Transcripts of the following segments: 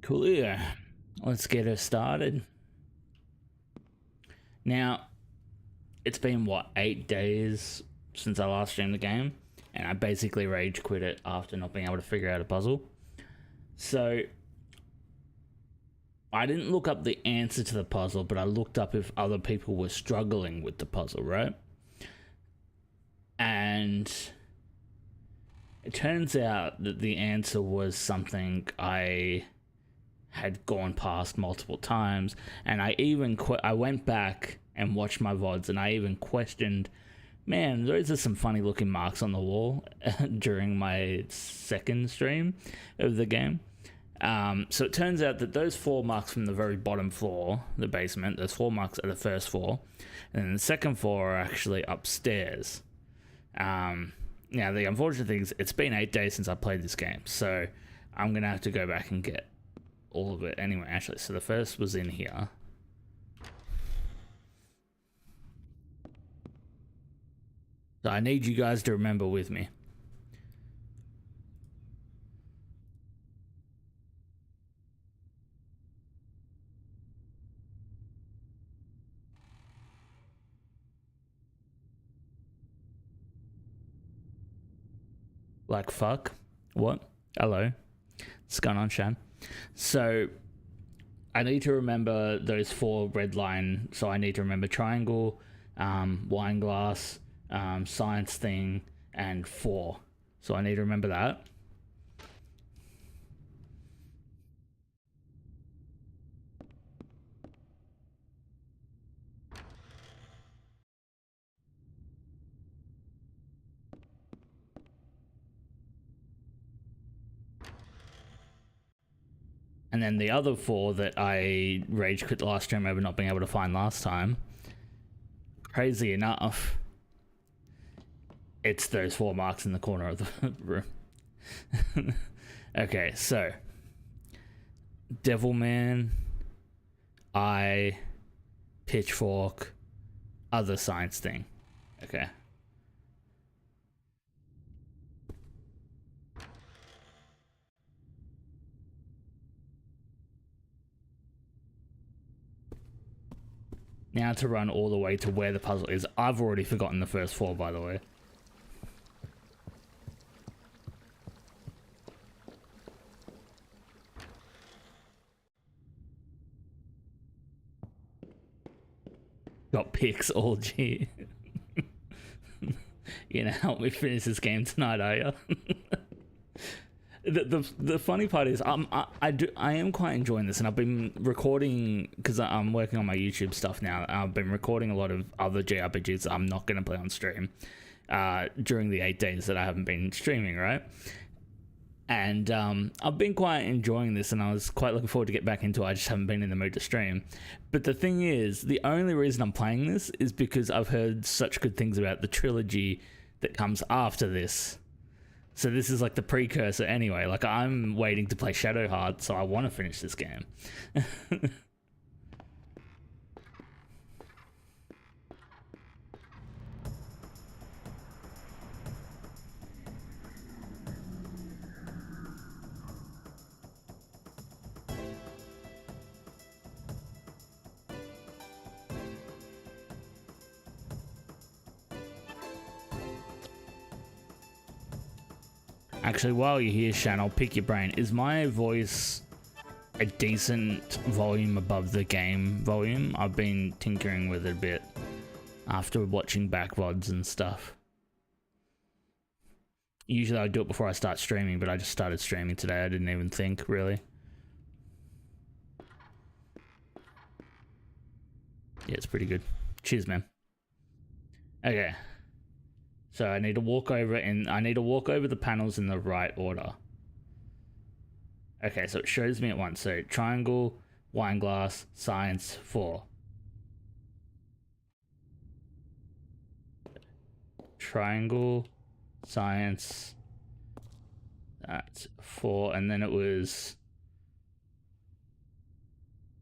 Cool. Yeah. Let's get her started. Now, it's been what, 8 days since I last streamed the game, and I basically rage quit it after not being able to figure out a puzzle. So I didn't look up the answer to the puzzle, but I looked up if other people were struggling with the puzzle, right? And it turns out that the answer was something I had gone past multiple times, and I even I went back and watched my VODs, and I even questioned, man, those are some funny looking marks on the wall during my second stream of the game. So it turns out that those 4 marks from the very bottom floor, the basement, those 4 marks are the first floor, and then the second 4 are actually upstairs. Now, the unfortunate thing is it's been 8 days since I played this game, so I'm going to have to go back and get all of it. Anyway, actually, so the first was in here. So I need you guys to remember with me. Like fuck? What? Hello? What's going on, Shan? So I need to remember those 4 red line. So I need to remember triangle, wine glass, science thing, and 4. So I need to remember that. And then the other 4 that I rage quit the last stream over not being able to find last time, crazy enough, it's those 4 marks in the corner of the room. Okay, so Devilman, eye, pitchfork, other science thing. Okay. Now to run all the way to where the puzzle is. I've already forgotten the first 4, by the way. Got pics all G. You know, help me finish this game tonight, are you? The funny part is I am quite enjoying this, and I've been recording because I'm working on my YouTube stuff now. I've been recording a lot of other JRPGs that I'm not going to play on stream during the 8 days that I haven't been streaming, right? And I've been quite enjoying this, and I was quite looking forward to get back into it. I just haven't been in the mood to stream. But the thing is, the only reason I'm playing this is because I've heard such good things about the trilogy that comes after this. So this is like the precursor anyway. Like, I'm waiting to play Shadowheart, so I want to finish this game. Actually, while you're here, Shan, I'll pick your brain. Is my voice a decent volume above the game volume? I've been tinkering with it a bit after watching back VODs and stuff. Usually I do it before I start streaming, but I just started streaming today. I didn't even think, really. Yeah, it's pretty good. Cheers, man. Okay. So I need to walk over, and I need to walk over the panels in the right order. Okay, so it shows me at once. So triangle, wine glass, science, 4. Triangle, science, that's 4, and then it was...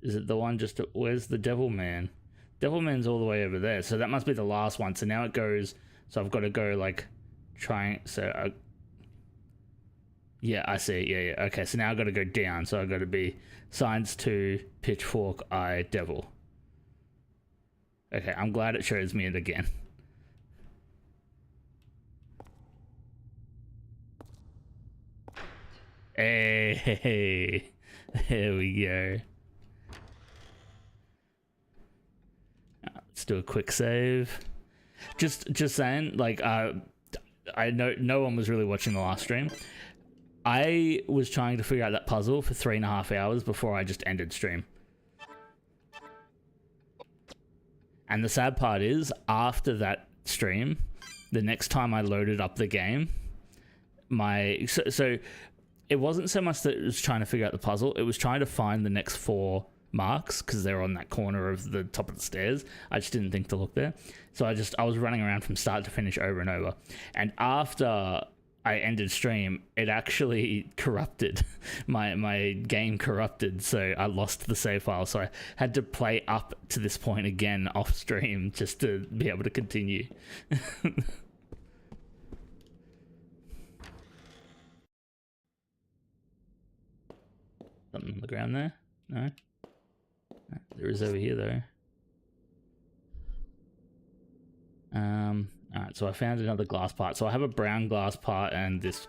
Is it the one just... Where's the Devilman? Devilman's all the way over there, so that must be the last one. So now it goes... So I've got to go, like, trying... So Yeah, I see. Yeah, yeah. Okay, so now I've got to go down. So I've got to be Science 2, Pitchfork, Eye, Devil. Okay, I'm glad it shows me it again. Hey, there we go. Let's do a quick save. Just saying, like, I know no one was really watching the last stream. I was trying to figure out that puzzle for 3.5 hours before I just ended stream. And the sad part is, after that stream, the next time I loaded up the game, so it wasn't so much that it was trying to figure out the puzzle, it was trying to find the next 4 marks because they're on that corner of the top of the stairs. I just didn't think to look there. So I was running around from start to finish over and over. And after I ended stream, it actually corrupted. My game corrupted, so I lost the save file. So I had to play up to this point again off stream just to be able to continue. Something on the ground there? No? There is over here though. Alright, so I found another glass part. So I have a brown glass part and this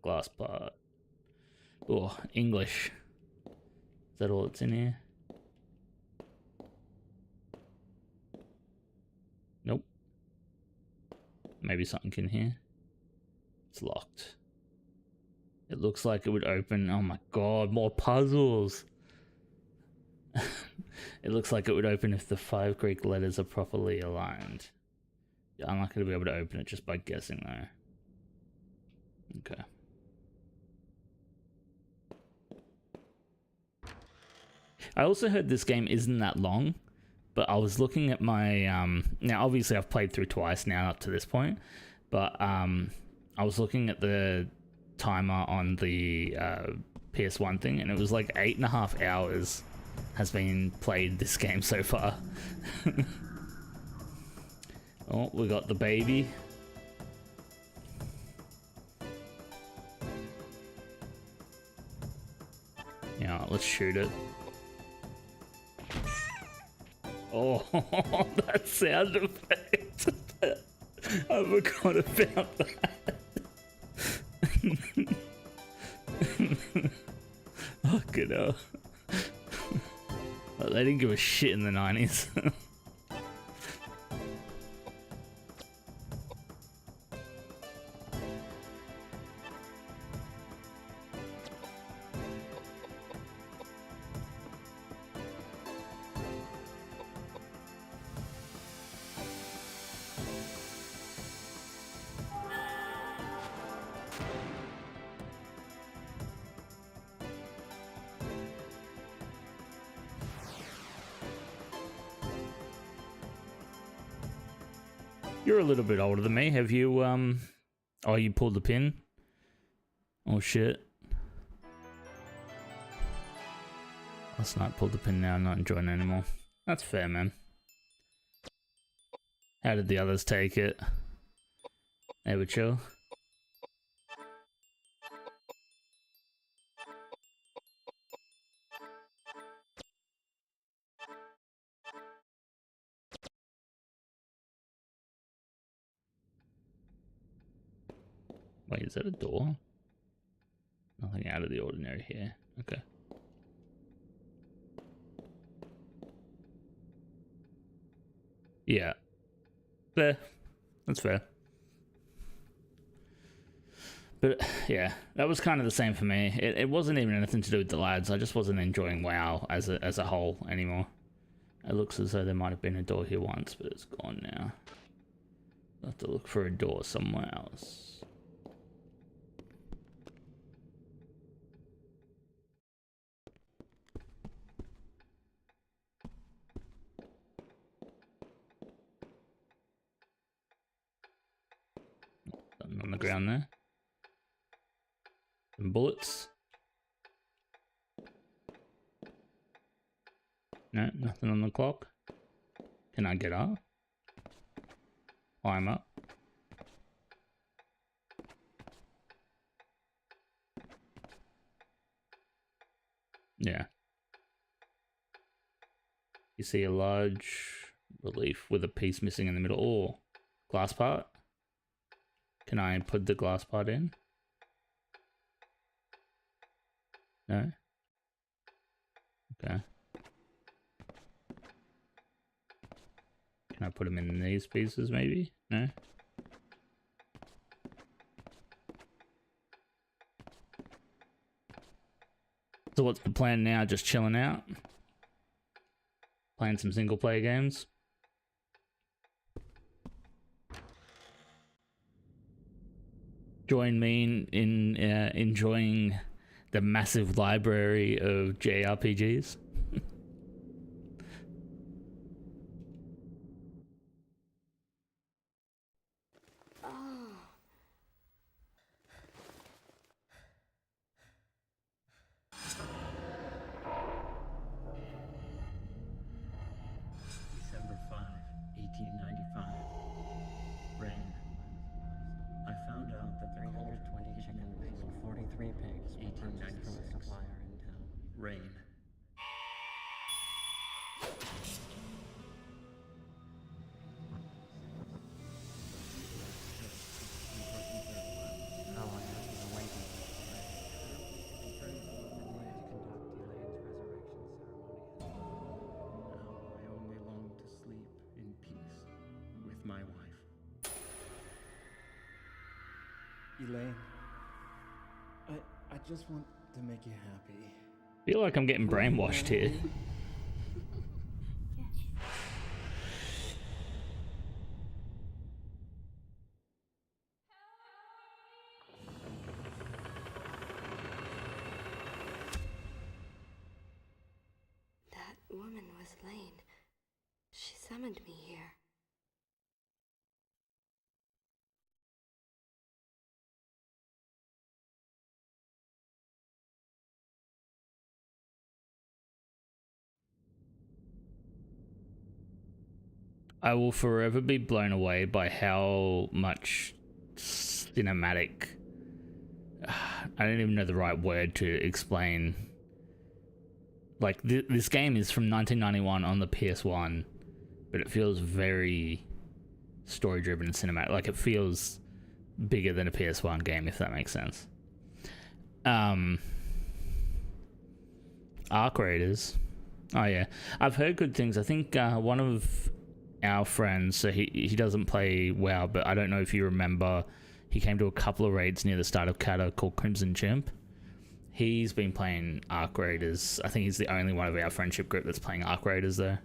glass part. Oh, English. Is that all that's in here? Nope. Maybe something in here. It's locked. It looks like it would open. Oh my god, more puzzles. It looks like it would open if the 5 Greek letters are properly aligned. Yeah, I'm not going to be able to open it just by guessing though. Okay. I also heard this game isn't that long, but I was looking at my now obviously I've played through twice now up to this point, but I was looking at the timer on the PS1 thing and it was like 8.5 hours has been played this game so far. Oh, we got the baby. Yeah, let's shoot it. Oh, that sound effect. I forgot about that. Oh, good hell. They didn't give a shit in the 90s. You're a little bit older than me. Have you, oh, you pulled the pin? Oh, shit. Last night pulled the pin, now I'm not enjoying it anymore. That's fair, man. How did the others take it? They were chill. Wait, is that a door? Nothing out of the ordinary here. Okay. Yeah. Fair. That's fair. But yeah, that was kind of the same for me. It wasn't even anything to do with the lads. I just wasn't enjoying WoW as a whole anymore. It looks as though there might have been a door here once, but it's gone now. I'll have to look for a door somewhere else. Something on the ground there. Some bullets. No, nothing on the clock. Can I get up? Climb up. Yeah. You see a large relief with a piece missing in the middle. Oh, glass part. Can I put the glass part in? No? Okay. Can I put them in these pieces maybe? No? So what's the plan now? Just chilling out? Playing some single player games? Join me in enjoying the massive library of JRPGs. December 5, 1895. Rain. I found out that the cold 320 chickens and 43 pigs were purchased from a supplier in town. rain. How I was awakened to conduct Elaine's resurrection ceremony. Now I only long to sleep in peace with my wife. Elaine, I just want to make you happy. Feel like I'm getting brainwashed here. That woman was Lane. She summoned me here. I will forever be blown away by how much cinematic... I don't even know the right word to explain. Like, this game is from 1991 on the PS1, but it feels very story-driven and cinematic. Like, it feels bigger than a PS1 game, if that makes sense. Arc Raiders. Oh, yeah. I've heard good things. I think one of our friends, so he doesn't play WoW, but I don't know if you remember, he came to a couple of raids near the start of Kata called Crimson Chimp. He's been playing Arc Raiders. I think he's the only one of our friendship group that's playing Arc Raiders there.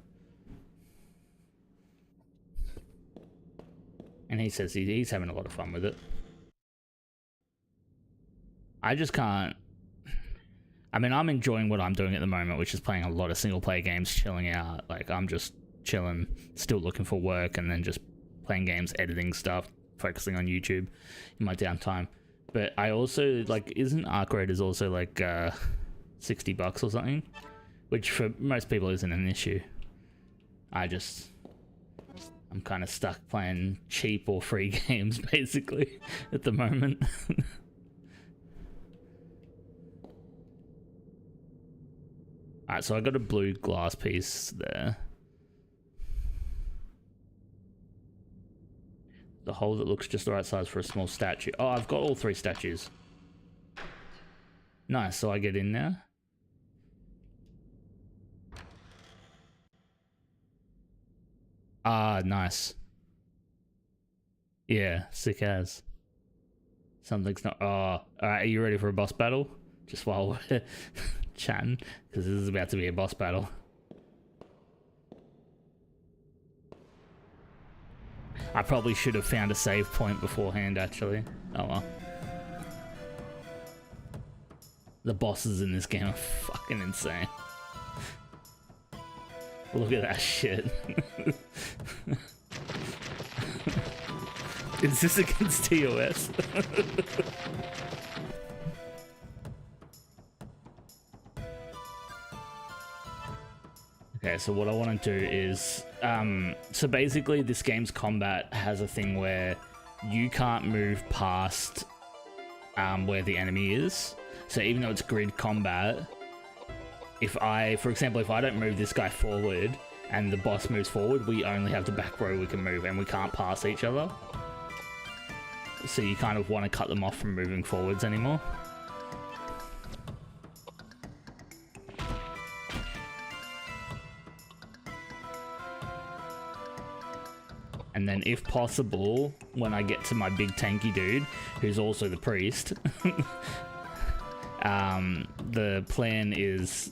And he says he's having a lot of fun with it. I just can't... I mean, I'm enjoying what I'm doing at the moment, which is playing a lot of single player games, chilling out. Like, I'm just chilling, still looking for work, and then just playing games, editing stuff, focusing on YouTube in my downtime. But I also, like, isn't Arc Raiders also like $60 or something? Which for most people isn't an issue. I'm kind of stuck playing cheap or free games, basically, at the moment. Alright, so I got a blue glass piece there. The hole that looks just the right size for a small statue. Oh, I've got all 3 statues. Nice, so I get in there. Ah, nice. Yeah, sick as. Something's not... Oh, alright, are you ready for a boss battle? Just while we're chatting, because this is about to be a boss battle. I probably should have found a save point beforehand, actually. Oh well. The bosses in this game are fucking insane. Look at that shit. Is this against TOS? Okay, so what I want to do is, so basically this game's combat has a thing where you can't move past where the enemy is. So even though it's grid combat, for example, if I don't move this guy forward and the boss moves forward, we only have the back row we can move and we can't pass each other. So you kind of want to cut them off from moving forwards anymore. And then if possible, when I get to my big tanky dude, who's also the priest, the plan is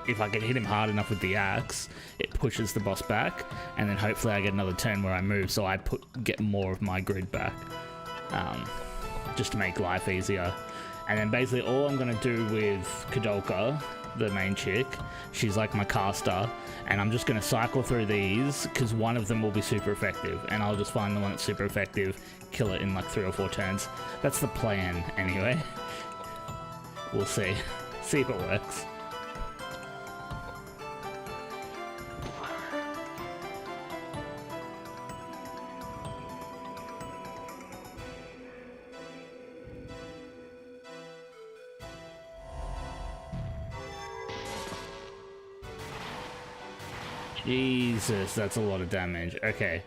if I can hit him hard enough with the axe, it pushes the boss back, and then hopefully I get another turn where I move, so I get more of my grid back, just to make life easier. And then basically all I'm going to do with Koudelka, the main chick, she's like my caster, and I'm just going to cycle through these because one of them will be super effective, and I'll just find the one that's super effective, kill it in like 3 or 4 turns. That's the plan anyway. We'll see if it works. Jesus, that's a lot of damage. Okay,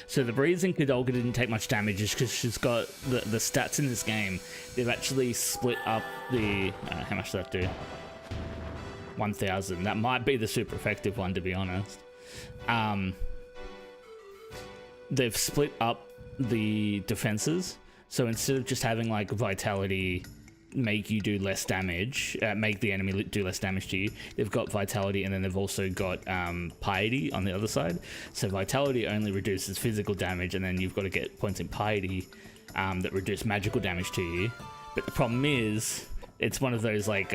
so the breeze in Koudelka didn't take much damage just because she's got the stats in this game. They've actually split up the... how much does that do? 1,000. That might be the super effective one, to be honest. They've split up the defenses. So instead of just having like vitality make you do less damage, make the enemy do less damage to you, they've got vitality, and then they've also got piety on the other side. So vitality only reduces physical damage, and then you've got to get points in piety that reduce magical damage to you. But the problem is, it's one of those like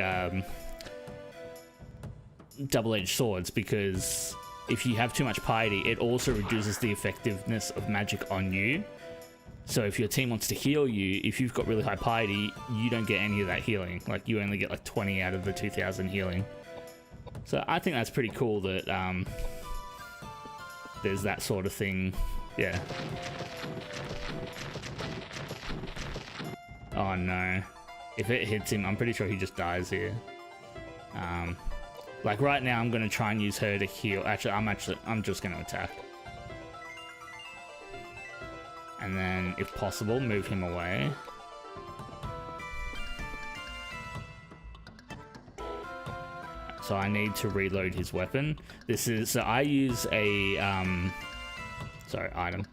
double-edged swords, because if you have too much piety, it also reduces the effectiveness of magic on you. So if your team wants to heal you, if you've got really high piety, you don't get any of that healing. Like, you only get like 20 out of the 2,000 healing. So I think that's pretty cool that there's that sort of thing. Yeah. Oh no. If it hits him, I'm pretty sure he just dies here. Like right now, I'm gonna try and use her to heal. I'm just gonna attack. And then, if possible, move him away. So I need to reload his weapon. So I use a, item.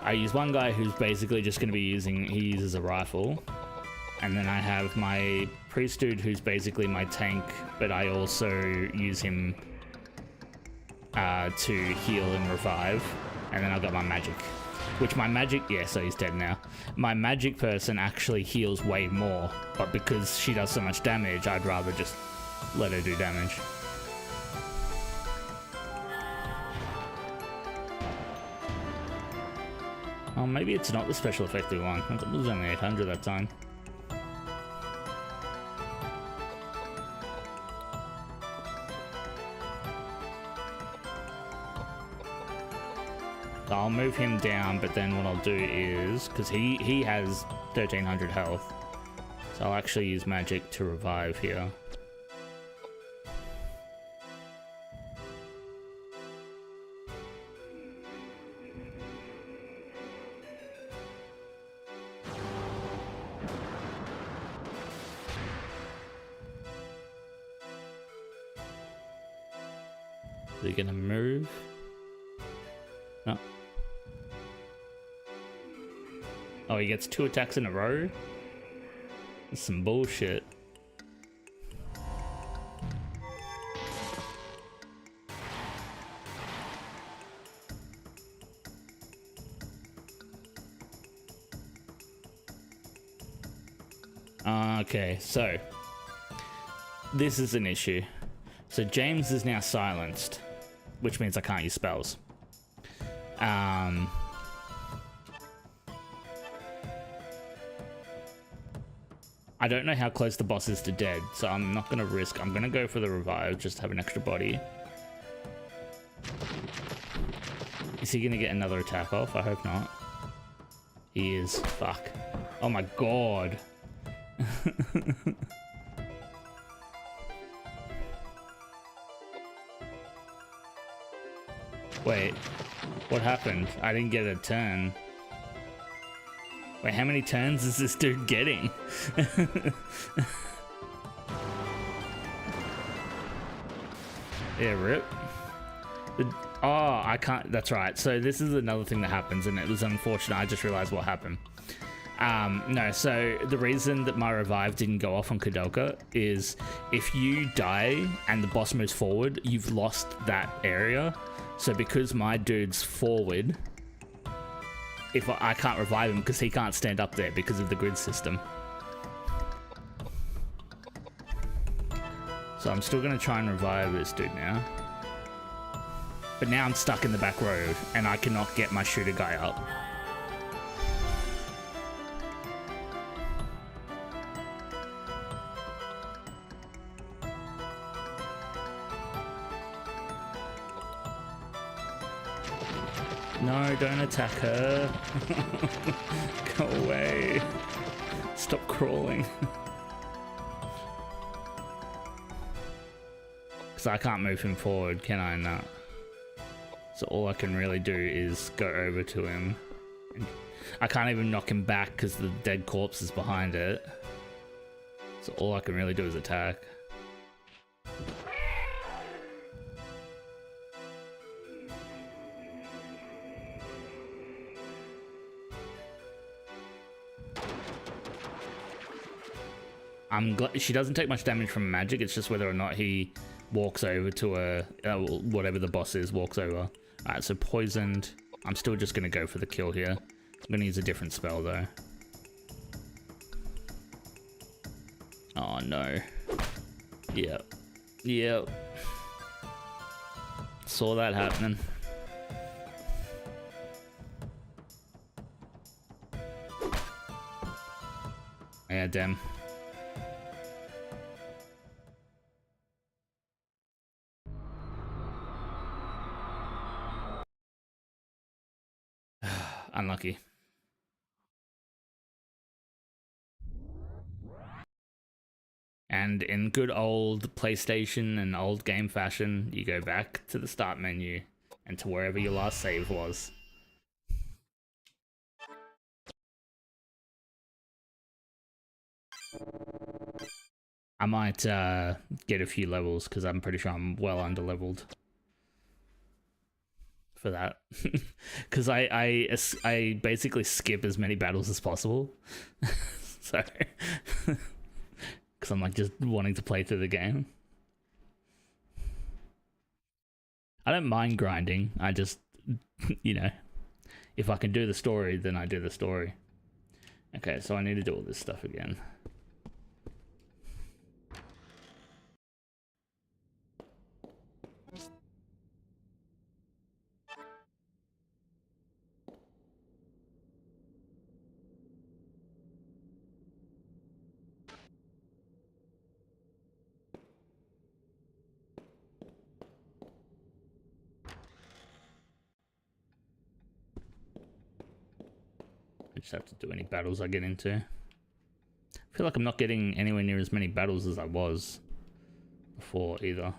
I use one guy who's basically just going to be he uses a rifle. And then I have my priest dude who's basically my tank, but I also use him to heal and revive. And then I've got my magic. Which my magic, yeah, so he's dead now. My magic person actually heals way more, but because she does so much damage, I'd rather just let her do damage. Oh, maybe it's not the special effective one. It was only 800 that time. I'll move him down, but then what I'll do is, because he has 1,300 health, so I'll actually use magic to revive here. Are you gonna move? No. Oh, he gets 2 attacks in a row? That's some bullshit. Okay, so this is an issue. So James is now silenced, which means I can't use spells. I don't know how close the boss is to dead, so I'm not going to risk. I'm going to go for the revive, just to have an extra body. Is he going to get another attack off? I hope not. He is. Fuck. Oh my god. Wait, what happened? I didn't get a turn. Wait, how many turns is this dude getting? Yeah, rip. Oh, I can't. That's right. So this is another thing that happens, and it was unfortunate. I just realized what happened. No, so the reason that my revive didn't go off on Koudelka is if you die and the boss moves forward, you've lost that area. So because my dude's forward, if I can't revive him because he can't stand up there because of the grid system. So I'm still gonna try and revive this dude now. But now I'm stuck in the back road and I cannot get my shooter guy up. No, don't attack her. Go away. Stop crawling. Because I can't move him forward, can I? No. So all I can really do is go over to him. I can't even knock him back because the dead corpse is behind it. So all I can really do is attack. I'm glad she doesn't take much damage from magic. It's just whether or not he walks over to a whatever the boss is, walks over. Alright, so poisoned. I'm still just gonna go for the kill here. I'm gonna use a different spell though. Oh no. Yep. Yep. Saw that happening. Yeah, damn. Unlucky. And in good old PlayStation and old game fashion, you go back to the start menu and to wherever your last save was. I might get a few levels because I'm pretty sure I'm well under-leveled for that. Because I basically skip as many battles as possible. So... because I'm like just wanting to play through the game. I don't mind grinding. I just, you know, if I can do the story, then I do the story. Okay, so I need to do all this stuff again. I just have to do any battles I get into. I feel like I'm not getting anywhere near as many battles as I was before either.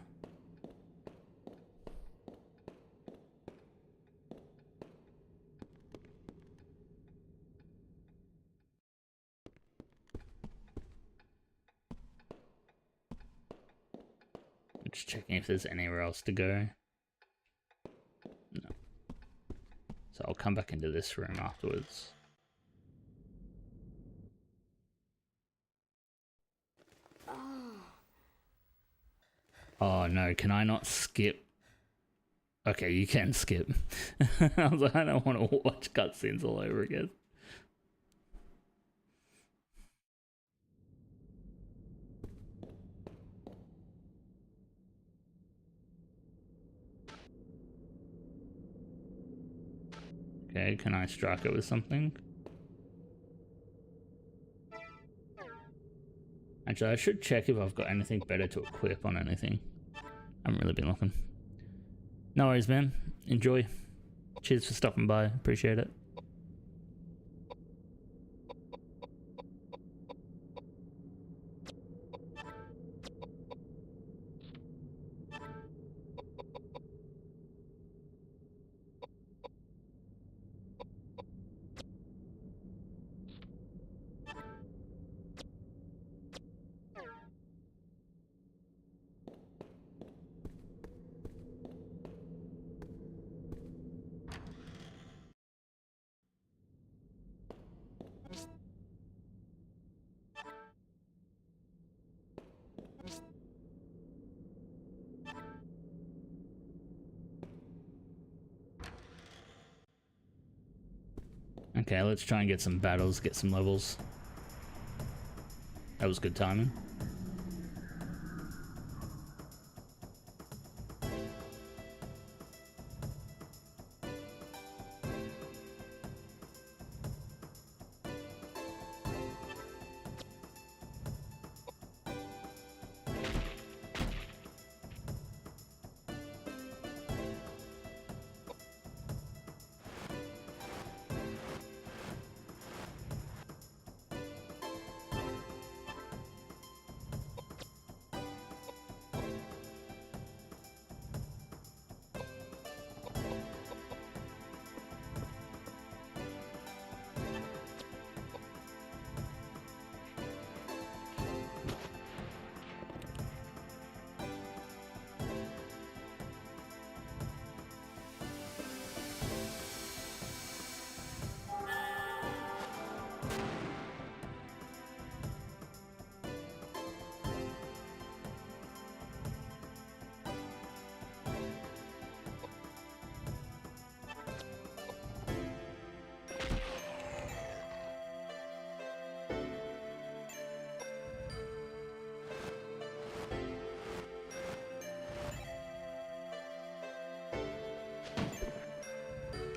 I'm just checking if there's anywhere else to go. No. So I'll come back into this room afterwards. Oh no, can I not skip? Okay, you can skip. I was like, I don't want to watch cutscenes all over again. Okay, can I strike it with something? Actually, I should check if I've got anything better to equip on anything. I haven't really been looking. No worries, man. Enjoy. Cheers for stopping by. Appreciate it. Okay, let's try and get some battles, get some levels. That was good timing.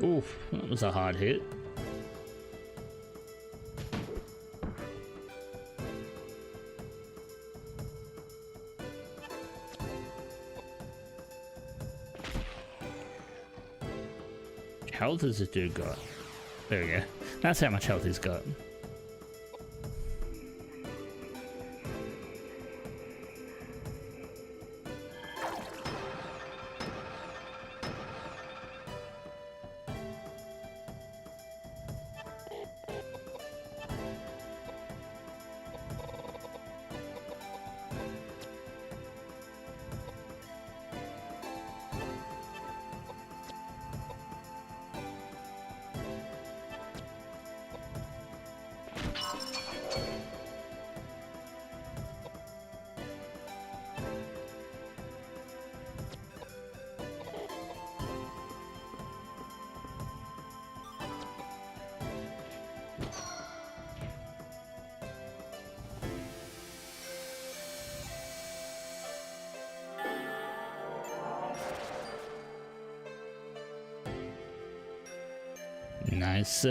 Oof, that was a hard hit. Health has this dude got? There we go. That's how much health he's got. Nice.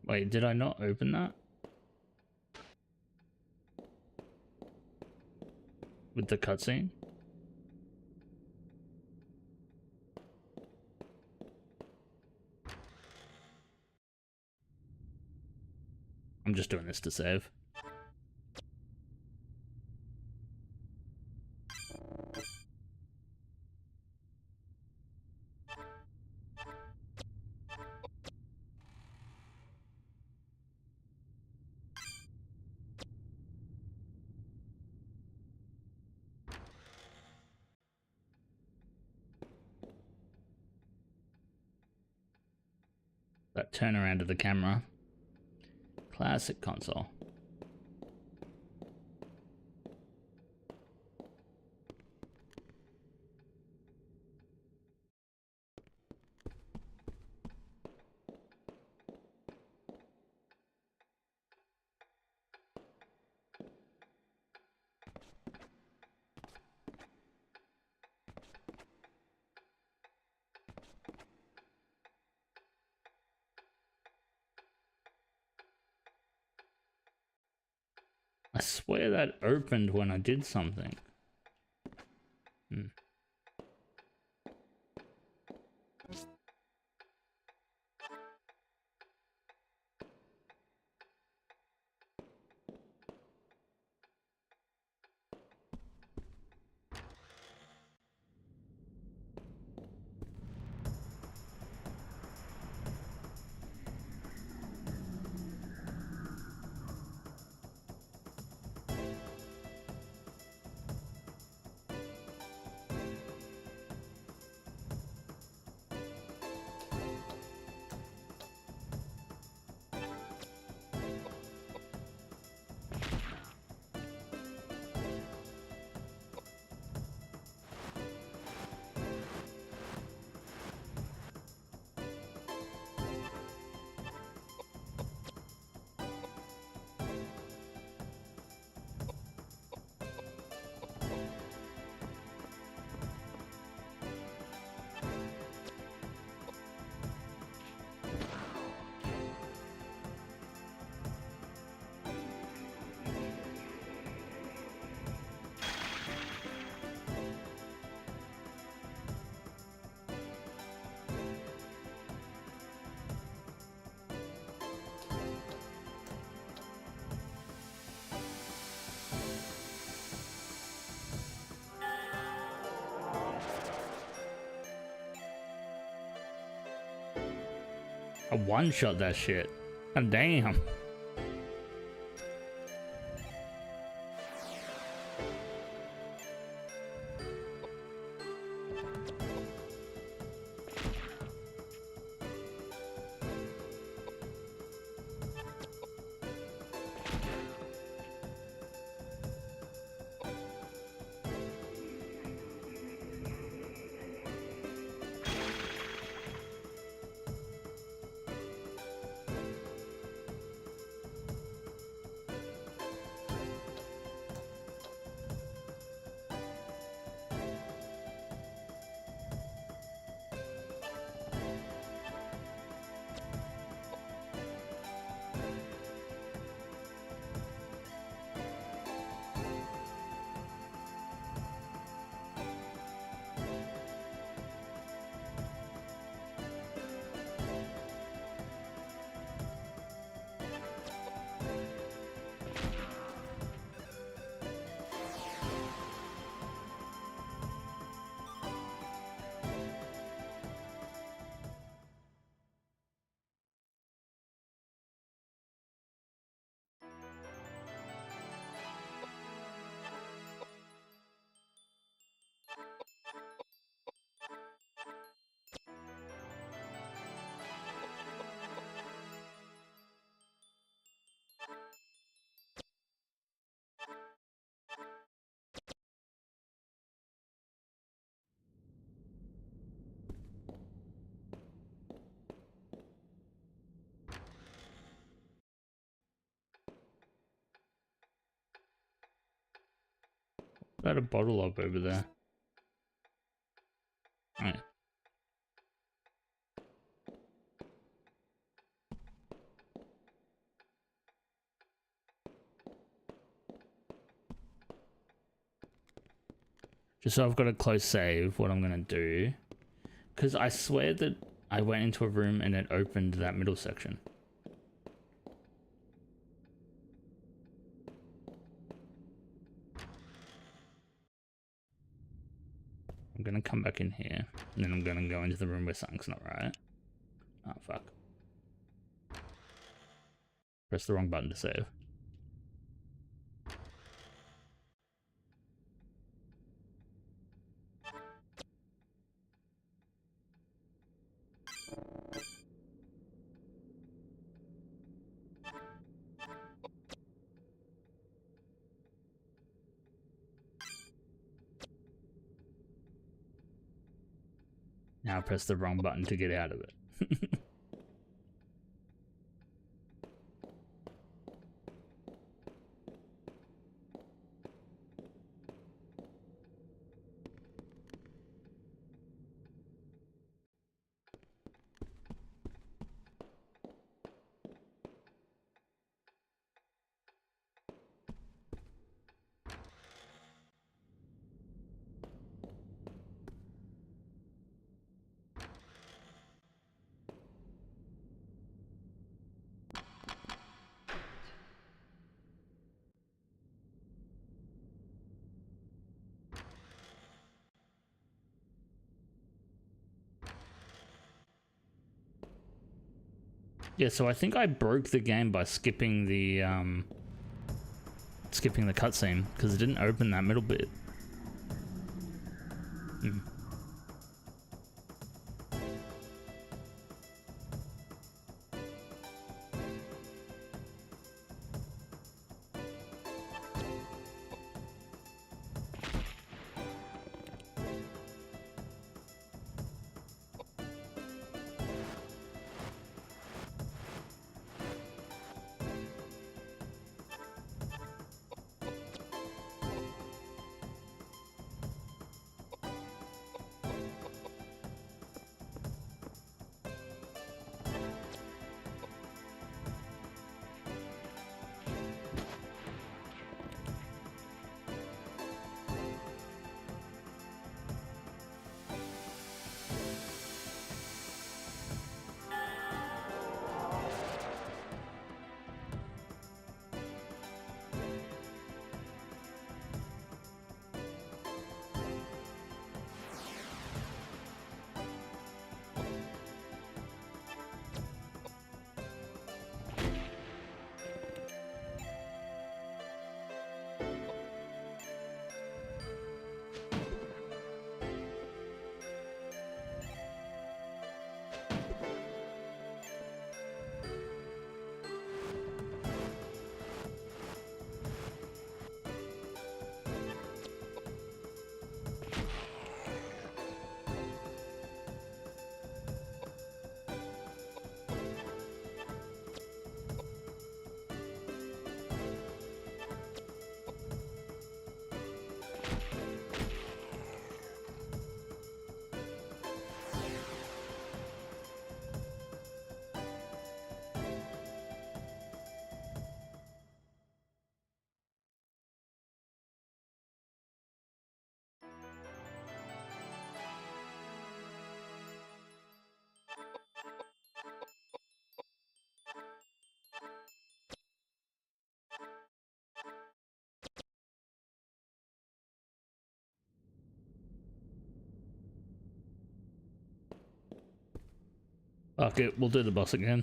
Wait, did I not open that? With the cutscene? I'm just doing this to save. That turn around of the camera. Classic console. I swear that opened when I did something. I one-shot that shit. God damn. Got a bottle up over there. Right. Just so I've got a close save, what I'm gonna do, because I swear that I went into a room and it opened that middle section. I'm gonna come back in here, and then I'm gonna go into the room where something's not right. Oh, fuck. Press the wrong button to save. Now press the wrong button to get out of it. Yeah, so I think I broke the game by skipping the cutscene because it didn't open that middle bit. Hmm. Fuck it, we'll do the boss again.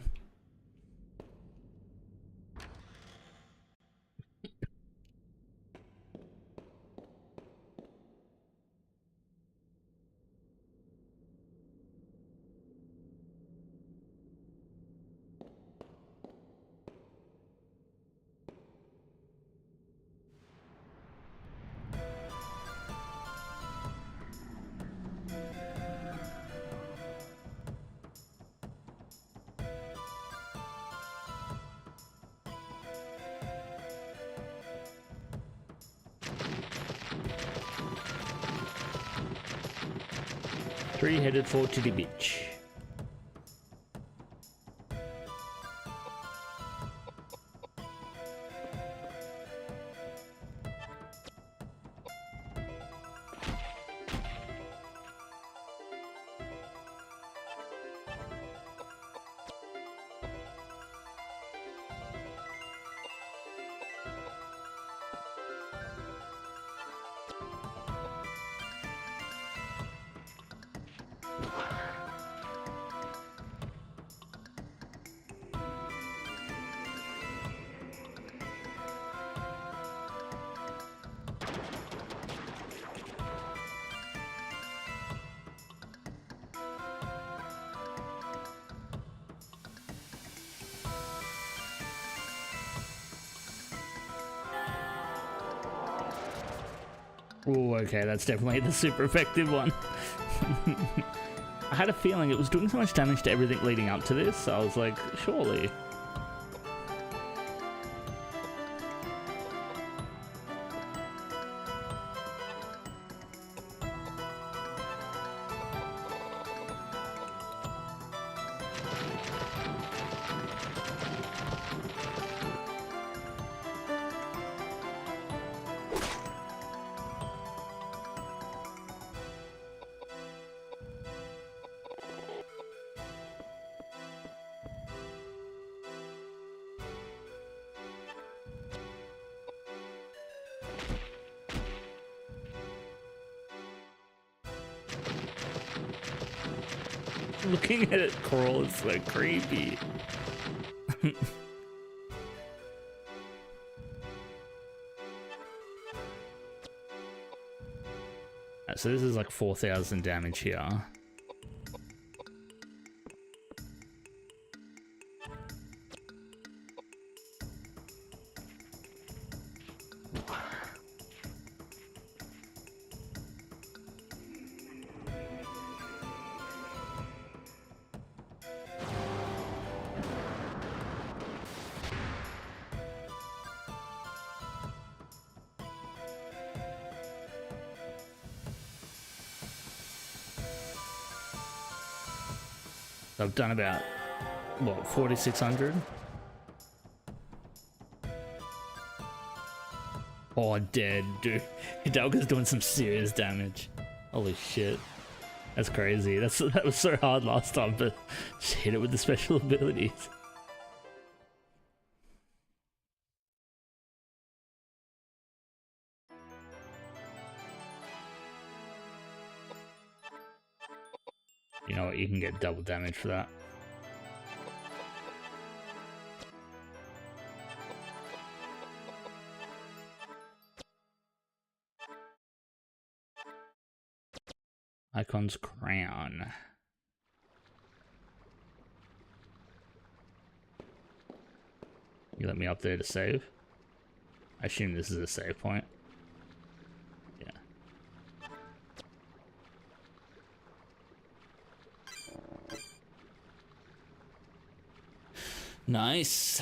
Headed for to the beach. Oh, okay, that's definitely the super effective one. I had a feeling it was doing so much damage to everything leading up to this, so I was like, surely. Looking at it crawl is so creepy. So this is like 4,000 damage here. I've done about, what, 4,600? Oh, dead, dude. Koudelka's doing some serious damage. Holy shit. That's crazy. That was so hard last time, but just hit it with the special abilities. You know what? You can get double damage for that. Icon's Crown. You let me up there to save? I assume this is a save point. Yeah. Nice.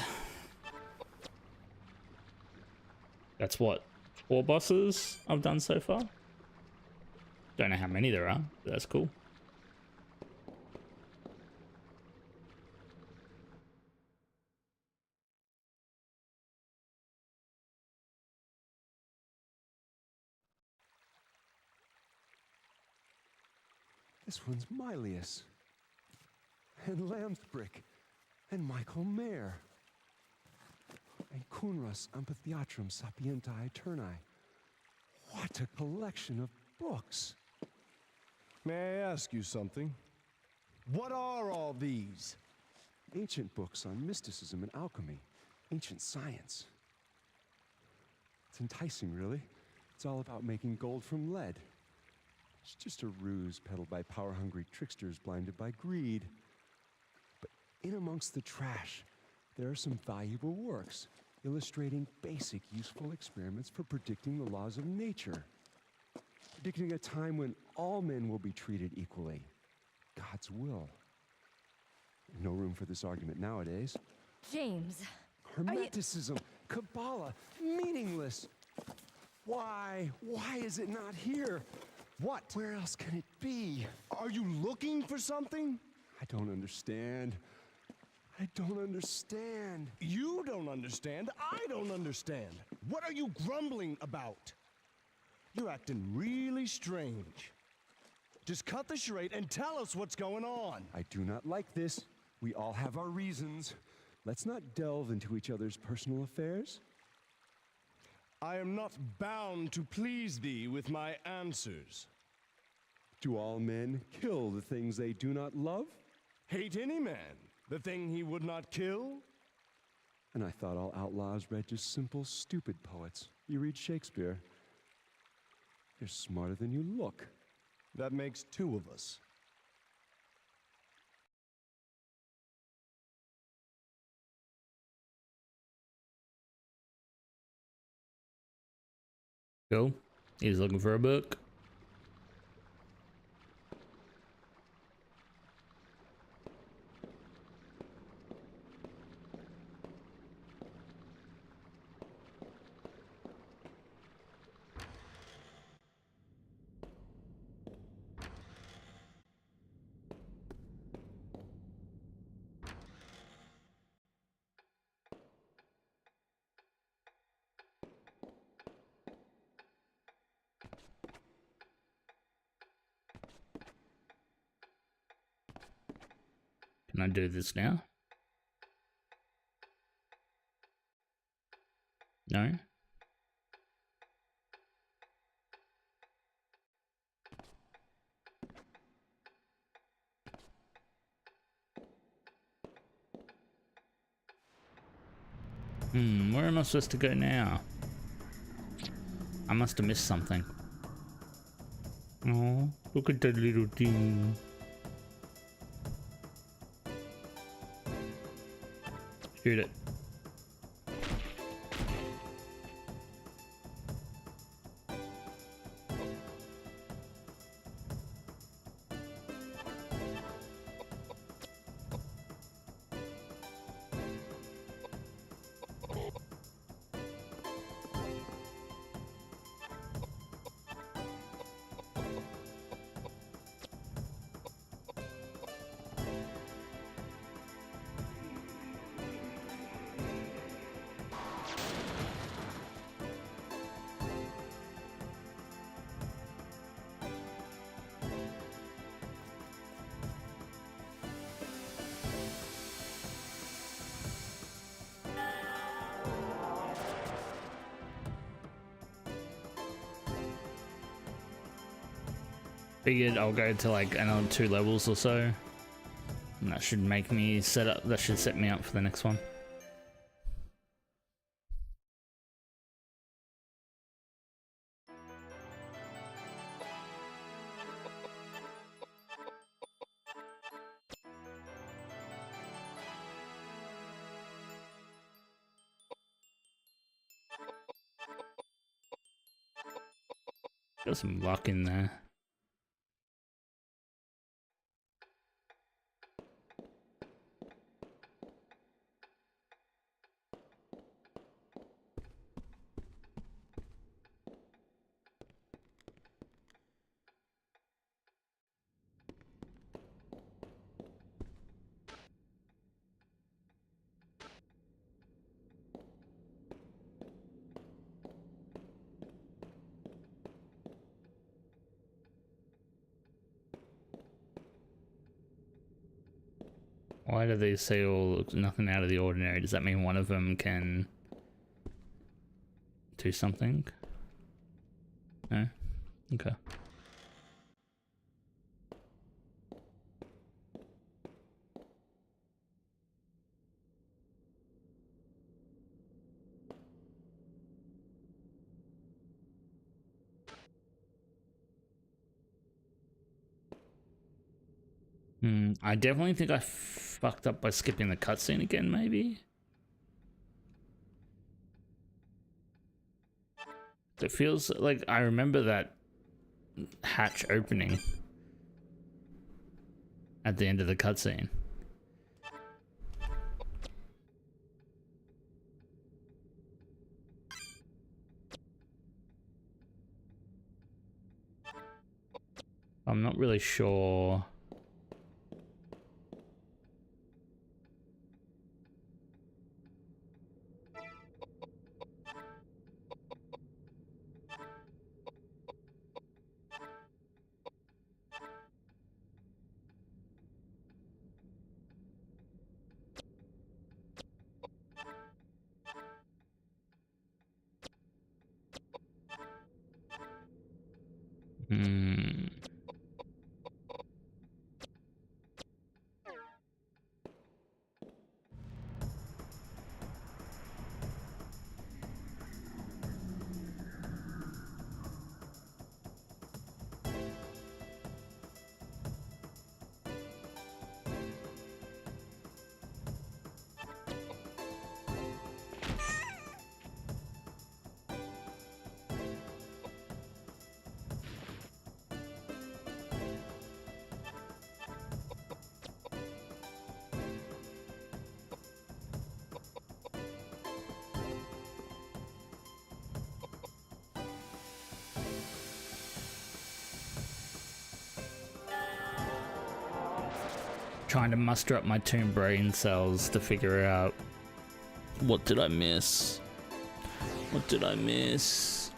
That's what, 4 bosses I've done so far? Don't know how many there are, but that's cool. This one's Mylius. And Lambsbrick. And Michael Mayer. And Kunras Amphitheatrum Sapientiae Eterni. What a collection of books. May I ask you something? What are all these? Ancient books on mysticism and alchemy. Ancient science. It's enticing, really. It's all about making gold from lead. It's just a ruse peddled by power-hungry tricksters blinded by greed. But in amongst the trash, there are some valuable works illustrating basic, useful experiments for predicting the laws of nature. Predicting a time when all men will be treated equally. God's will. No room for this argument nowadays. James. Hermeticism, Kabbalah, meaningless. Why is it not here? What? Where else can it be? Are you looking for something? I don't understand. I don't understand. You don't understand. I don't understand. What are you grumbling about? You're acting really strange. Just cut the charade and tell us what's going on. I do not like this. We all have our reasons. Let's not delve into each other's personal affairs. I am not bound to please thee with my answers. Do all men kill the things they do not love? Hate any man, the thing he would not kill? And I thought all outlaws read just simple, stupid poets. You read Shakespeare. You're smarter than you look. That makes 2 of us. Cool. He's looking for a book. Can I do this now? No? Where am I supposed to go now? I must have missed something. Oh, look at that little thing. Shoot it. Figured I'll go to like another 2 levels or so. And that should make me that should set me up for the next one. Got some luck in there. Why do they say all nothing out of the ordinary? Does that mean one of them can do something? No? Okay. I definitely think I fucked up by skipping the cutscene again, maybe? It feels like I remember that hatch opening at the end of the cutscene. I'm not really sure. Trying to muster up my 2 brain cells to figure out what did I miss? What did I miss?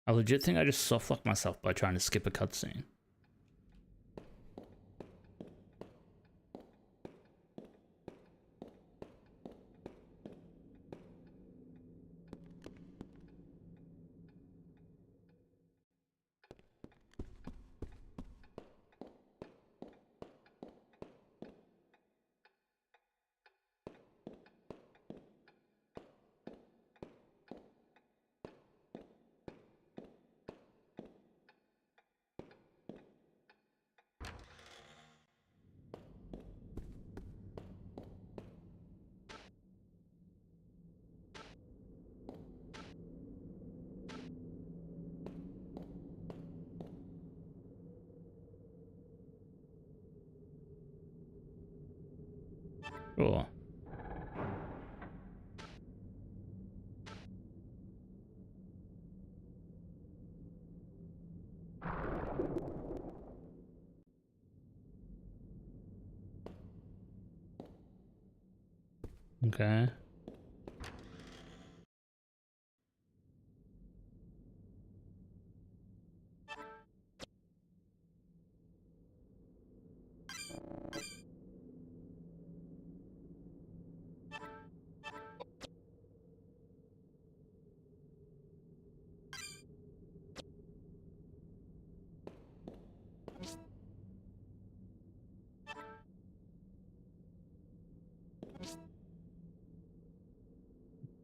I legit think I just soft-locked myself by trying to skip a cutscene. Cool. Okay.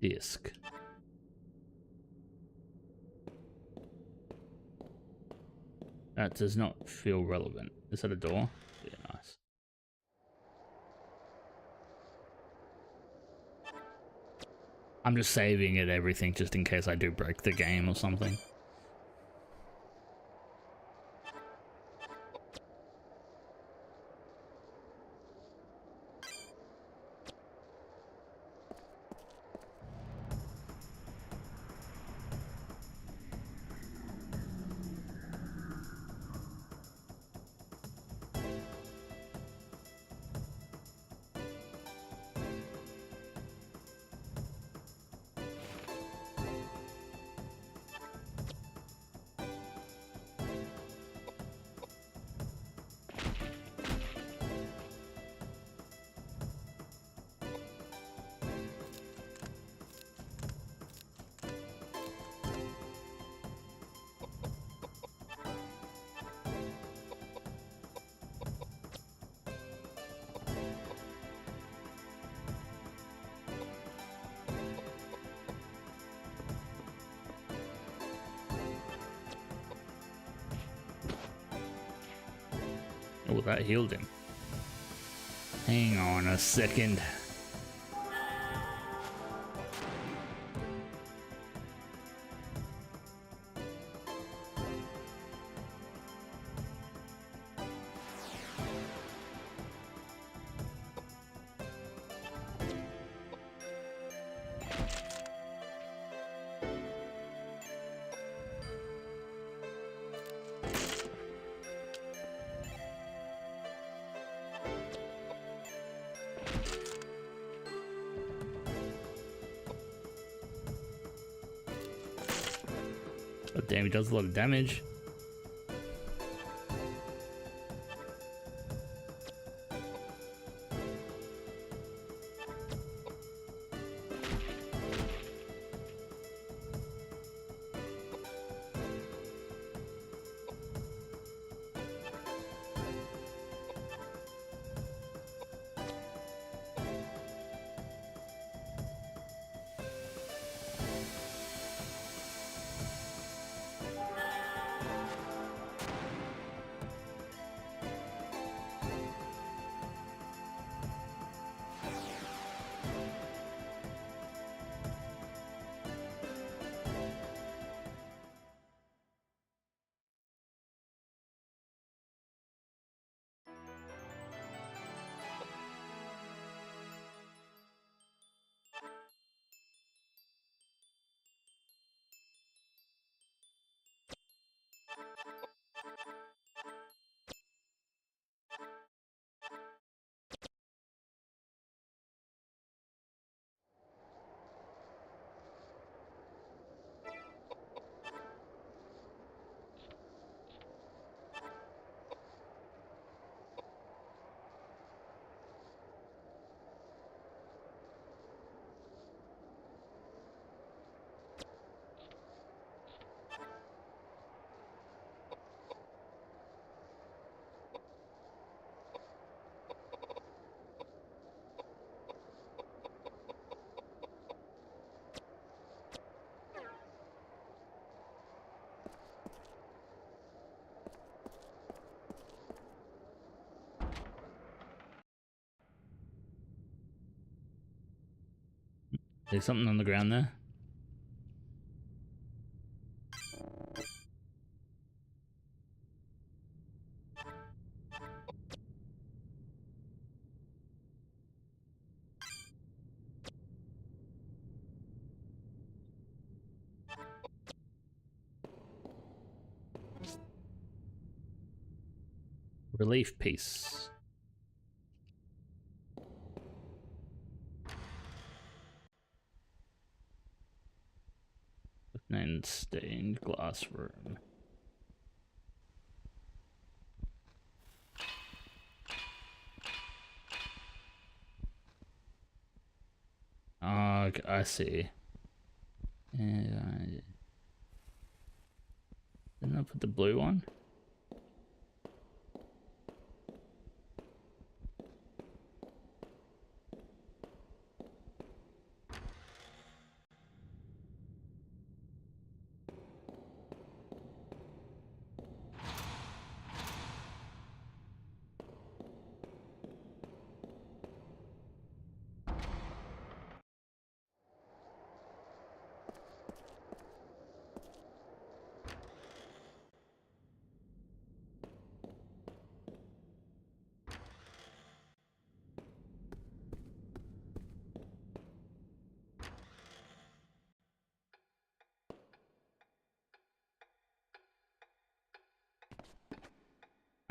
Disc. That does not feel relevant. Is that a door? Yeah, nice. I'm just saving it everything just in case I do break the game or something. Oh, that healed him. Hang on a second. Oh, damn, he does a lot of damage. There's something on the ground there. Relief piece. And stained glass room. Okay, I see. And didn't I put the blue one?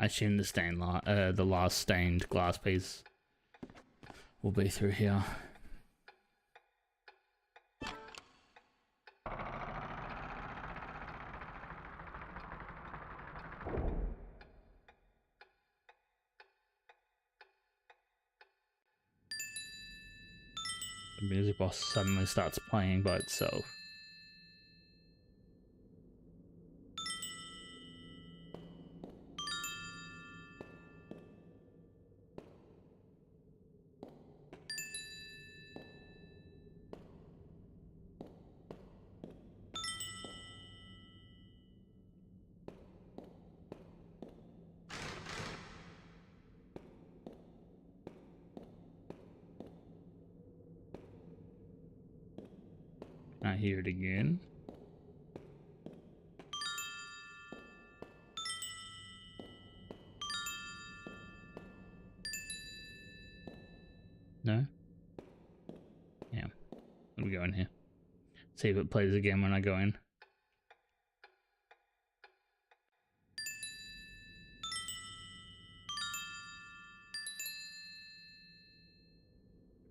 I assume the last stained glass piece will be through here. The music box suddenly starts playing by itself. I hear it again. No? Yeah. Let me go in here. See if it plays again when I go in.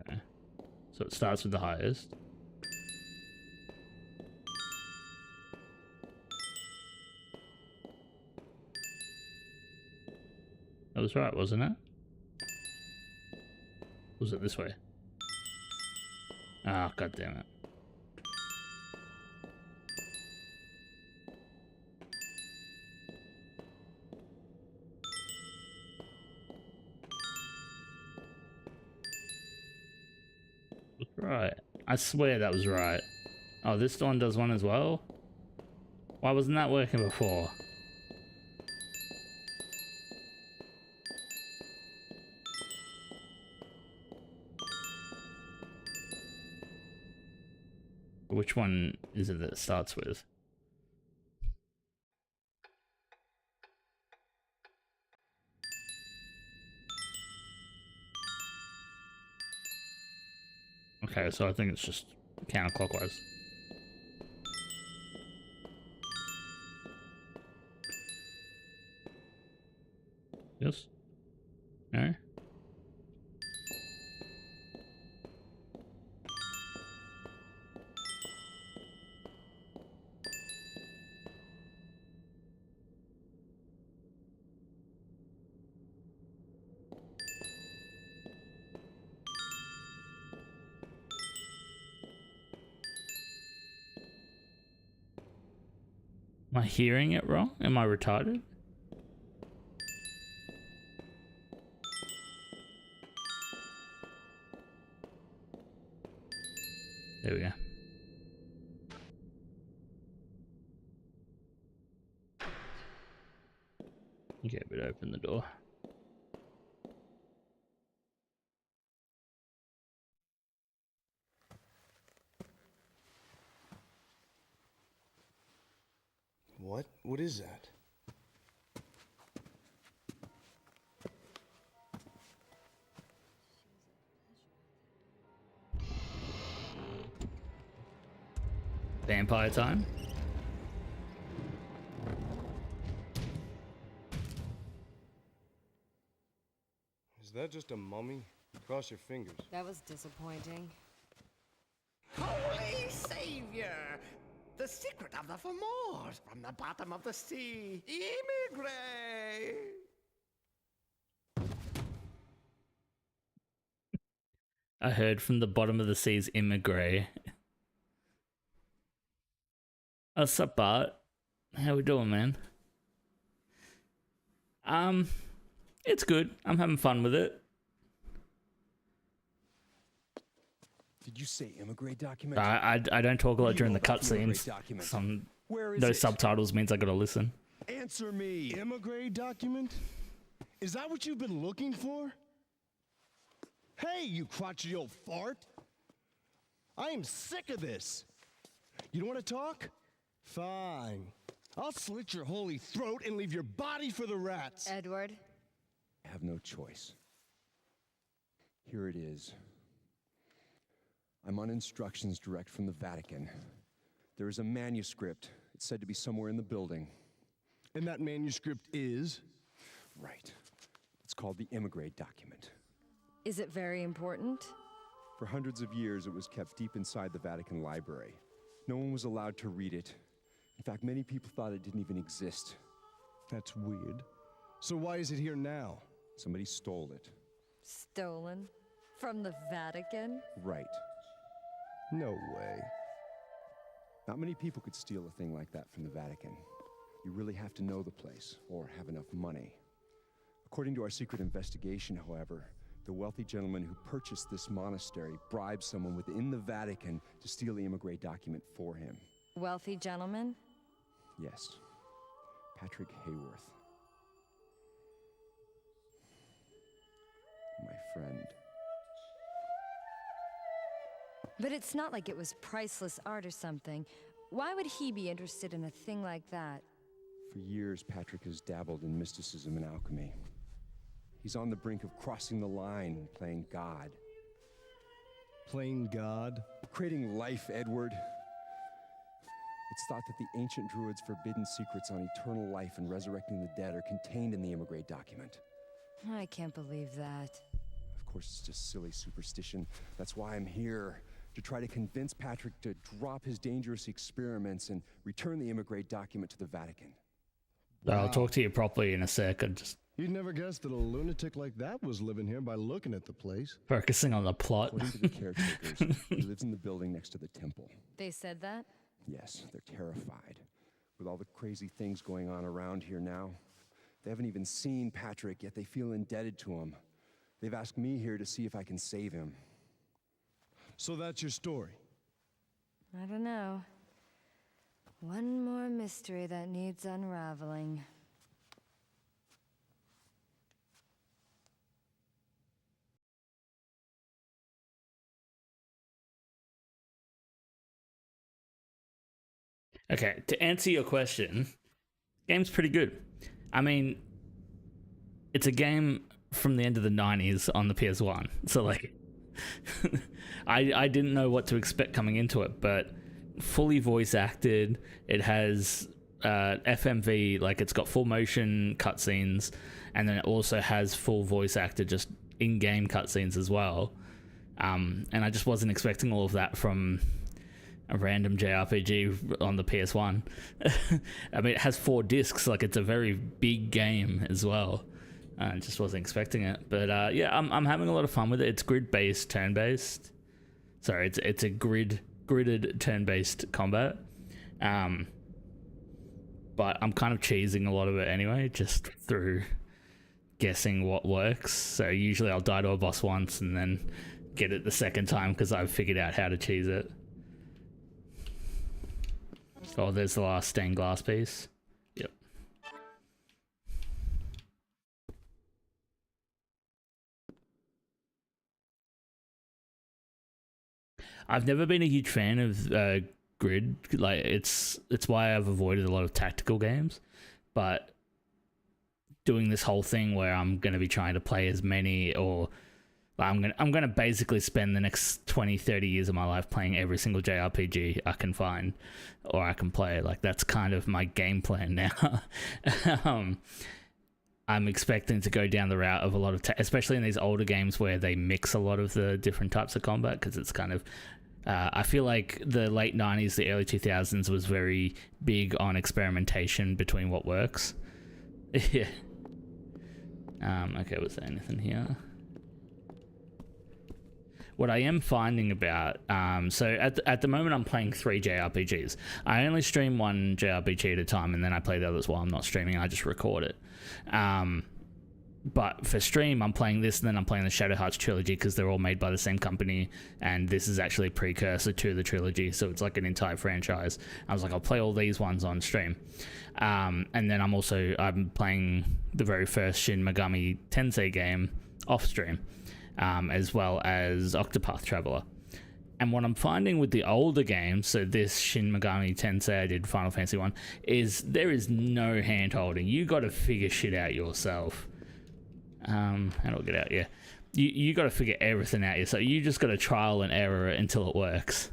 Okay. So it starts with the highest. That was right, wasn't it? Was it this way? Ah, god damn it. Right. I swear that was right. Oh, this one does one as well? Why wasn't that working before? Which one is it that it starts with? Okay, so I think it's just counterclockwise. Yes? No? Am I hearing it wrong? Am I retarded? There we go. Okay, but open the door. What? What is that? Vampire time? Is that just a mummy? Cross your fingers. That was disappointing. Holy Savior! The secret of the Fomors from the bottom of the sea. Immigrate! I heard from the bottom of the seas immigrate. What's up, Bart? How we doing, man? It's good. I'm having fun with it. Did you say immigrate document? I don't talk a lot during the Immigrate cutscenes. document. Where is Those it? subtitles means I gotta listen. Answer me. Immigrate document? Is that what you've been looking for? Hey, you crotchety old fart! I am sick of this. You don't want to talk? Fine. I'll slit your holy throat and leave your body for the rats. Edward? I have no choice. Here it is. I'm on instructions direct from the Vatican. There is a manuscript. It's said to be somewhere in the building. And that manuscript is? Right. It's called the Immigrate document. Is it very important? For hundreds of years, it was kept deep inside the Vatican library. No one was allowed to read it. In fact, many people thought it didn't even exist. That's weird. So why is it here now? Somebody stole it. Stolen? From the Vatican? Right. No way. Not many people could steal a thing like that from the Vatican. You really have to know the place, or have enough money. According to our secret investigation, however, the wealthy gentleman who purchased this monastery bribed someone within the Vatican to steal the Immigrate document for him. Wealthy gentleman? Yes. Patrick Hayworth. My friend. But it's not like it was priceless art or something. Why would he be interested in a thing like that? For years, Patrick has dabbled in mysticism and alchemy. He's on the brink of crossing the line and playing God. Playing God? Creating life, Edward. It's thought that the ancient druids' forbidden secrets on eternal life and resurrecting the dead are contained in the Immigrate document. I can't believe that. Of course, it's just silly superstition. That's why I'm here, to try to convince Patrick to drop his dangerous experiments and return the Immigrate document to the Vatican. Wow. I'll talk to you properly in a sec. I'm just You'd never guess that a lunatic like that was living here by looking at the place. focusing on the plot. According to the caretakers, he lives in the building next to the temple. They said that? Yes, they're terrified. With all the crazy things going on around here now. They haven't even seen Patrick, yet they feel indebted to him. They've asked me here to see if I can save him. So that's your story? I don't know. One more mystery that needs unraveling. Okay, to answer your question, game's pretty good. I mean, it's a game from the end of the 90s on the PS1. So, like, I didn't know what to expect coming into it, but fully voice acted. It has FMV, like, it's got full motion cutscenes, and then it also has full voice acted, just in-game cutscenes as well. And I just wasn't expecting all of that from a random JRPG on the PS1. I mean, it has 4 discs, like it's a very big game as well. I just wasn't expecting it, but yeah, I'm having a lot of fun with it. It's grid-based, turn-based. Sorry, it's a gridded turn-based combat. But I'm kind of cheesing a lot of it anyway, just through guessing what works. So usually I'll die to a boss once and then get it the second time because I've figured out how to cheese it. Oh, there's the last stained glass piece. Yep. I've never been a huge fan of grid. Like it's why I've avoided a lot of tactical games. But doing this whole thing where I'm going to be trying to play as many, or I'm going to basically spend the next 20, 30 years of my life playing every single JRPG I can find or I can play. Like, that's kind of my game plan now. I'm expecting to go down the route of a lot of, especially in these older games where they mix a lot of the different types of combat, because it's kind of, I feel like the late 90s, the early 2000s was very big on experimentation between what works. Yeah. Okay, was there anything here? What I am finding about, so at the moment I'm playing 3 JRPGs. I only stream one JRPG at a time, and then I play the others while I'm not streaming. I just record it. But for stream, I'm playing this, and then I'm playing the Shadow Hearts Trilogy, because they're all made by the same company, and this is actually a precursor to the trilogy, so it's like an entire franchise. I was like, I'll play all these ones on stream. And then I'm playing the very first Shin Megami Tensei game off stream. As well as Octopath Traveler. And what I'm finding with the older games, so this Shin Megami Tensei, I did Final Fantasy 1, is there is no hand-holding. You got to figure shit out yourself. How do I get out? Yeah. You got to figure everything out yourself. You just got to trial and error it until it works.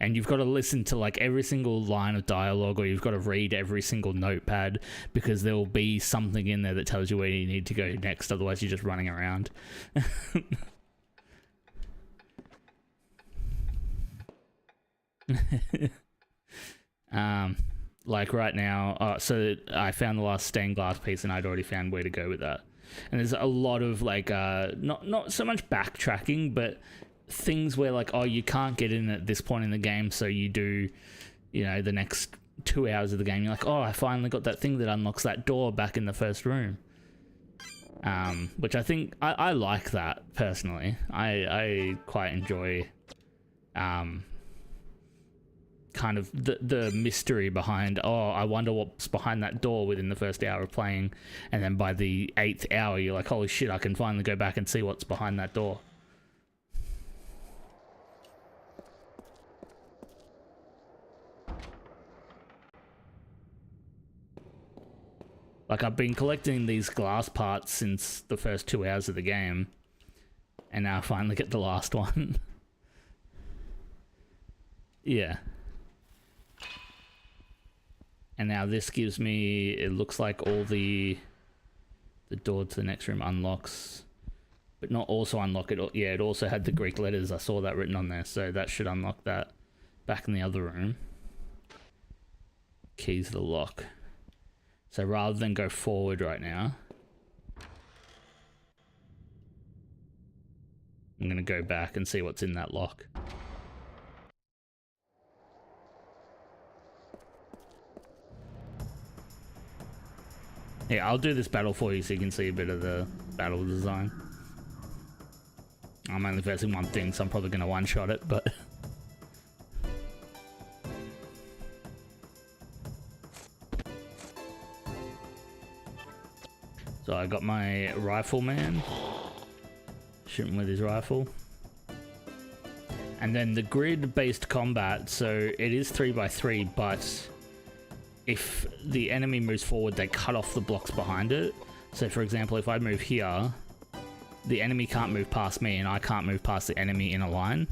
And you've got to listen to like every single line of dialogue, or you've got to read every single notepad, because there will be something in there that tells you where you need to go next. Otherwise, you're just running around. Like right now, so I found the last stained glass piece, and I'd already found where to go with that. And there's a lot of like, not so much backtracking, but things where like, oh, you can't get in at this point in the game, so you do, you know, the next 2 hours of the game, you're like, oh, I finally got that thing that unlocks that door back in the first room. Which I think I like that personally. I quite enjoy kind of the mystery behind, oh, I wonder what's behind that door within the first hour of playing, and then by the 8th hour you're like, holy shit, I can finally go back and see what's behind that door. Like, I've been collecting these glass parts since the first 2 hours of the game, and now I finally get the last one. Yeah. And now this gives me, it looks like all the door to the next room unlocks, but not also unlock it. Yeah, it also had the Greek letters. I saw that written on there, so that should unlock that back in the other room. Keys to the lock. So rather than go forward right now, I'm going to go back and see what's in that lock. Yeah, I'll do this battle for you so you can see a bit of the battle design. I'm only versing one thing, so I'm probably going to one-shot it, but... So I got my rifleman, shooting with his rifle. And then the grid-based combat, so it is 3x3, but if the enemy moves forward, they cut off the blocks behind it. So for example, if I move here, the enemy can't move past me, and I can't move past the enemy in a line.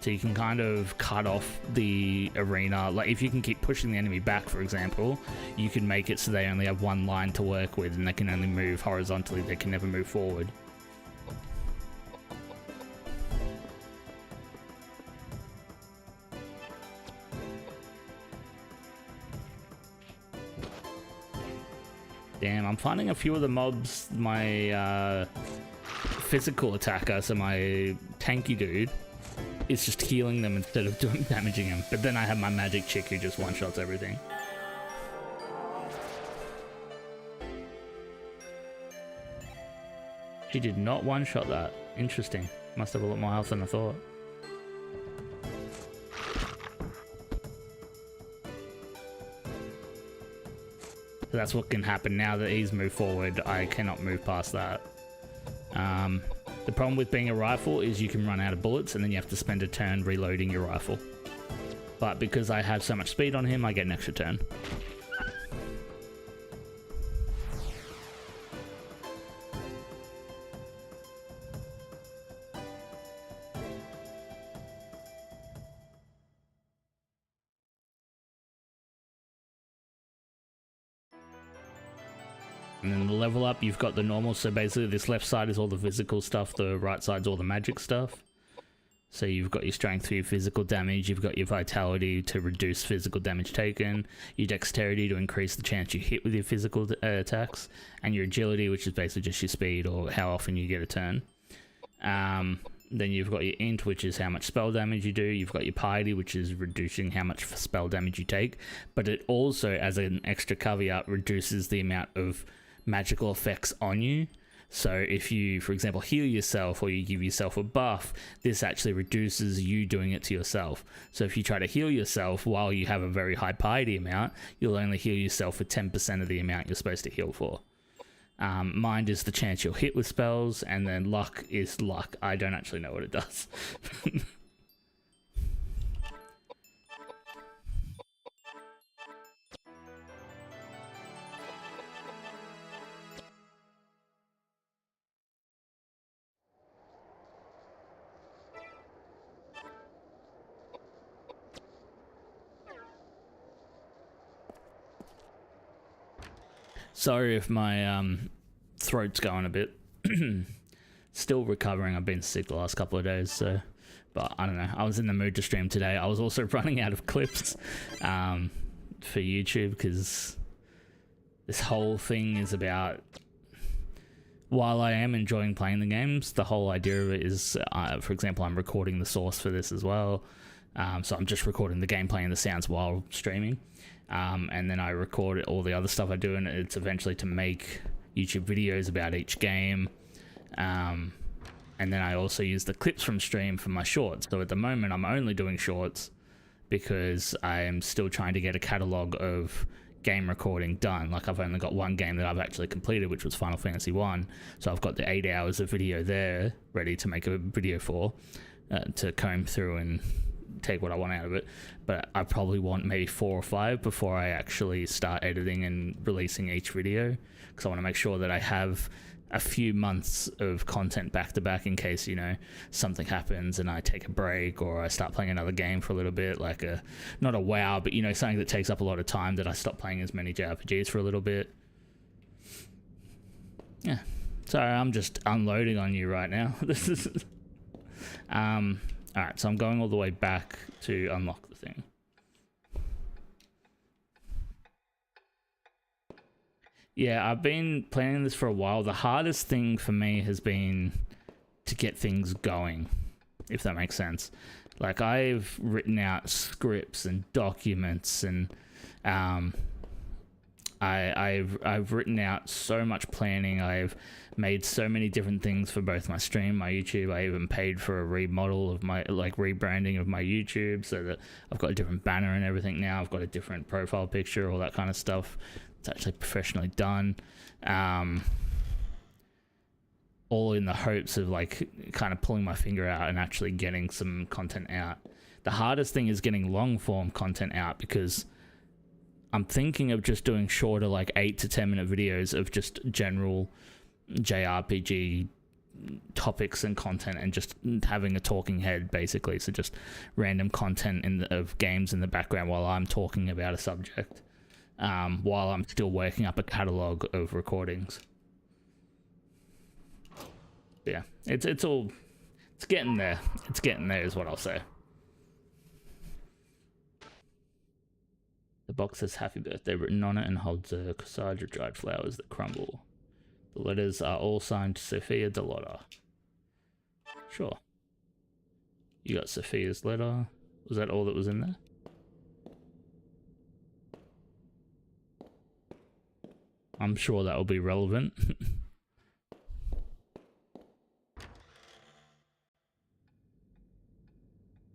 So you can kind of cut off the arena. Like if you can keep pushing the enemy back, for example, you can make it so they only have one line to work with, and they can only move horizontally. They can never move forward. Damn, I'm finding a few of the mobs, my physical attacker, so my tanky dude, is just healing them instead of damaging them. But then I have my magic chick who just one-shots everything. She did not one-shot that. Interesting. Must have a lot more health than I thought. So that's what can happen now that he's moved forward. I cannot move past that. The problem with being a rifle is you can run out of bullets, and then you have to spend a turn reloading your rifle. But because I have so much speed on him, I get an extra turn. And then the level up, you've got the normal. So basically this left side is all the physical stuff, the right side's all the magic stuff. So you've got your strength for your physical damage, you've got your vitality to reduce physical damage taken, your dexterity to increase the chance you hit with your physical attacks, and your agility, which is basically just your speed or how often you get a turn. Then you've got your int, which is how much spell damage you do. You've got your piety, which is reducing how much spell damage you take. But it also, as an extra caveat, reduces the amount of magical effects on you. So if you, for example, heal yourself or you give yourself a buff, this actually reduces you doing it to yourself. So if you try to heal yourself while you have a very high piety amount, you'll only heal yourself for 10% of the amount you're supposed to heal for. Mind is the chance you'll hit with spells, and then luck is luck. I don't actually know what it does. Sorry if my throat's going a bit. Still recovering. I've been sick the last couple of days, so. But I don't know. I was in the mood to stream today. I was also running out of clips for YouTube because this whole thing is about. While I am enjoying playing the games, the whole idea of it is, for example, I'm recording the source for this as well. So I'm just recording the gameplay and the sounds while streaming. And then I record all the other stuff I do, and it's eventually to make YouTube videos about each game. And then I also use the clips from stream for my shorts. So at the moment, I'm only doing shorts because I am still trying to get a catalog of game recording done. Like, I've only got one game that I've actually completed, which was Final Fantasy 1. So I've got the 8 hours of video there ready to make a video for, to comb through and take what I want out of it. But I probably want maybe 4 or 5 before I actually start editing and releasing each video, because I want to make sure that I have a few months of content back to back in case, you know, something happens and I take a break or I start playing another game for a little bit, like not a WoW, but, you know, something that takes up a lot of time, that I stop playing as many JRPGs for a little bit. Yeah, sorry, I'm just unloading on you right now. This is alright, so I'm going all the way back to unlock the thing. Yeah, I've been planning this for a while. The hardest thing for me has been to get things going, if that makes sense. Like, I've written out scripts and documents, and I've written out so much planning. I've made so many different things for both my stream, my YouTube. I even paid for a remodel of my, like, rebranding of my YouTube, so that I've got a different banner and everything now. I've got a different profile picture, all that kind of stuff. It's actually professionally done. All in the hopes of, like, kind of pulling my finger out and actually getting some content out. The hardest thing is getting long form content out, because I'm thinking of just doing shorter, like 8 to 10 minute videos of just general JRPG topics and content, and just having a talking head, basically. So just random content of games in the background while I'm talking about a subject, while I'm still working up a catalog of recordings. Yeah, it's getting there. It's getting there is what I'll say. The box says "Happy Birthday" written on it and holds a corsage of dried flowers that crumble. The letters are all signed Sophia Delotta. Sure. You got Sophia's letter. Was that all that was in there? I'm sure that will be relevant.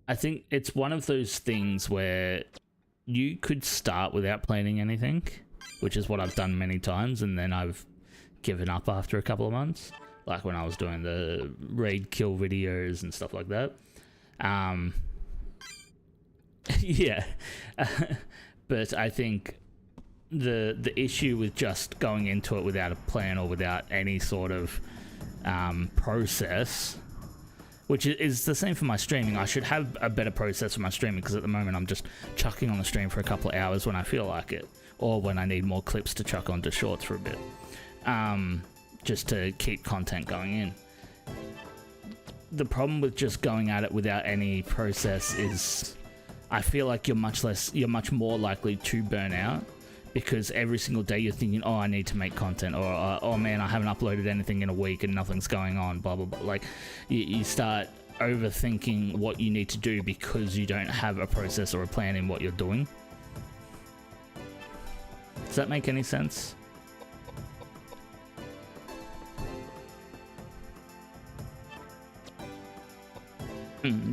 I think it's one of those things where you could start without planning anything, which is what I've done many times, and then I've given up after a couple of months, like when I was doing the raid kill videos and stuff like that. Yeah. But I think the issue with just going into it without a plan or without any sort of process, which is the same for my streaming. I should have a better process for my streaming, because at the moment I'm just chucking on the stream for a couple of hours when I feel like it, or when I need more clips to chuck onto shorts for a bit. just to keep content going in. The problem with just going at it without any process is I feel like you're much more likely to burn out, because every single day you're thinking, oh, I need to make content, or oh man, I haven't uploaded anything in a week and nothing's going on, blah blah blah. Like you start overthinking what you need to do because you don't have a process or a plan in what you're doing. Does that make any sense?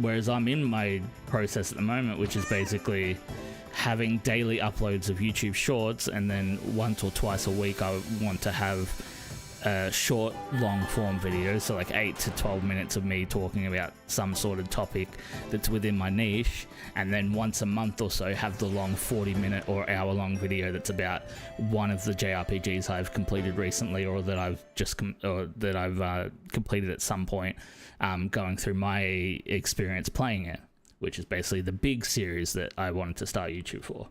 Whereas I'm in my process at the moment, which is basically having daily uploads of YouTube shorts, and then once or twice a week I want to have short long form videos, so like 8 to 12 minutes of me talking about some sort of topic that's within my niche, and then once a month or so have the long 40-minute or hour-long video that's about one of the JRPGs I've completed recently, or that I've completed at some point, going through my experience playing it, which is basically the big series that I wanted to start YouTube for.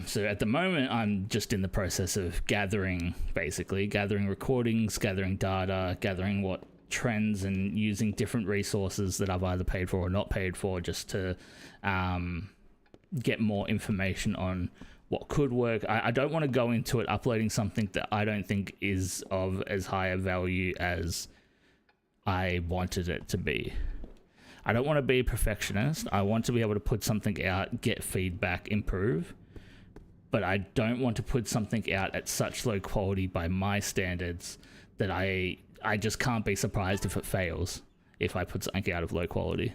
So at the moment, I'm just in the process of gathering recordings, gathering data, gathering what trends, and using different resources that I've either paid for or not paid for, just to get more information on what could work. I don't want to go into it uploading something that I don't think is of as high a value as I wanted it to be. I don't want to be a perfectionist. I want to be able to put something out, get feedback, improve. But I don't want to put something out at such low quality by my standards that I just can't be surprised if it fails, if I put something out of low quality.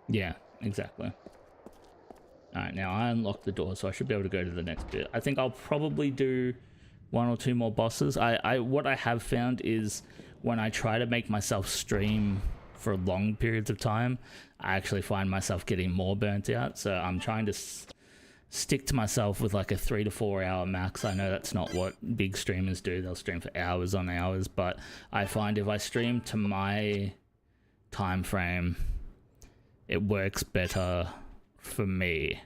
Yeah, exactly. Alright, now I unlocked the door, so I should be able to go to the next bit. I think I'll probably do 1 or 2 more bosses. What I have found is when I try to make myself stream for long periods of time, I actually find myself getting more burnt out. So I'm trying to stick to myself with like a 3 to 4 hour max. I know that's not what big streamers do. They'll stream for hours on hours, but I find if I stream to my time frame, it works better for me,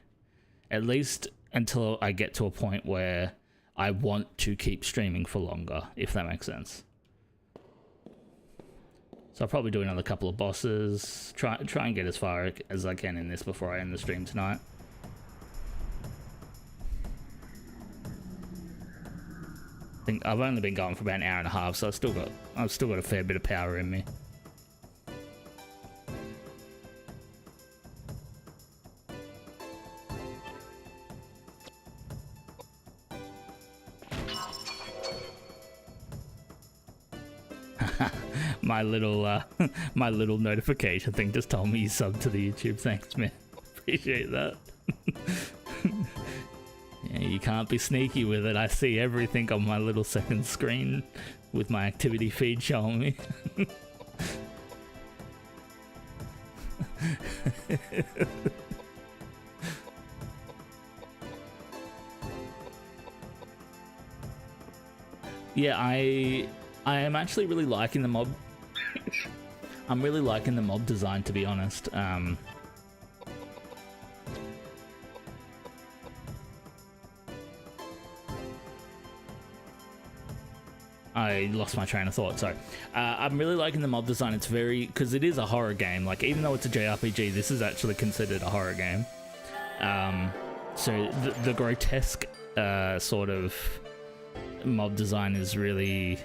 at least until I get to a point where I want to keep streaming for longer, if that makes sense. So I'll probably do another couple of bosses, try and get as far as I can in this before I end the stream tonight. I think I've only been going for about an hour and a half, so I've still got a fair bit of power in me. My little notification thing just told me you subbed to the YouTube. Thanks, man. Appreciate that. Yeah, you can't be sneaky with it. I see everything on my little second screen with my activity feed showing me. Yeah, I am actually really liking the mob. I'm really liking the mob design, to be honest. I lost my train of thought, sorry. I'm really liking the mob design. It's very, because it is a horror game. Like, even though it's a JRPG, this is actually considered a horror game. So the grotesque sort of mob design is really,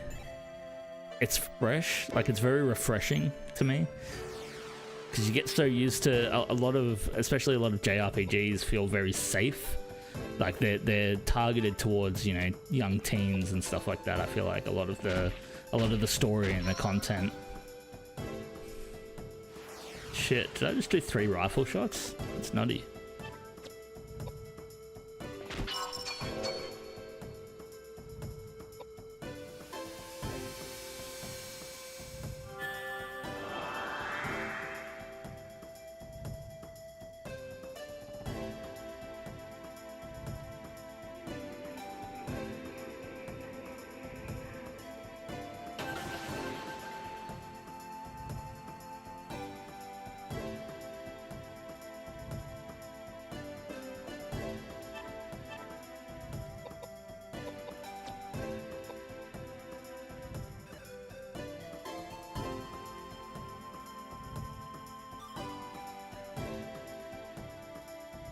it's fresh. Like, it's very refreshing to me, because you get so used to a lot of, especially a lot of JRPGs feel very safe. Like they're targeted towards, you know, young teens and stuff like that. I feel like a lot of the story and the content. Shit, did I just do 3 rifle shots? That's nutty.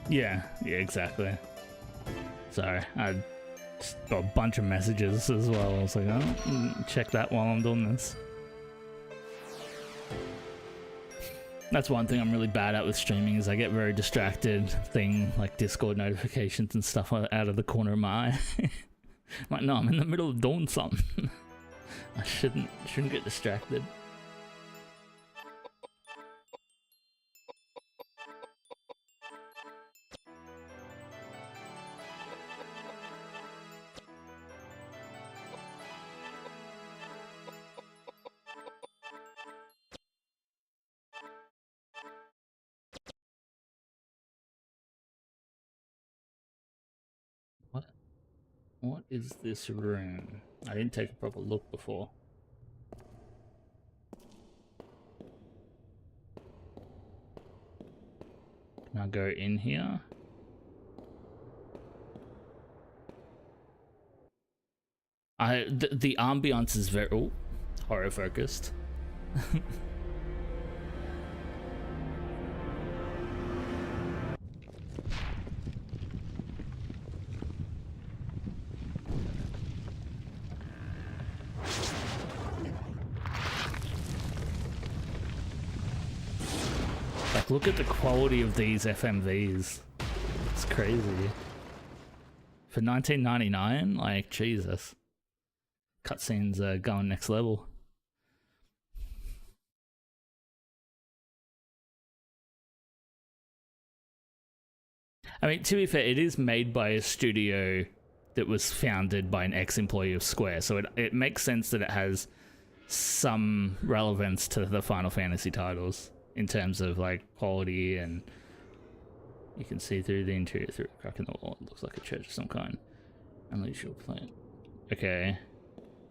Yeah, exactly. Sorry, I just got a bunch of messages as well. I was like, oh, check that while I'm doing this. That's one thing I'm really bad at with streaming is I get very distracted like Discord notifications and stuff out of the corner of my eye. I'm like, no, I'm in the middle of doing something. I shouldn't get distracted. What is this room? I didn't take a proper look before. Can I go in here? The ambiance is very horror focused. Like, look at the quality of these FMVs. It's crazy. For 1999, like, Jesus. Cutscenes are going next level. I mean, to be fair, it is made by a studio that was founded by an ex-employee of Square, so it makes sense that it has some relevance to the Final Fantasy titles in terms of like quality, and you can see through the interior through a crack in the wall. It looks like a church of some kind. Unleash your plane. Okay,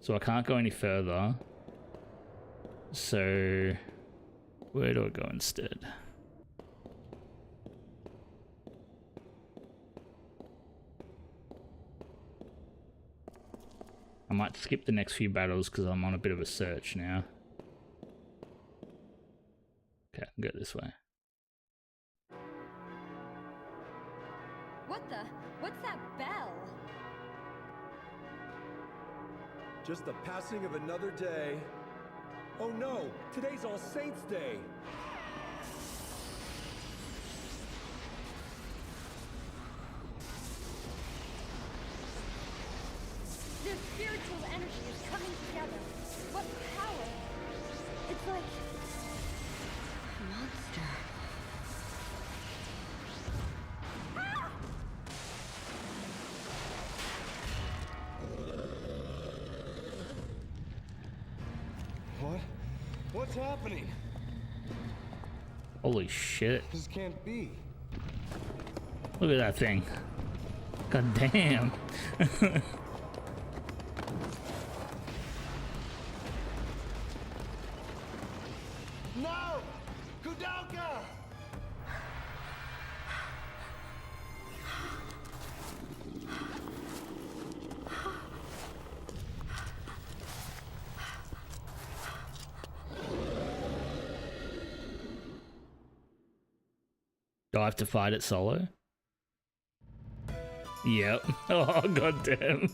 so I can't go any further. So where do I go instead? I might skip the next few battles because I'm on a bit of a search now. Okay, I can go this way. What the? What's that bell? Just the passing of another day. Oh no, today's All Saints' Day. Their spiritual energy is coming together. What power? It's like a monster. Ah! What? What's happening? Holy shit. This can't be. Look at that thing. God damn. No! Koudelka! Do I have to fight it solo? Yep. Oh, god damn.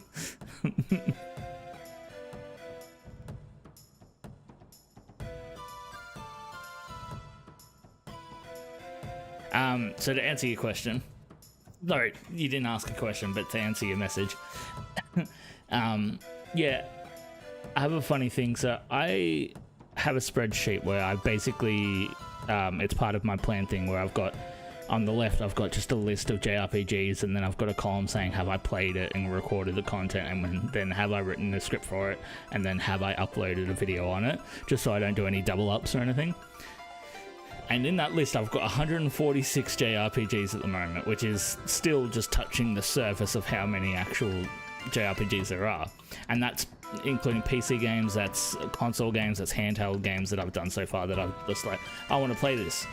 So to answer your question, no, you didn't ask a question, but to answer your message, yeah, I have a funny thing. So I have a spreadsheet where I basically, it's part of my plan thing where I've got, on the left, I've got just a list of JRPGs, and then I've got a column saying have I played it and recorded the content, and then have I written the script for it, and then have I uploaded a video on it, just so I don't do any double ups or anything. And in that list, I've got 146 JRPGs at the moment, which is still just touching the surface of how many actual JRPGs there are. And that's including PC games, that's console games, that's handheld games that I've done so far that I'm just like, I want to play this.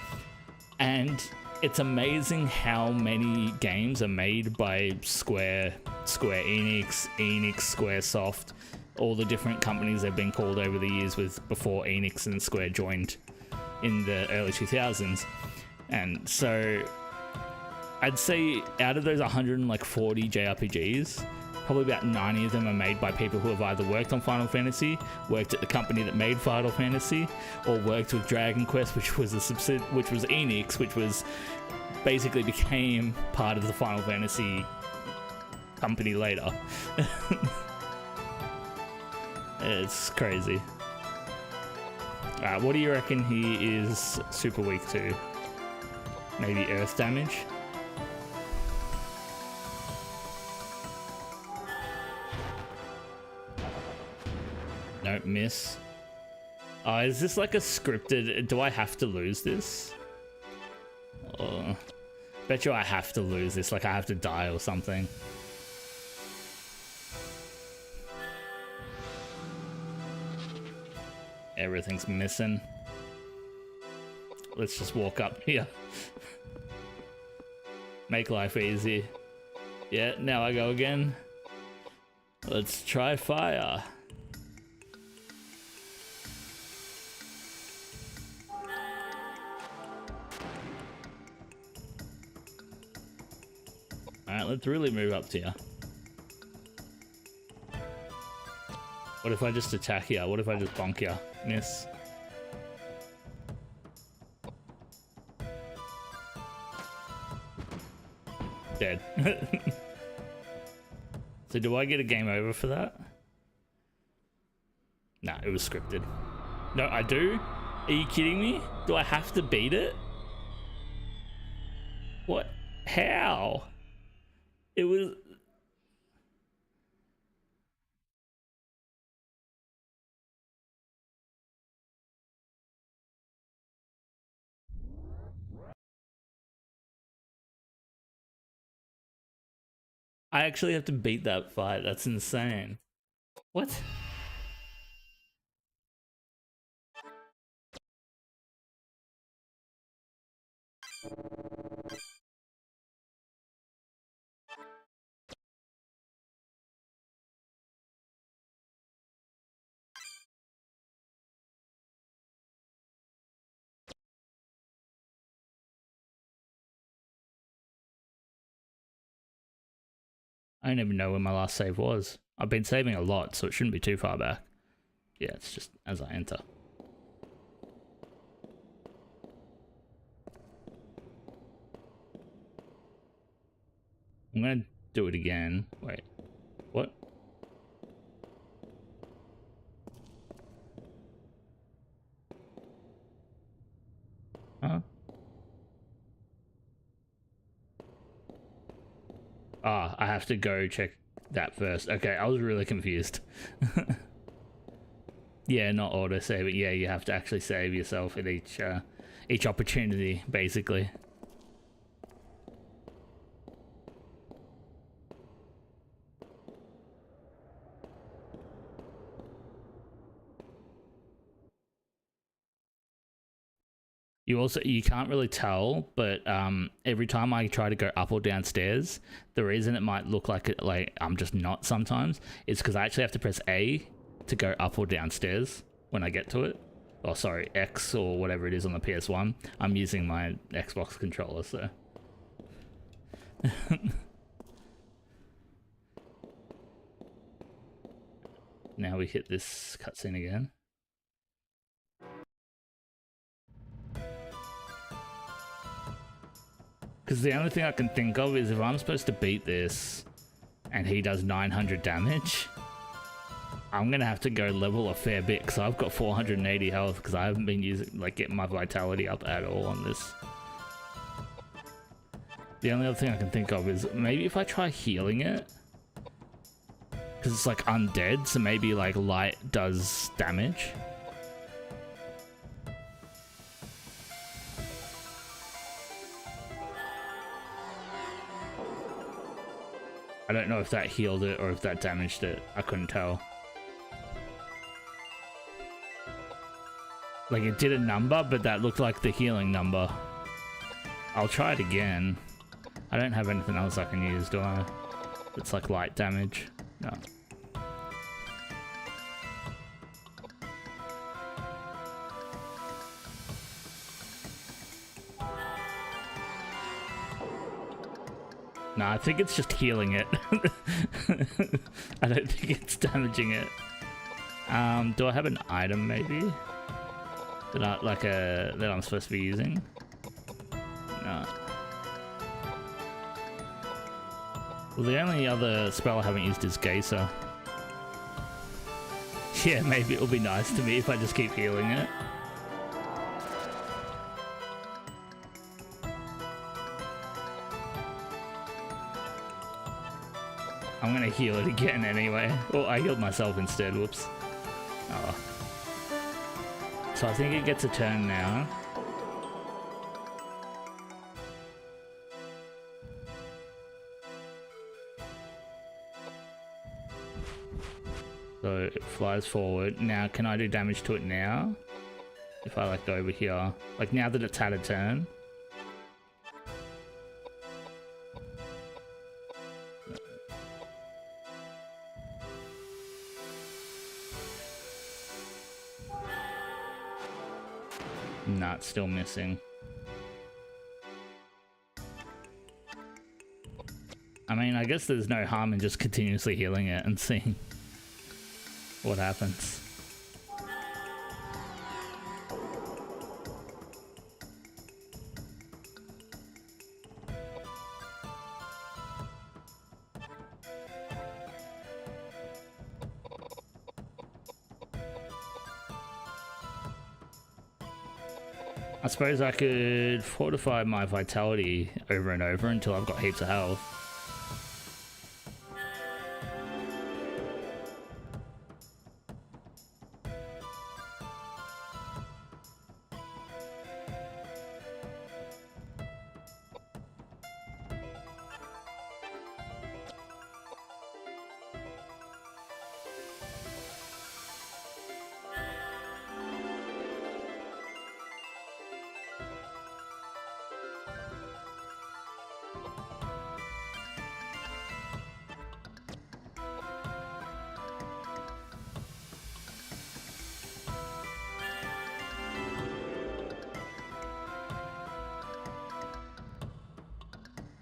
And it's amazing how many games are made by Square Enix, Squaresoft, all the different companies they've been called over the years with before Enix and Square joined in the early 2000s. And so I'd say out of those 140 JRPGs, probably about 90 of them are made by people who have either worked on Final Fantasy, worked at the company that made Final Fantasy, or worked with Dragon Quest, which was which was Enix, which was basically became part of the Final Fantasy company later. It's crazy. What do you reckon he is super weak to? Maybe earth damage? Nope, miss. Is this like a scripted... Do I have to lose this? Bet you I have to lose this, like I have to die or something. Everything's missing. Let's just walk up here. Make life easy. Yeah, now I go again. Let's try fire. Alright, let's really move up to you. What if I just attack here? What if I just bonk you? Miss. Dead. So do I get a game over for that? Nah, it was scripted. No, I do? Are you kidding me? Do I have to beat it? What? How? It was... I actually have to beat that fight. That's insane. What? I don't even know where my last save was. I've been saving a lot, so it shouldn't be too far back. Yeah, it's just as I enter. I'm gonna do it again. Wait, what? Huh? Ah, I have to go check that first. Okay, I was really confused. Yeah, not auto save it. Yeah, you have to actually save yourself at each opportunity, basically. You can't really tell, but every time I try to go up or downstairs, the reason it might look like I'm just not sometimes is because I actually have to press A to go up or downstairs when I get to it. Oh, sorry, X or whatever it is on the PS1. I'm using my Xbox controller, so. Now we hit this cutscene again. Because the only thing I can think of is if I'm supposed to beat this and he does 900 damage, I'm going to have to go level a fair bit because I've got 480 health because I haven't been getting my vitality up at all on this. The only other thing I can think of is maybe if I try healing it, because it's like undead, so maybe like light does damage. I don't know if that healed it or if that damaged it. I couldn't tell. Like it did a number, but that looked like the healing number. I'll try it again. I don't have anything else I can use, do I? It's like light damage. No. No, I think it's just healing it. I don't think it's damaging it. Do I have an item maybe? That I'm supposed to be using? No. Well, the only other spell I haven't used is Geyser. Yeah, maybe it'll be nice to me if I just keep healing it. I'm gonna heal it again anyway. Oh, I healed myself instead, whoops. Oh. So I think it gets a turn now. So it flies forward. Now, can I do damage to it now? If I like go over here. Like now that it's had a turn. Nah, it's still missing. I mean, I guess there's no harm in just continuously healing it and seeing what happens. I suppose I could fortify my vitality over and over until I've got heaps of health.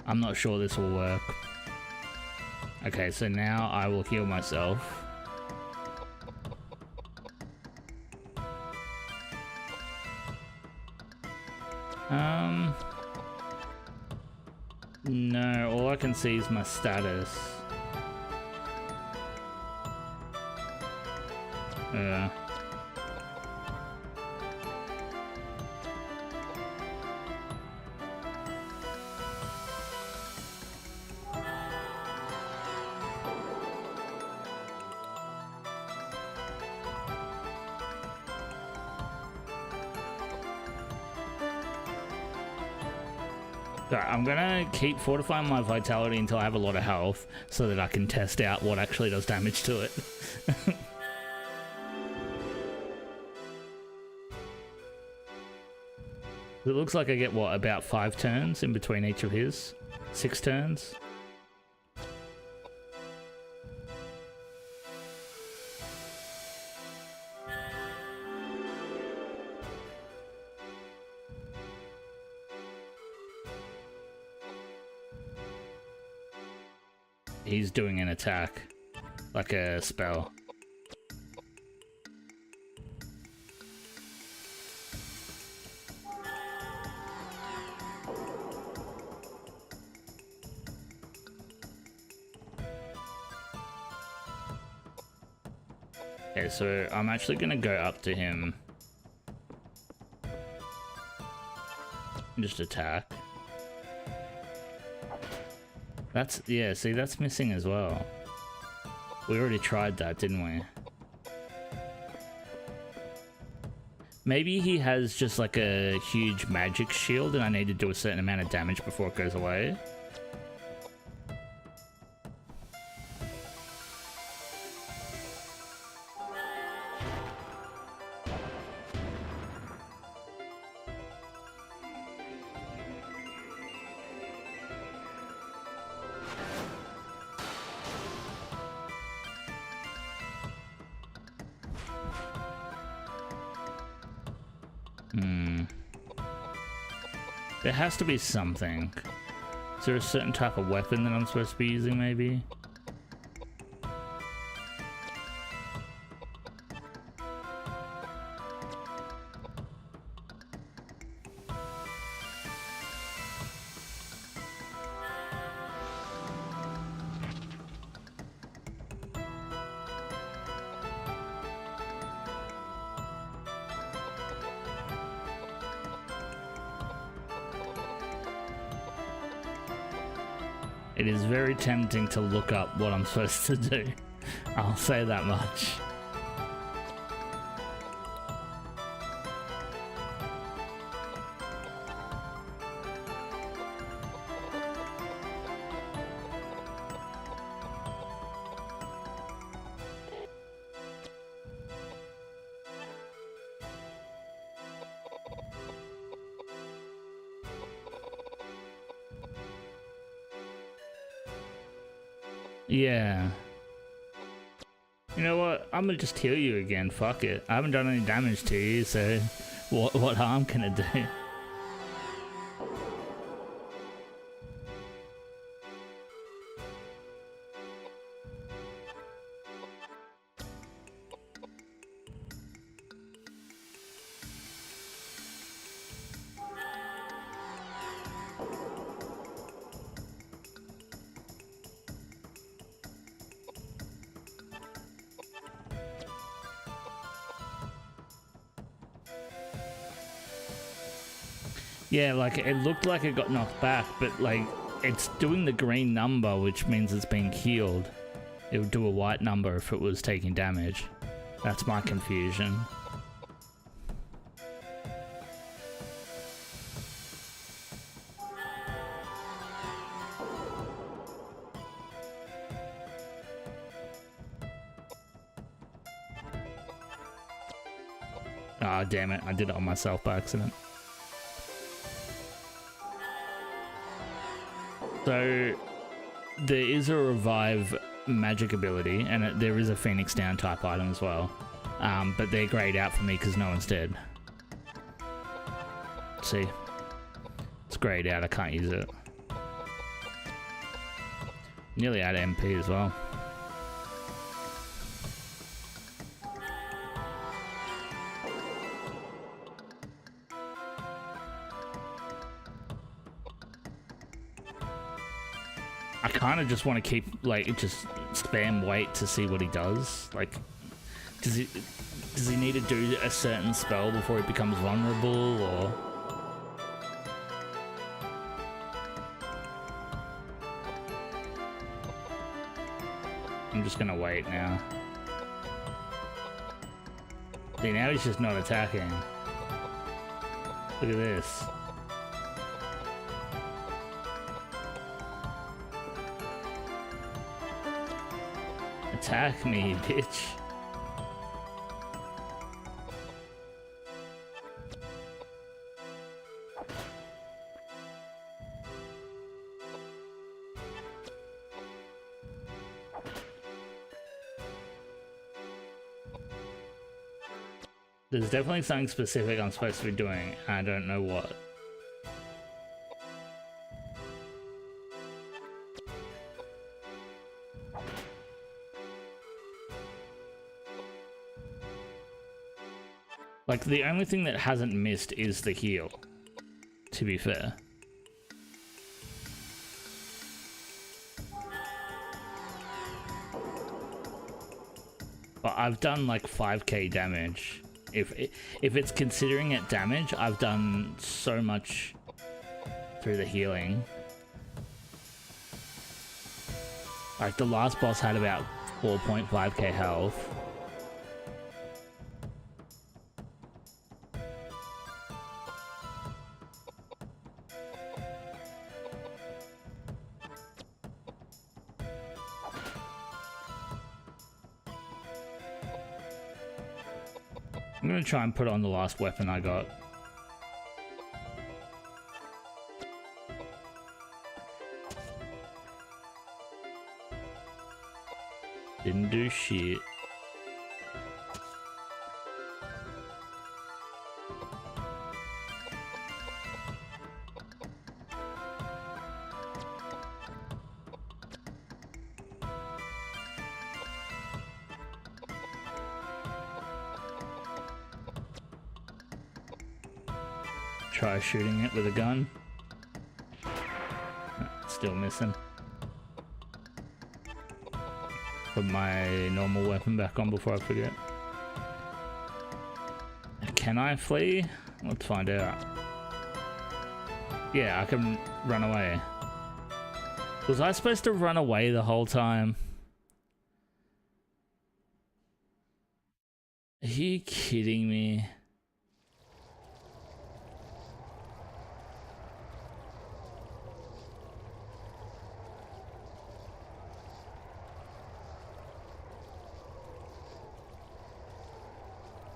I'm not sure this will work. Okay, so now I will heal myself. No, all I can see is my status. Yeah. I'm gonna keep fortifying my vitality until I have a lot of health so that I can test out what actually does damage to it. It looks like I get, what, about 5 turns in between each of his? 6 turns? He's doing an attack, like a spell. Okay, so I'm actually gonna go up to him and just attack. That's, yeah, see, that's missing as well. We already tried that, didn't we? Maybe he has just like a huge magic shield and I need to do a certain amount of damage before it goes away. There has to be something. Is there a certain type of weapon that I'm supposed to be using, maybe? It is very tempting to look up what I'm supposed to do. I'll say that much. Yeah. You know what? I'm gonna just heal you again. Fuck it. I haven't done any damage to you, so what harm can it do? Yeah, like, it looked like it got knocked back, but, like, it's doing the green number, which means it's being healed. It would do a white number if it was taking damage. That's my confusion. Ah, damn it. I did it on myself by accident. So, there is a revive magic ability, and there is a Phoenix Down type item as well. But they're grayed out for me because no one's dead. See? It's grayed out, I can't use it. Nearly out of MP as well. I kind of just want to keep, like, just spam wait to see what he does. Like, does he need to do a certain spell before he becomes vulnerable, or? I'm just gonna wait now. See, now he's just not attacking. Look at this. Attack me, bitch. There's definitely something specific I'm supposed to be doing, and I don't know what. Like, the only thing that hasn't missed is the heal, to be fair. But I've done like 5k damage. If it's considering it damage, I've done so much through the healing. Like, the last boss had about 4.5k health. I'm gonna try and put on the last weapon I got. Didn't do shit. Try shooting it with a gun. Still missing. Put my normal weapon back on before I forget. Can I flee? Let's find out. Yeah, I can run away. Was I supposed to run away the whole time? Are you kidding me?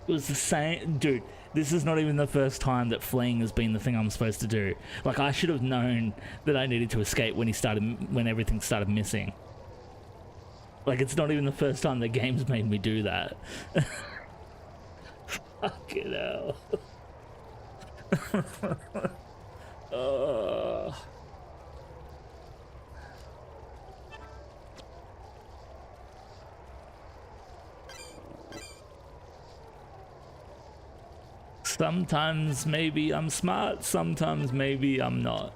It was the same, dude. This is not even the first time that fleeing has been the thing I'm supposed to do. Like, I should have known that I needed to escape when everything started missing. Like, it's not even the first time the game's made me do that. Fucking hell. Sometimes maybe I'm smart, sometimes maybe I'm not.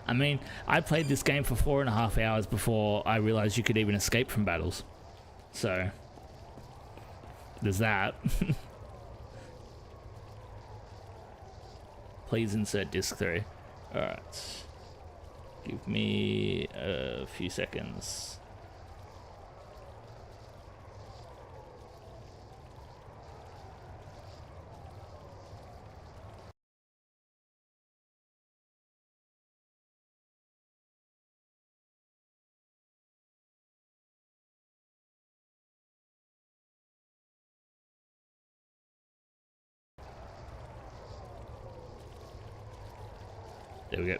I mean, I played this game for 4.5 hours before I realized you could even escape from battles. So, there's that. Please insert disc 3. Alright. Give me a few seconds. There we go.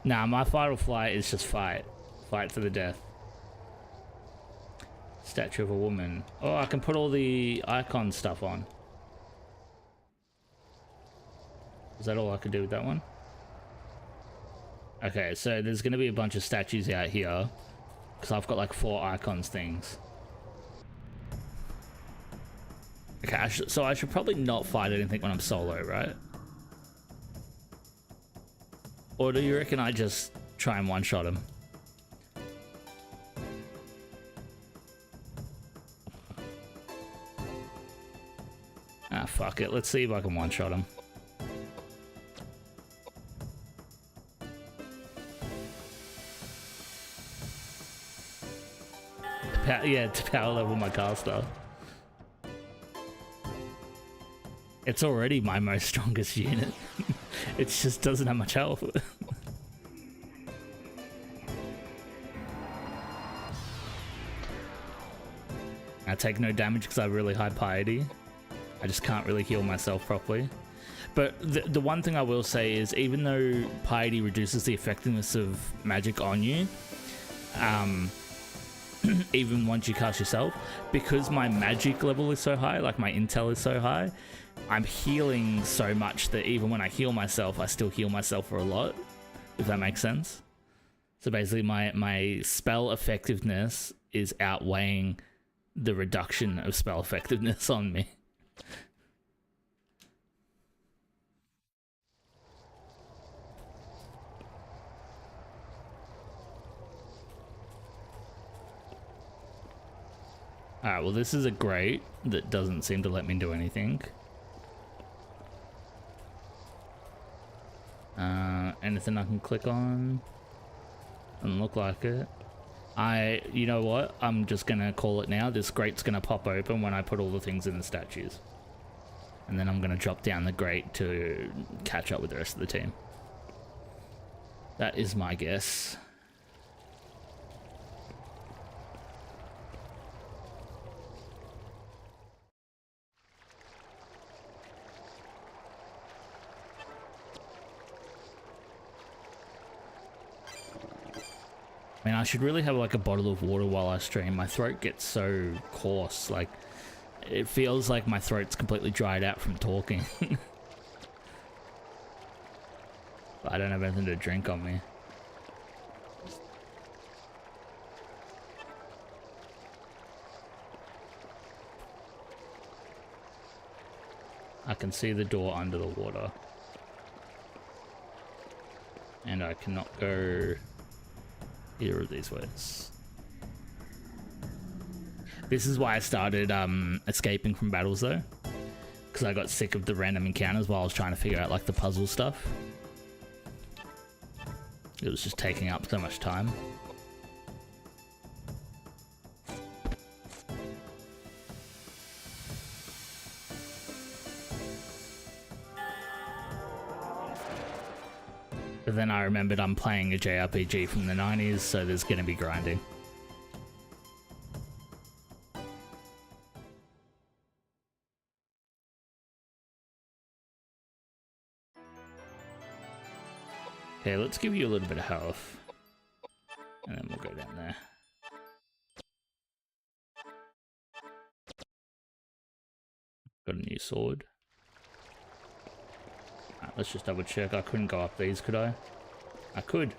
Nah, my final flight is just fight. Fight to the death. Statue of a woman. Oh, I can put all the icon stuff on. Is that all I could do with that one? Okay, so there's going to be a bunch of statues out here because I've got like 4 icons things. Okay, so I should probably not fight anything when I'm solo, right? Or do you reckon I just try and one-shot him? Ah, fuck it. Let's see if I can one-shot him. Yeah, to power level my caster. It's already my most strongest unit. It just doesn't have much health. I take no damage because I have really high piety. I just can't really heal myself properly. But the one thing I will say is, even though piety reduces the effectiveness of magic on you, even once you cast yourself, because my magic level is so high, like my intel is so high, I'm healing so much that even when I heal myself, I still heal myself for a lot, if that makes sense. So basically my spell effectiveness is outweighing the reduction of spell effectiveness on me. Alright, well this is a grate that doesn't seem to let me do anything. Anything I can click on? Doesn't look like it. You know what? I'm just gonna call it now. This grate's gonna pop open when I put all the things in the statues. And then I'm gonna drop down the grate to catch up with the rest of the team. That is my guess. I mean, I should really have like a bottle of water while I stream. My throat gets so coarse, like it feels like my throat's completely dried out from talking. But I don't have anything to drink on me. I can see the door under the water. And I cannot go either of these ways. This is why I started escaping from battles though. Because I got sick of the random encounters while I was trying to figure out like the puzzle stuff. It was just taking up so much time. But then I remembered I'm playing a JRPG from the 90s, so there's going to be grinding. Okay, let's give you a little bit of health. And then we'll go down there. Got a new sword. Right, let's just double check. I couldn't go up these, could I? I could.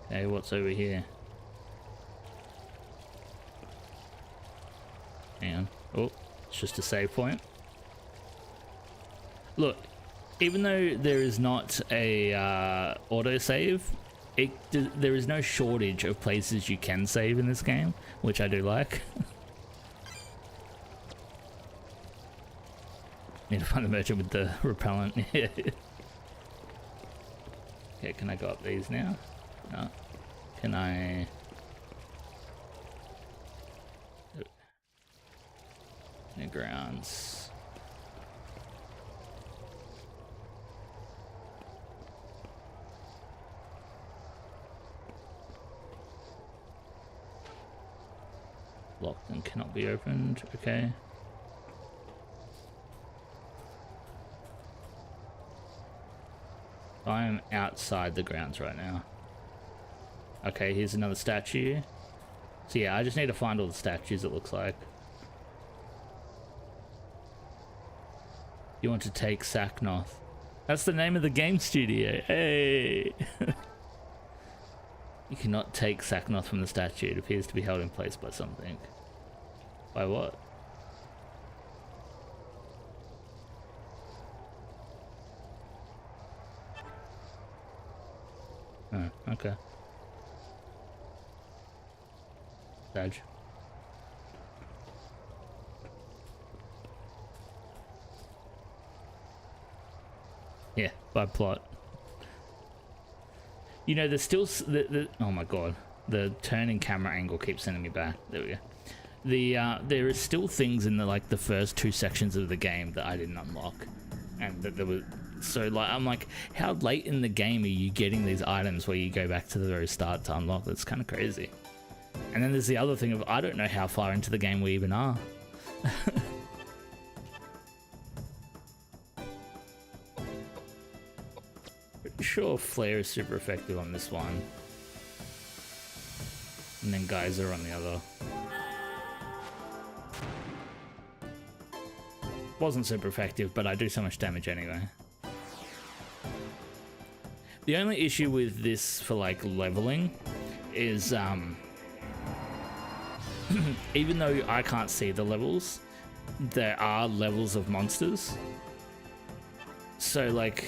Okay, what's over here? Hang on. Oh, it's just a save point. Look, even though there is not a autosave, there is no shortage of places you can save in this game, which I do like. Need to find the merchant with the repellent. Okay, can I go up these now? No. Can I... No grounds. Locked and cannot be opened. Okay. I'm outside the grounds right now. Okay, here's another statue. So yeah, I just need to find all the statues, it looks like. You want to take Saknoth. That's the name of the game studio. Hey! You cannot take Saknoth from the statue. It appears to be held in place by something. By what? Oh, okay. Badge. Yeah, by plot. You know, there's still oh my god, the turning camera angle keeps sending me back. There we go. There is still things in the first 2 sections of the game that I didn't unlock, and that there was. So like, I'm like, how late in the game are you getting these items where you go back to the very start to unlock? That's kind of crazy. And then there's the other thing of, I don't know how far into the game we even are. Pretty sure Flare is super effective on this one. And then Geyser on the other. Wasn't super effective, but I do so much damage anyway. The only issue with this for like leveling is even though I can't see the levels, there are levels of monsters. So like,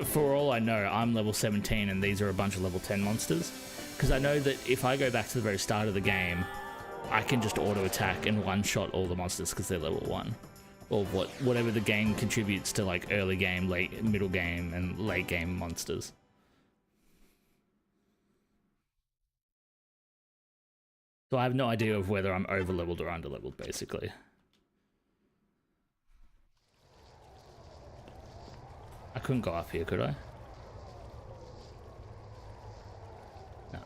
for all I know, I'm level 17 and these are a bunch of level 10 monsters. Because I know that if I go back to the very start of the game, I can just auto attack and one-shot all the monsters because they're level 1. Or whatever the game contributes to like early game, middle game, and late game monsters. So I have no idea of whether I'm over-leveled or under-leveled, basically. I couldn't go up here, could I? No.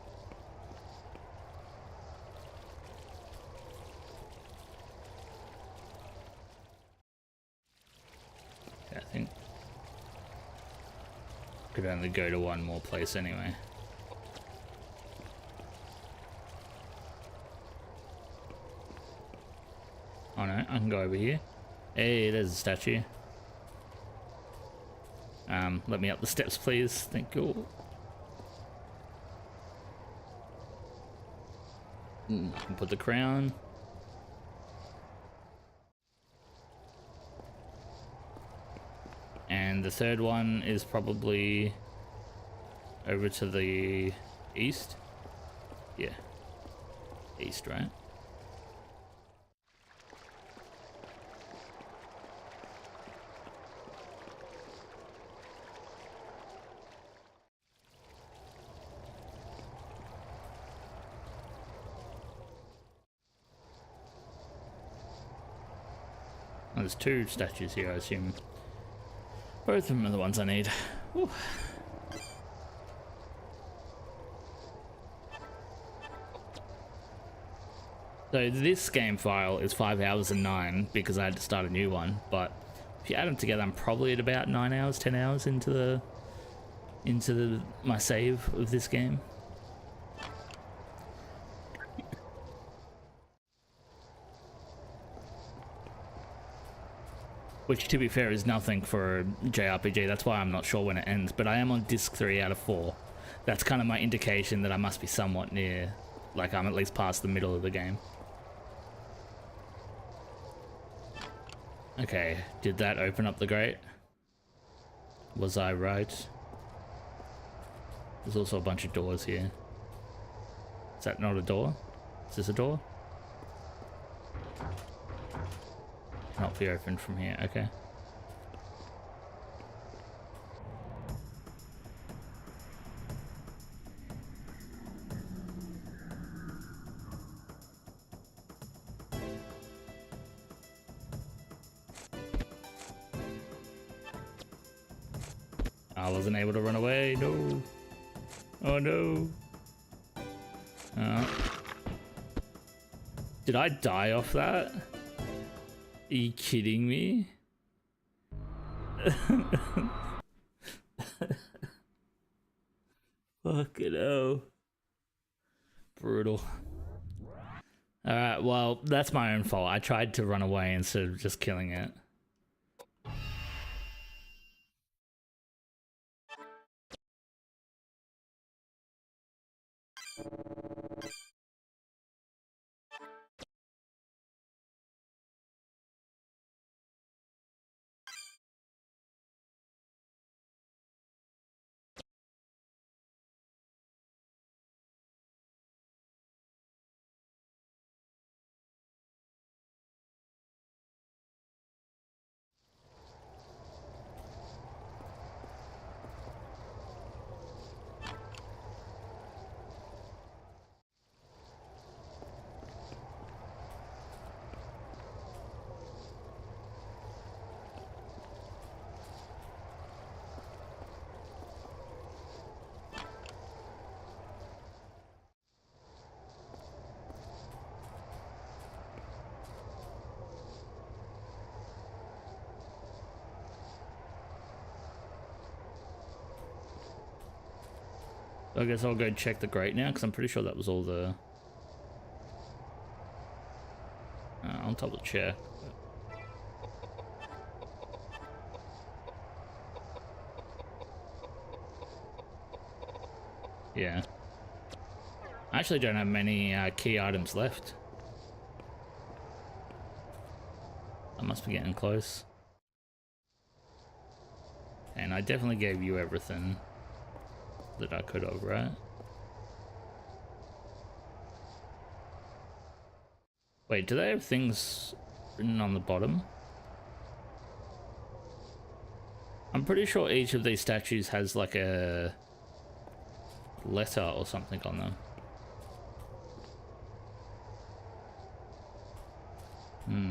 Okay, I think could only go to one more place anyway. Alright, I can go over here. Hey, there's a statue. Let me up the steps, please. Thank you. I can put the crown. And the third one is probably over to the east. Yeah. East, right? Oh, there's two statues here, I assume. Both of them are the ones I need. Whew. So this game file is 5 hours and 9 because I had to start a new one, but if you add them together, I'm probably at about 9 hours, 10 hours into my save of this game. Which, to be fair, is nothing for a JRPG. That's why I'm not sure when it ends. But I am on disc 3 out of 4. That's kind of my indication that I must be somewhat near, like I'm at least past the middle of the game. Okay, did that open up the grate? Was I right? There's also a bunch of doors here. Is that not a door? Is this a door? Not be opened from here, okay. I wasn't able to run away, no. Oh no. Did I die off that? Are you kidding me? Fucking hell. Brutal. Alright, well, that's my own fault. I tried to run away instead of just killing it. I guess I'll go check the grate now, because I'm pretty sure that was all the... I'll double check. Yeah. I actually don't have many key items left. I must be getting close. And I definitely gave you everything that I could have, right? Wait, do they have things written on the bottom? I'm pretty sure each of these statues has like a letter or something on them.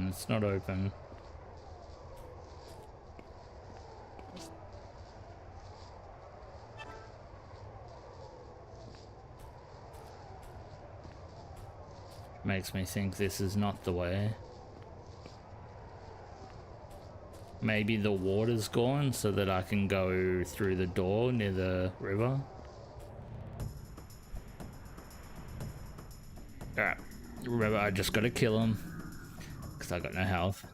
It's not open. Makes me think this is not the way. Maybe the water's gone so that I can go through the door near the river. Alright, remember I just gotta kill him. Because because I got no health.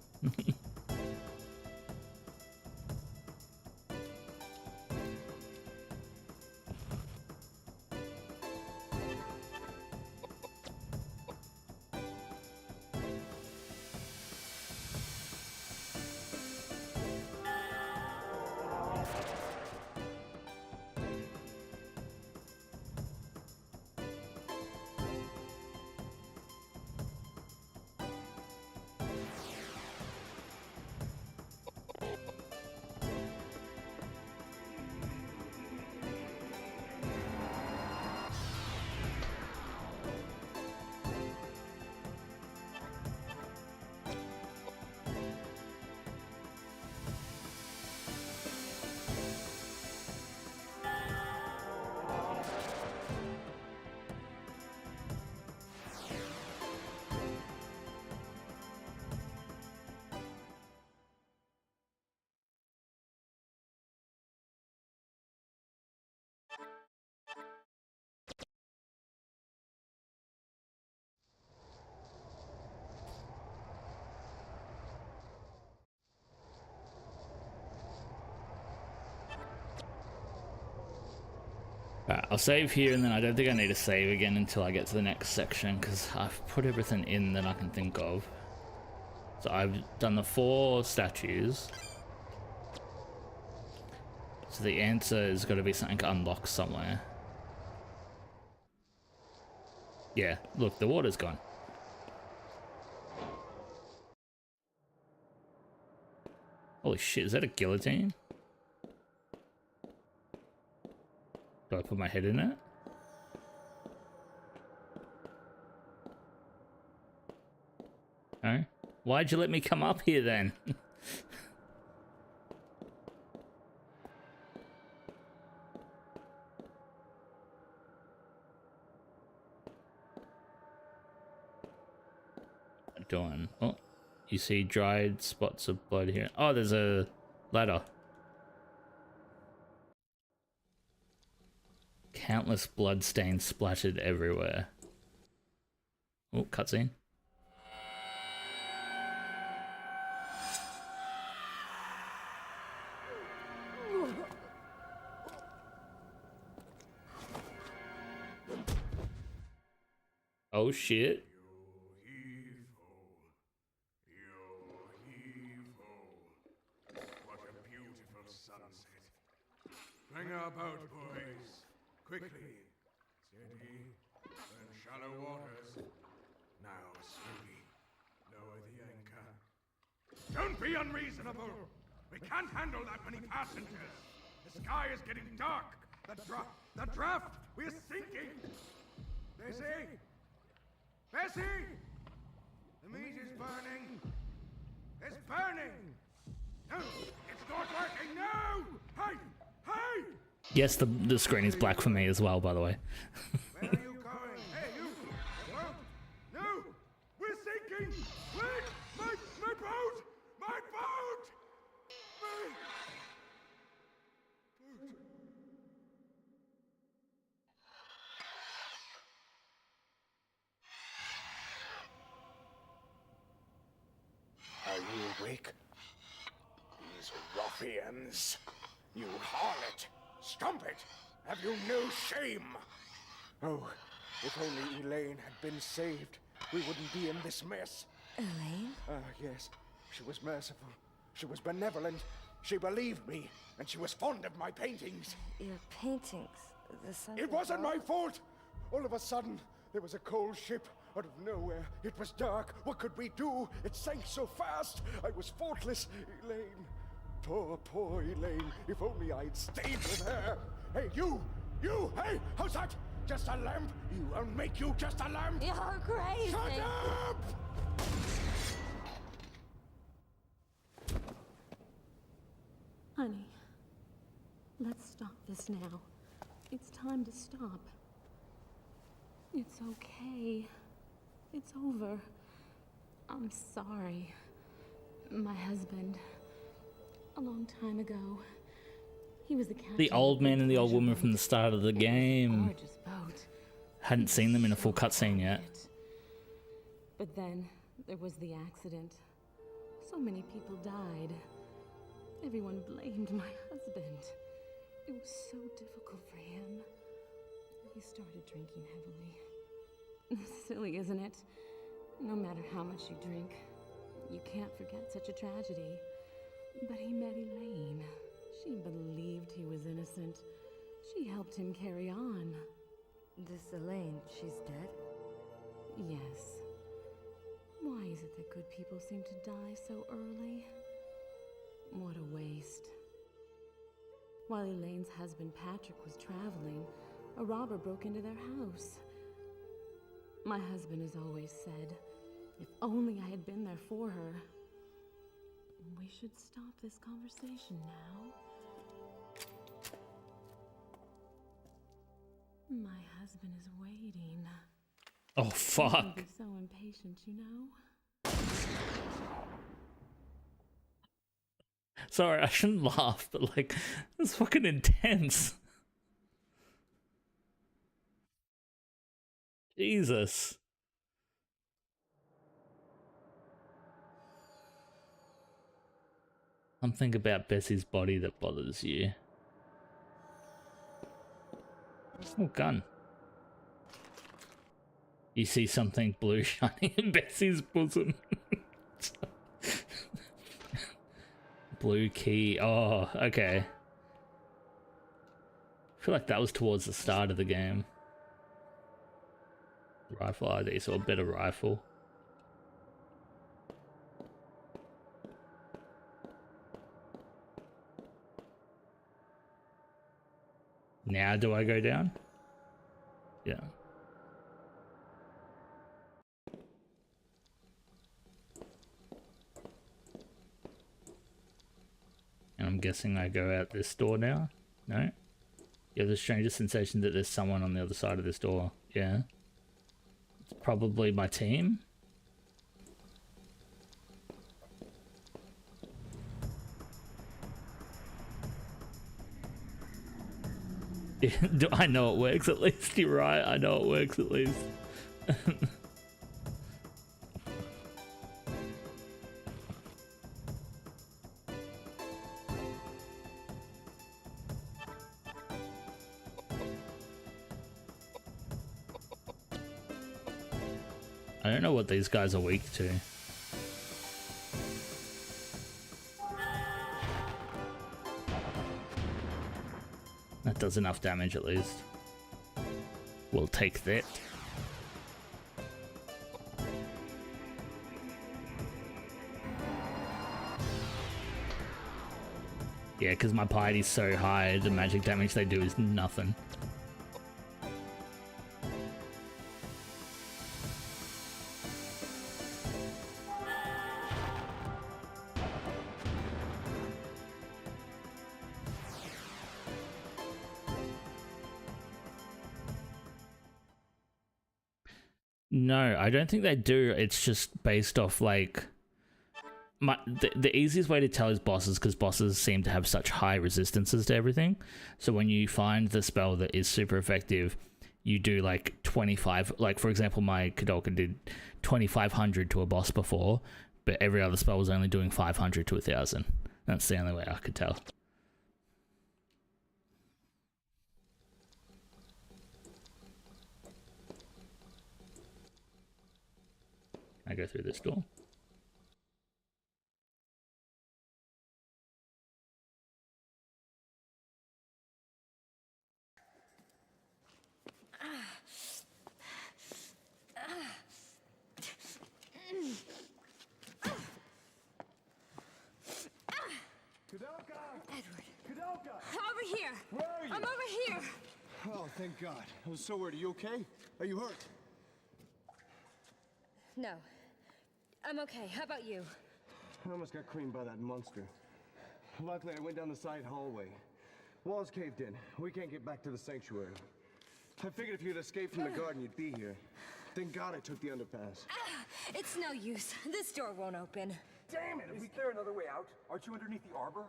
Alright, I'll save here, and then I don't think I need to save again until I get to the next section, because I've put everything in that I can think of. So I've done the 4 statues. So the answer is got to be something unlocked somewhere. Yeah, look, the water's gone. Holy shit, is that a guillotine? Do I put my head in it? No? Why'd you let me come up here then? Doing. Oh, you see dried spots of blood here. Oh, there's a ladder. Countless blood stains splattered everywhere. Oh, cutscene. Oh shit. What a beautiful sunset. Bring her boat, boys. Quickly. Steady. And shallow waters. Now, slowly. Lower the anchor. Don't be unreasonable. We can't handle that many passengers. The sky is getting dark. The draft. We're sinking. Bessie? Bessie! The meat is burning. It's burning. No, it's not working. No! Hey! Hey! Yes, the screen is black for me as well, by the way. Where are you going? Hey, you! The boat! No! We're sinking! Wait! My boat! My boat! My boat! Are you awake? These ruffians! You harlot! Strumpet! Have you no shame? Oh, if only Elaine had been saved, we wouldn't be in this mess. Elaine? Yes. She was merciful. She was benevolent. She believed me, and she was fond of my paintings. Your paintings, the sun. It wasn't my fault! All of a sudden, there was a cold ship out of nowhere. It was dark. What could we do? It sank so fast. I was faultless. Elaine. Poor Elaine. If only I'd stayed with her. Hey, you! Hey, how's that? Just a lamp? I'll make you just a lamp? You're crazy! Shut up! Honey, let's stop this now. It's time to stop. It's okay. It's over. I'm sorry. My husband, a long time ago, he was the captain. The old man and the old woman from the start of the game. Gorgeous boat. Hadn't seen them in a full cutscene yet. But then, There was the accident. So many people died. Everyone blamed my husband. It was so difficult for him. He started drinking heavily. Silly, isn't it? No matter how much you drink, you can't forget such a tragedy. But he met Elaine. She believed he was innocent. She helped him carry on. This Elaine, she's dead? Yes. Why is it that good people seem to die so early? What a waste. While Elaine's husband Patrick was traveling, a robber broke into their house. My husband has always said, if only I had been there for her. We should stop this conversation now. My husband is waiting. Oh, fuck. He's so impatient, you know? Sorry, I shouldn't laugh, but like, that's fucking intense. Jesus. Something about Bessie's body that bothers you. Oh, gun. You see something blue shining in Bessie's bosom. Blue key. Oh, okay. I feel like that was towards the start of the game. Rifle ID, so a better rifle. Now do I go down? Yeah. And I'm guessing I go out this door now? No? You have the strangest sensation that there's someone on the other side of this door. Yeah. It's probably my team. Do I know it works at least? You're right, I know it works at least. I don't know what these guys are weak to. That does enough damage at least. We'll take that. Yeah, because my piety's so high, the magic damage they do is nothing. No, I don't think they do. It's just based off like the easiest way to tell is bosses, because bosses seem to have such high resistances to everything. So when you find the spell that is super effective, you do like 25. Like for example, my Koudelka did 2500 to a boss before, but every other spell was only doing 500 to 1000. That's the only way I could tell. I go through this door. Koudelka! Edward. Koudelka! Over here! Where are you? I'm over here! Oh, thank God. I was so worried. Are you okay? Are you hurt? No. I'm okay. How about you? I almost got creamed by that monster. Luckily, I went down the side hallway. Walls caved in. We can't get back to the sanctuary. I figured if you'd escaped from the garden, you'd be here. Thank God I took the underpass. It's no use. This door won't open. Damn it! Is there another way out? Aren't you underneath the arbor?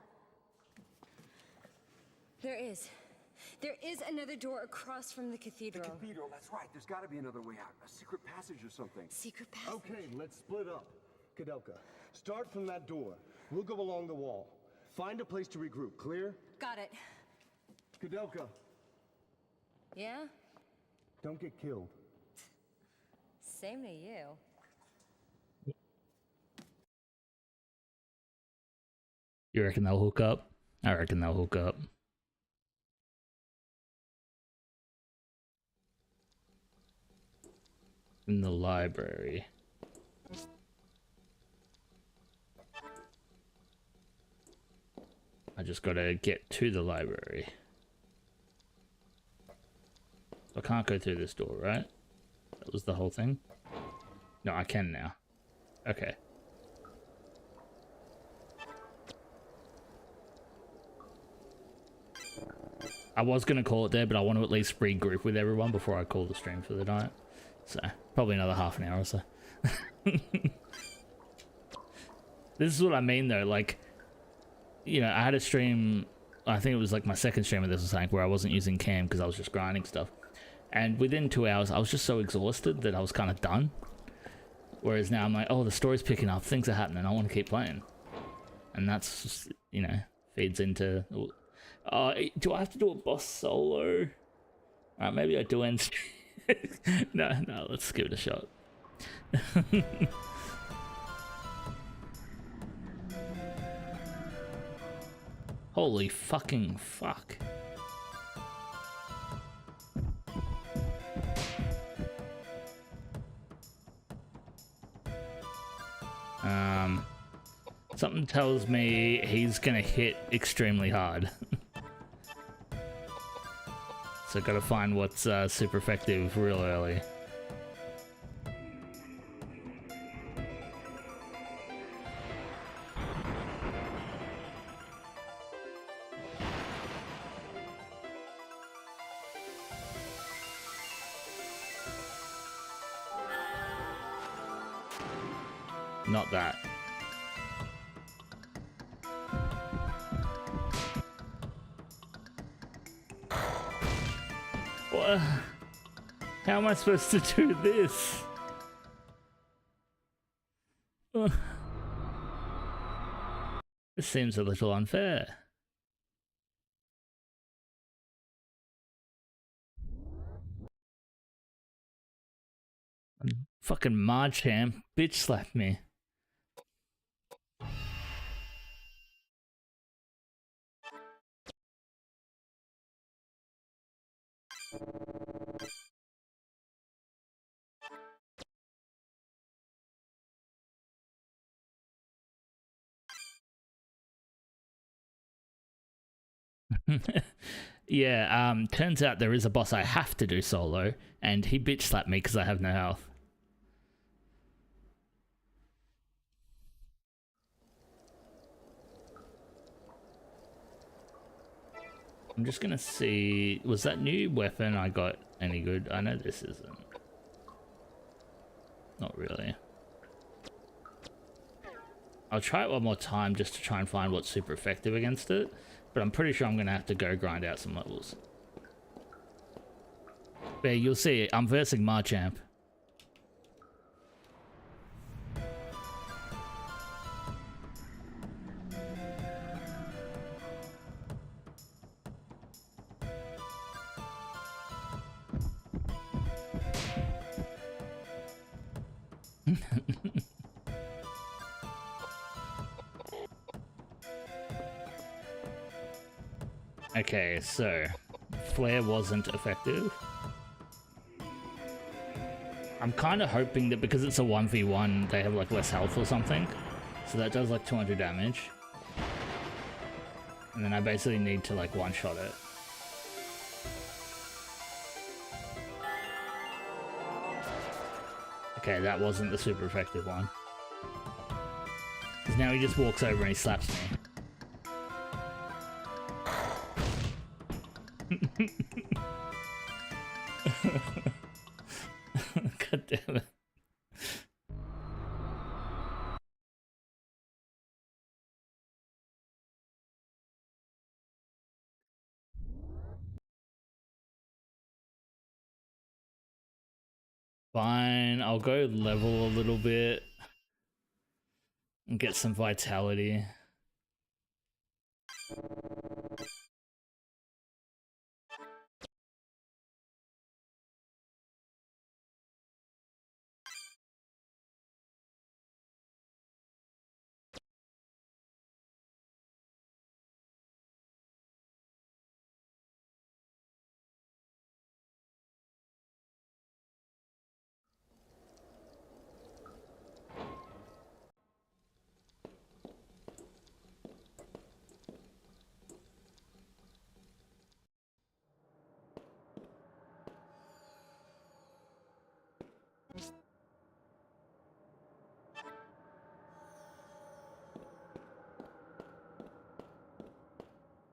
There is. There is another door across from the cathedral. The cathedral, that's right. There's got to be another way out. A secret passage or something. Secret passage? Okay, let's split up. Koudelka, start from that door. We'll go along the wall. Find a place to regroup, clear? Got it. Koudelka, Yeah? don't get killed. Same to you. You reckon they'll hook up? I reckon they'll hook up. In the library. I just gotta get to the library. I can't go through this door, right? That was the whole thing? No, I can now. Okay. I was gonna call it there, but I want to at least regroup with everyone before I call the stream for the night. So, probably another half an hour or so. This is what I mean though, like, you know, I had a stream, I think it was like my second stream of this or something, where I wasn't using cam because I was just grinding stuff. And within 2 hours, I was just so exhausted that I was kind of done. Whereas now I'm like, oh, the story's picking up, things are happening, I want to keep playing. And that's just, you know, feeds into... do I have to do a boss solo? Alright, maybe I do end... no, let's give it a shot. Holy fucking fuck. Something tells me he's gonna hit extremely hard. So gotta find what's super effective real early. Not that. What? How am I supposed to do this? This seems a little unfair. Fucking Marcham bitch slapped me. Yeah, turns out there is a boss I have to do solo, and he bitch slapped me because I have no health. I'm just gonna see, was that new weapon I got any good? I know this isn't. Not really. I'll try it one more time just to try and find what's super effective against it, but I'm pretty sure I'm gonna have to go grind out some levels. But yeah, you'll see, I'm versing Marchamp. Okay, so Flare wasn't effective. I'm kind of hoping that because it's a 1v1, they have like less health or something. So that does like 200 damage. And then I basically need to like one-shot it. Okay, that wasn't the super effective one. Because now he just walks over and he slaps me. God damn it. Fine, I'll go level a little bit and get some vitality.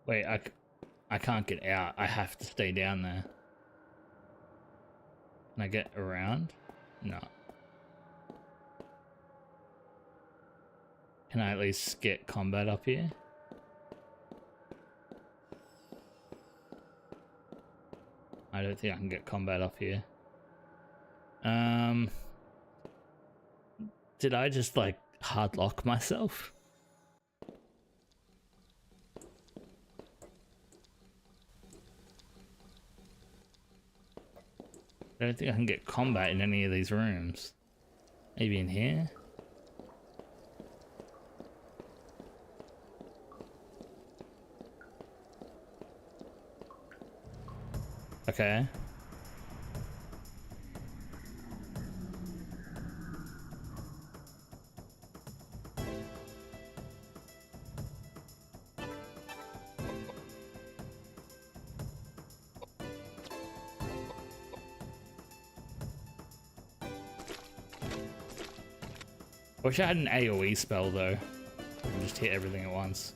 Wait, I can't get out. I have to stay down there. Can I get around? No. Can I at least get combat up here? I don't think I can get combat up here. Did I just like hard lock myself? I don't think I can get combat in any of these rooms. Maybe in here? Okay. Wish I had an AoE spell though. I can just hit everything at once.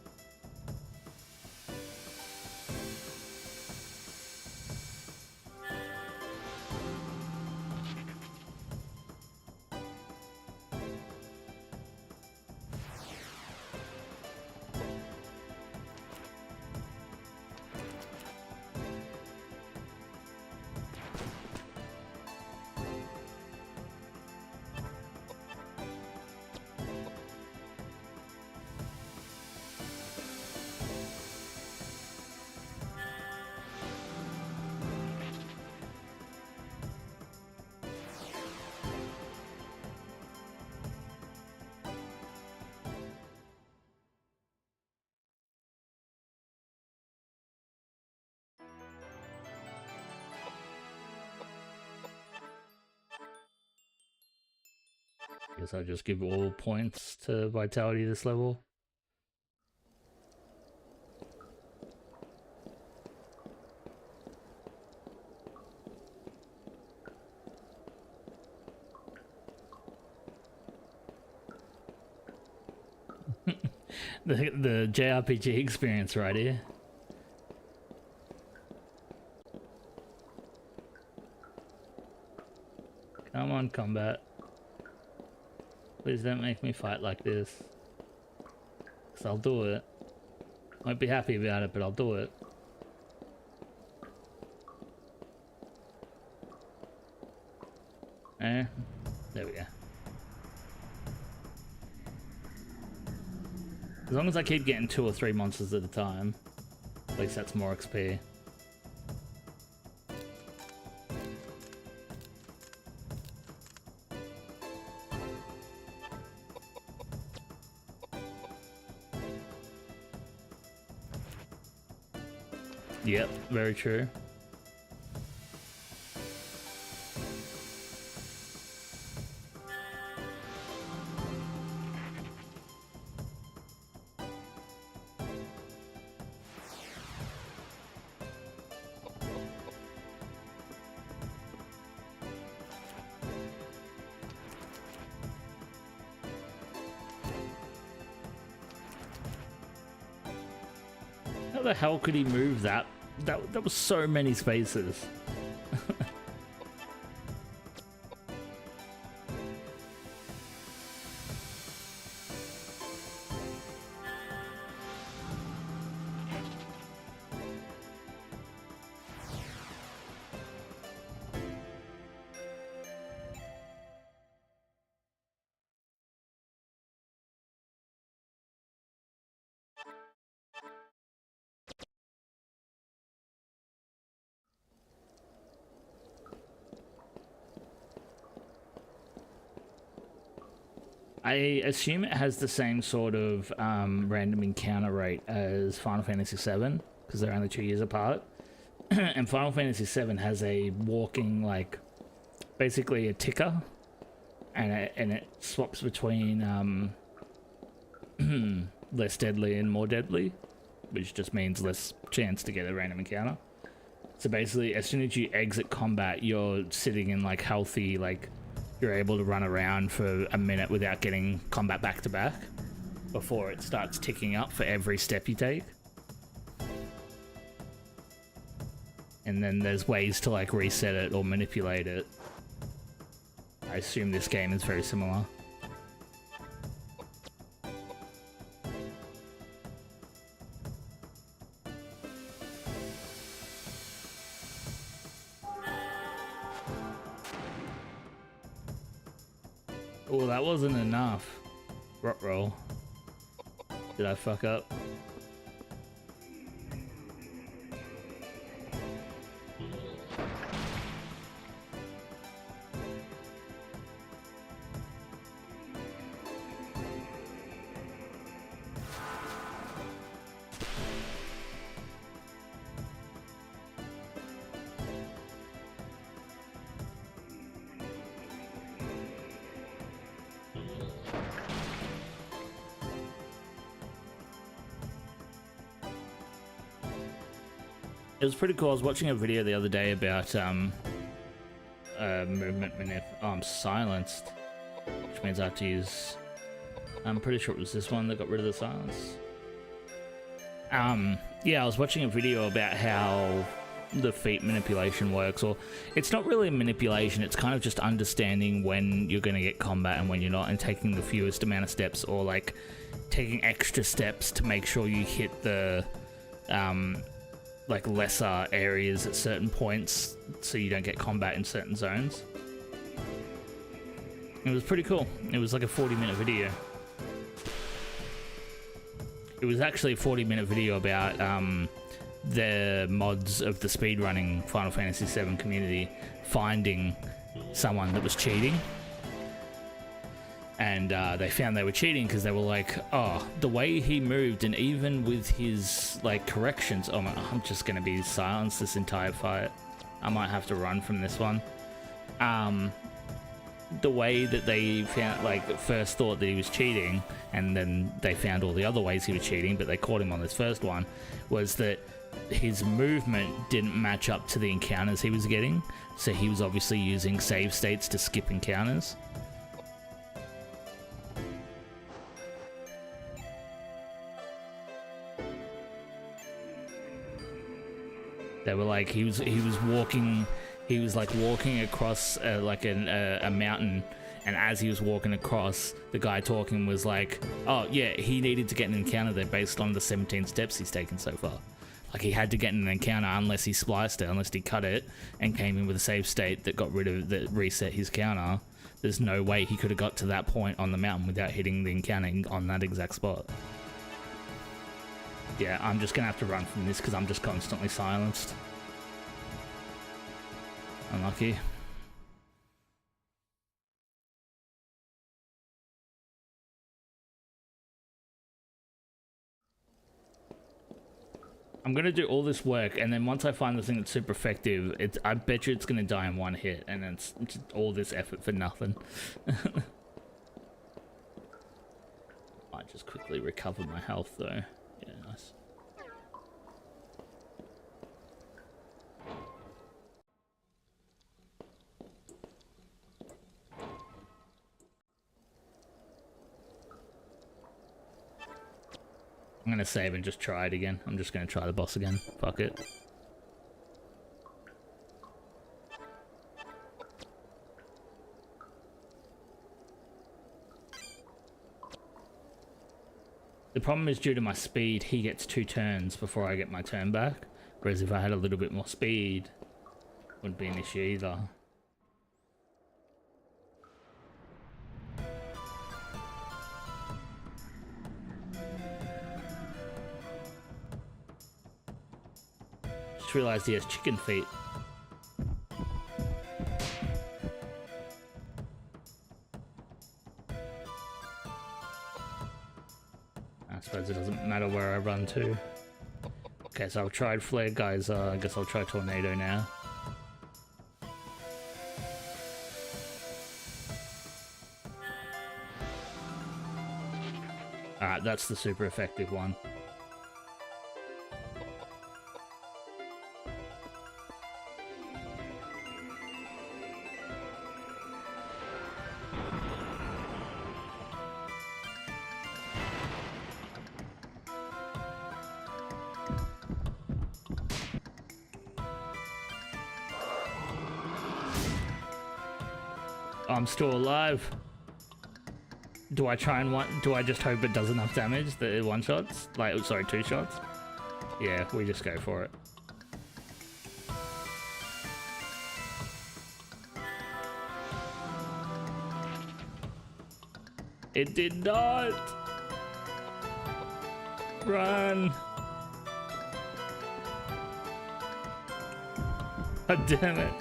Guess I just give all points to vitality this level. the JRPG experience right here. Come on, combat. Please don't make me fight like this. Cause I'll do it. Won't be happy about it, but I'll do it. There we go. As long as I keep getting 2 or 3 monsters at a time, at least that's more XP. Yep, very true. How the hell could he move that? That was so many spaces. I assume it has the same sort of random encounter rate as Final Fantasy VII, because they're only 2 years apart. And Final Fantasy VII has a walking, like, basically a ticker, and it swaps between less deadly and more deadly, which just means less chance to get a random encounter. So basically, as soon as you exit combat, you're sitting in, like, healthy, like, you're able to run around for a minute without getting combat back to back before it starts ticking up for every step you take. And then there's ways to, like, reset it or manipulate it. I assume this game is very similar. Oh, that wasn't enough. Ruh-roh. Did I fuck up? It was pretty cool. I was watching a video the other day about movement manip. Oh, I'm silenced, which means I have to use. I'm pretty sure it was this one that got rid of the silence. Yeah, I was watching a video about how the feet manipulation works, or it's not really manipulation. It's kind of just understanding when you're going to get combat and when you're not, and taking the fewest amount of steps, or like taking extra steps to make sure you hit the like lesser areas at certain points so you don't get combat in certain zones. It was pretty cool. It was like a 40-minute video. It was actually a 40-minute video about the mods of the speedrunning Final Fantasy VII community finding someone that was cheating. And they found they were cheating because they were like, oh, the way he moved, and even with his like corrections, oh my, I'm just gonna be silenced this entire fight. I might have to run from this one. The way that they found, like, first thought that he was cheating, and then they found all the other ways he was cheating, but they caught him on this first one, was that his movement didn't match up to the encounters he was getting. So he was obviously using save states to skip encounters. They were like, he was walking across like a mountain, and as he was walking across, the guy talking was like, oh yeah, he needed to get an encounter there based on the 17 steps he's taken so far. Like, he had to get an encounter unless he spliced it, unless he cut it and came in with a save state that reset his counter. There's no way he could have got to that point on the mountain without hitting the encounter on that exact spot. Yeah, I'm just gonna have to run from this because I'm just constantly silenced. Unlucky. I'm gonna do all this work, and then once I find the thing that's super effective, I bet you it's gonna die in one hit, and it's all this effort for nothing. Might just quickly recover my health though. Yeah, nice. I'm gonna save and just try it again. I'm just gonna try the boss again. Fuck it. The problem is, due to my speed, he gets 2 turns before I get my turn back. Whereas if I had a little bit more speed, wouldn't be an issue either. Just realized he has chicken feet. doesn't matter where I run to. Okay, so I've tried Flare Geyser. I guess I'll try Tornado now. Alright, that's the super effective one. I'm still alive. Do I try and do I just hope it does enough damage that it one shots? Like, sorry, two shots? Yeah, we just go for it. It did not! Run! Oh, damn it.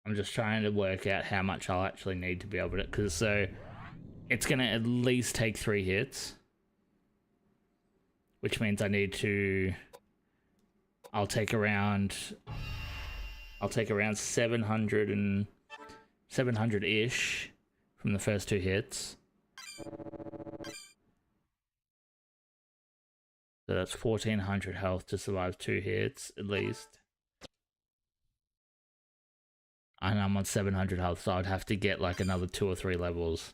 I'm just trying to work out how much I'll actually need to be able to, because so it's going to at least take 3 hits, which means I need to, I'll take around 700-ish from the first 2 hits. So that's 1400 health to survive 2 hits at least. And I'm on 700 health, so I'd have to get like another 2 or 3 levels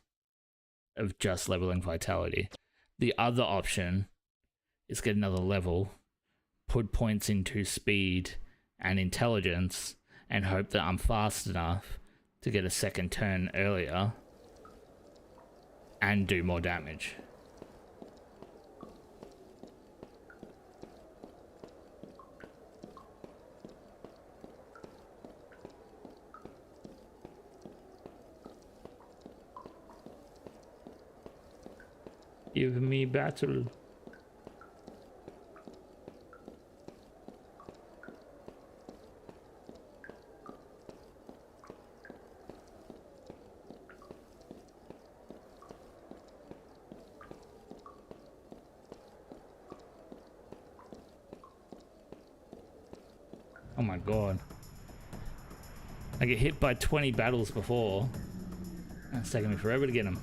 of just leveling vitality. The other option is get another level, put points into speed and intelligence, and hope that I'm fast enough to get a second turn earlier and do more damage. Give me battle. Oh my god. I get hit by 20 battles before. It's taking me forever to get them.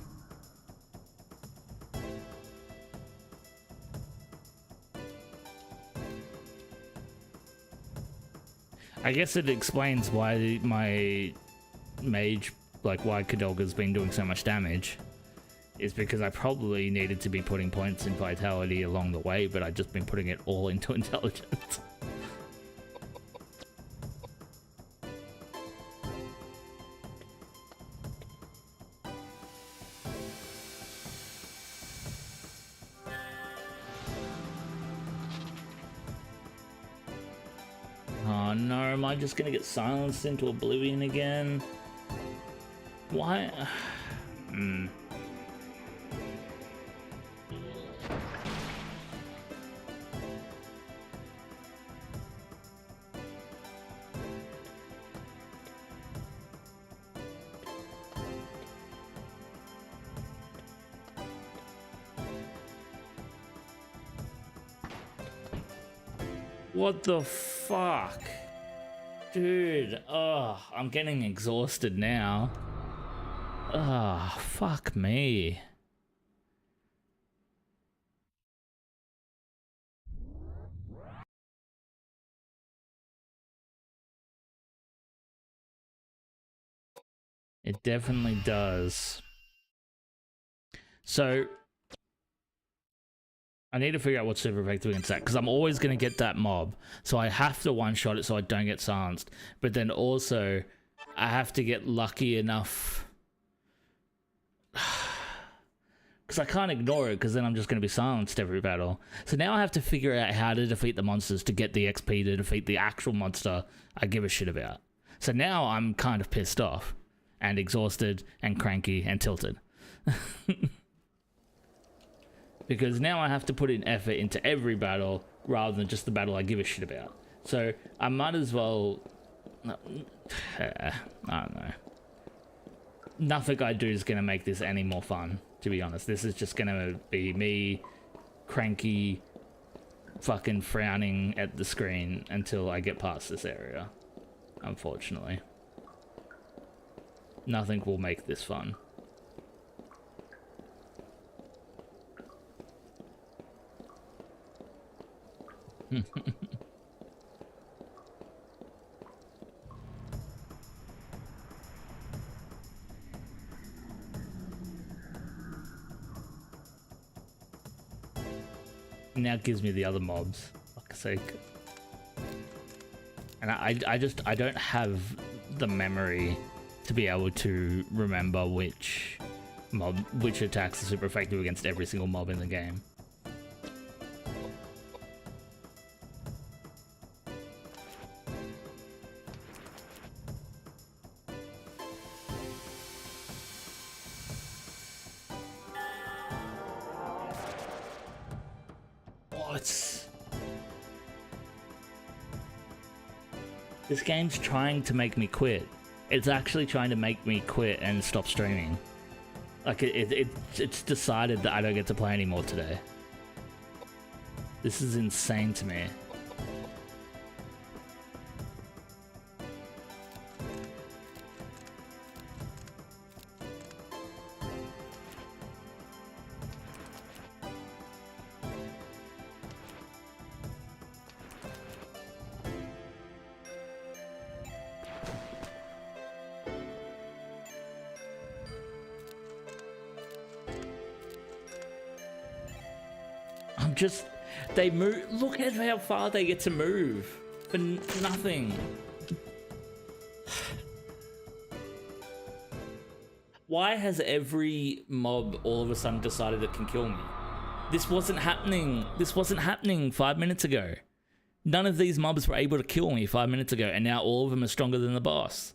I guess it explains why my mage, like why Koudelka's been doing so much damage, is because I probably needed to be putting points in vitality along the way, but I've just been putting it all into intelligence. Oh no, am I just gonna get silenced into oblivion again? Why? What the fuck? Dude, I'm getting exhausted now. Fuck me. It definitely does. So I need to figure out what's super effective against that, because I'm always going to get that mob. So I have to one-shot it so I don't get silenced. But then also, I have to get lucky enough. Because because I can't ignore it, because then I'm just going to be silenced every battle. So now I have to figure out how to defeat the monsters to get the XP to defeat the actual monster I give a shit about. So now I'm kind of pissed off and exhausted and cranky and tilted. Because now I have to put in effort into every battle rather than just the battle I give a shit about. So I might as well... I don't know. Nothing I do is going to make this any more fun, to be honest. This is just going to be me cranky, fucking frowning at the screen until I get past this area, unfortunately. Nothing will make this fun. Now it gives me the other mobs, fuck's sake. And I don't have the memory to be able to remember which attacks are super effective against every single mob in the game. This game's trying to make me quit. It's actually trying to make me quit and stop streaming. Like, it's decided that I don't get to play anymore today. This is insane to me. Just, they move. Look at how far they get to move for nothing. Why has every mob all of a sudden decided it can kill me? This wasn't happening. This wasn't happening 5 minutes ago. None of these mobs were able to kill me 5 minutes ago, and now all of them are stronger than the boss.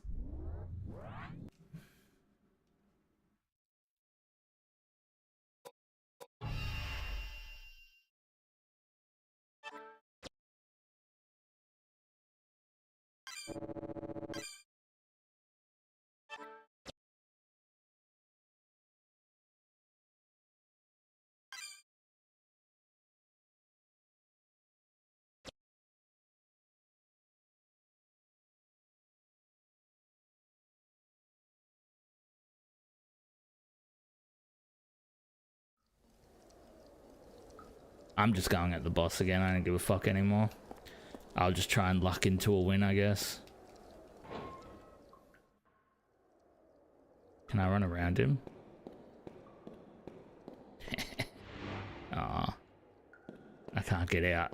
I'm just going at the boss again. I don't give a fuck anymore. I'll just try and luck into a win, I guess. Can I run around him? Aw. I can't get out.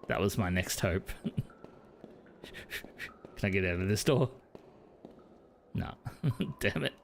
That was my next hope. Can I get out of this door? No. Damn it.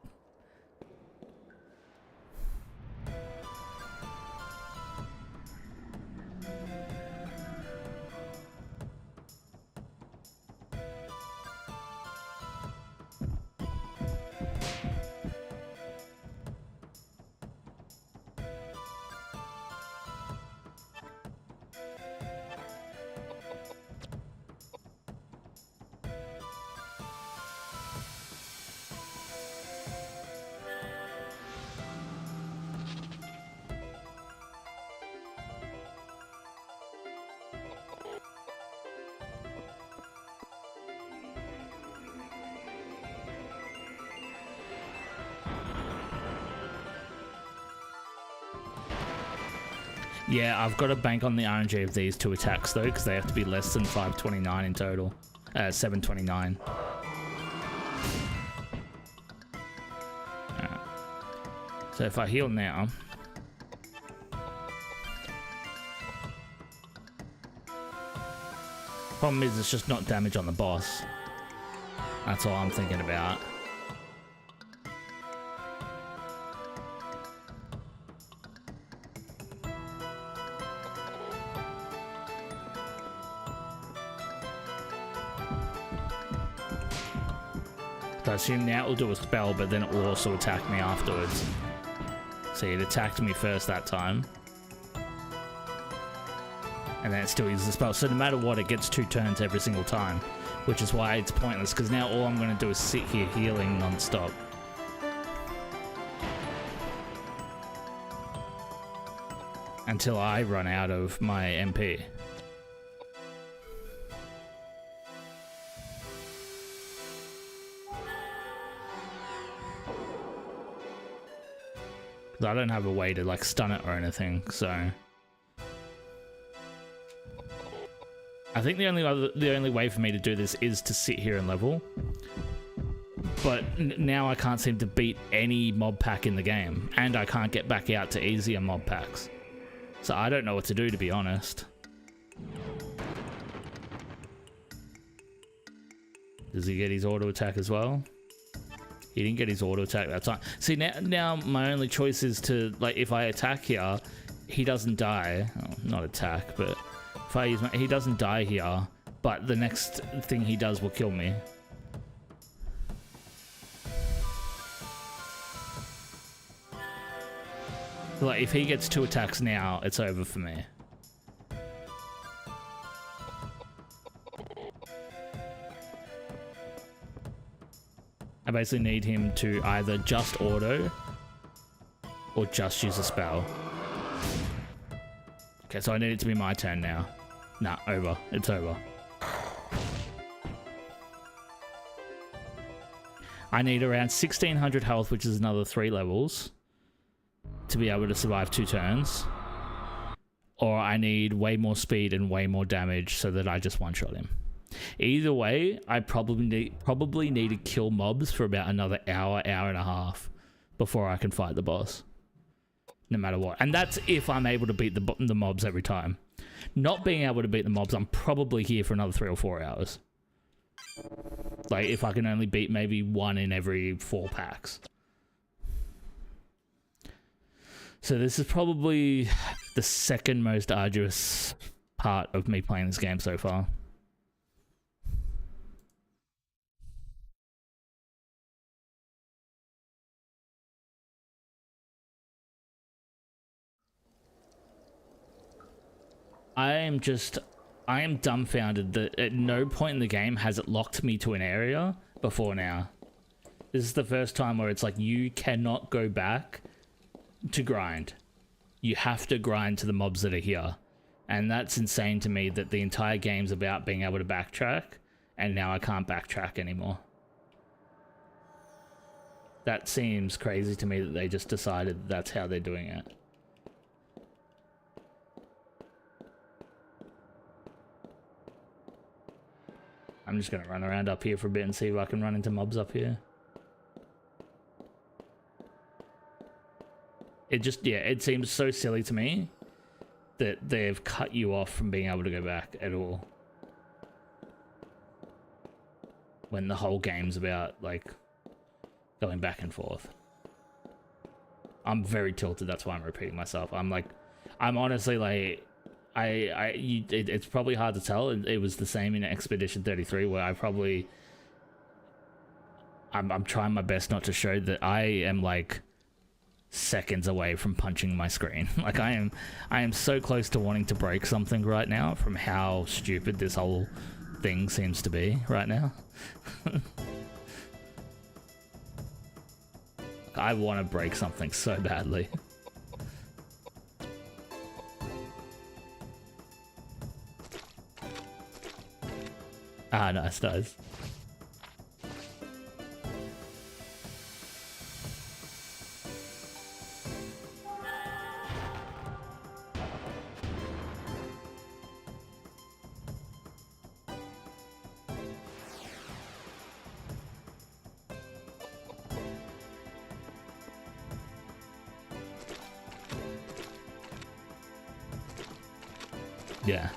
Yeah, I've got to bank on the RNG of these two attacks though, because they have to be less than 529 in total. 729. Alright. So if I heal now... Problem is, it's just not damage on the boss. That's all I'm thinking about. So I assume now it will do a spell, but then it will also attack me afterwards. See, it attacked me first that time. And then it still uses the spell. So no matter what, it gets 2 turns every single time. Which is why it's pointless, because now all I'm going to do is sit here healing non-stop. Until I run out of my MP. I don't have a way to like stun it or anything, so I think the only way for me to do this is to sit here and level. But now I can't seem to beat any mob pack in the game, and I can't get back out to easier mob packs. So I don't know what to do, to be honest. Does he get his auto attack as well? He didn't get his auto attack that time. See, now my only choice is to, like, if I attack here, he doesn't die. Oh, not attack, but if I use he doesn't die here, but the next thing he does will kill me. Like, if he gets 2 attacks now, it's over for me. I basically need him to either just auto or just use a spell. Okay, so I need it to be my turn now. Nah, over. It's over. I need around 1600 health, which is another 3 levels, to be able to survive 2 turns. Or I need way more speed and way more damage so that I just one-shot him. Either way, I probably need to kill mobs for about another hour and a half before I can fight the boss. No matter what. And that's if I'm able to beat the mobs every time. Not being able to beat the mobs, I'm probably here for another 3 or 4 hours. Like, if I can only beat maybe 1 in every 4 packs. So this is probably the second most arduous part of me playing this game so far. I am dumbfounded that at no point in the game has it locked me to an area before now. This is the first time where it's like, you cannot go back to grind. You have to grind to the mobs that are here. And that's insane to me, that the entire game's about being able to backtrack, and now I can't backtrack anymore. That seems crazy to me that they just decided that's how they're doing it. I'm just gonna run around up here for a bit and see if I can run into mobs up here. It just, yeah, it seems so silly to me that they've cut you off from being able to go back at all. When the whole game's about, like, going back and forth. I'm very tilted, that's why I'm repeating myself. I'm honestly like, it's probably hard to tell. It was the same in Expedition 33, where I'm trying my best not to show that I am like seconds away from punching my screen. Like, I am so close to wanting to break something right now from how stupid this whole thing seems to be right now. I want to break something so badly. Ah, nice. Yeah.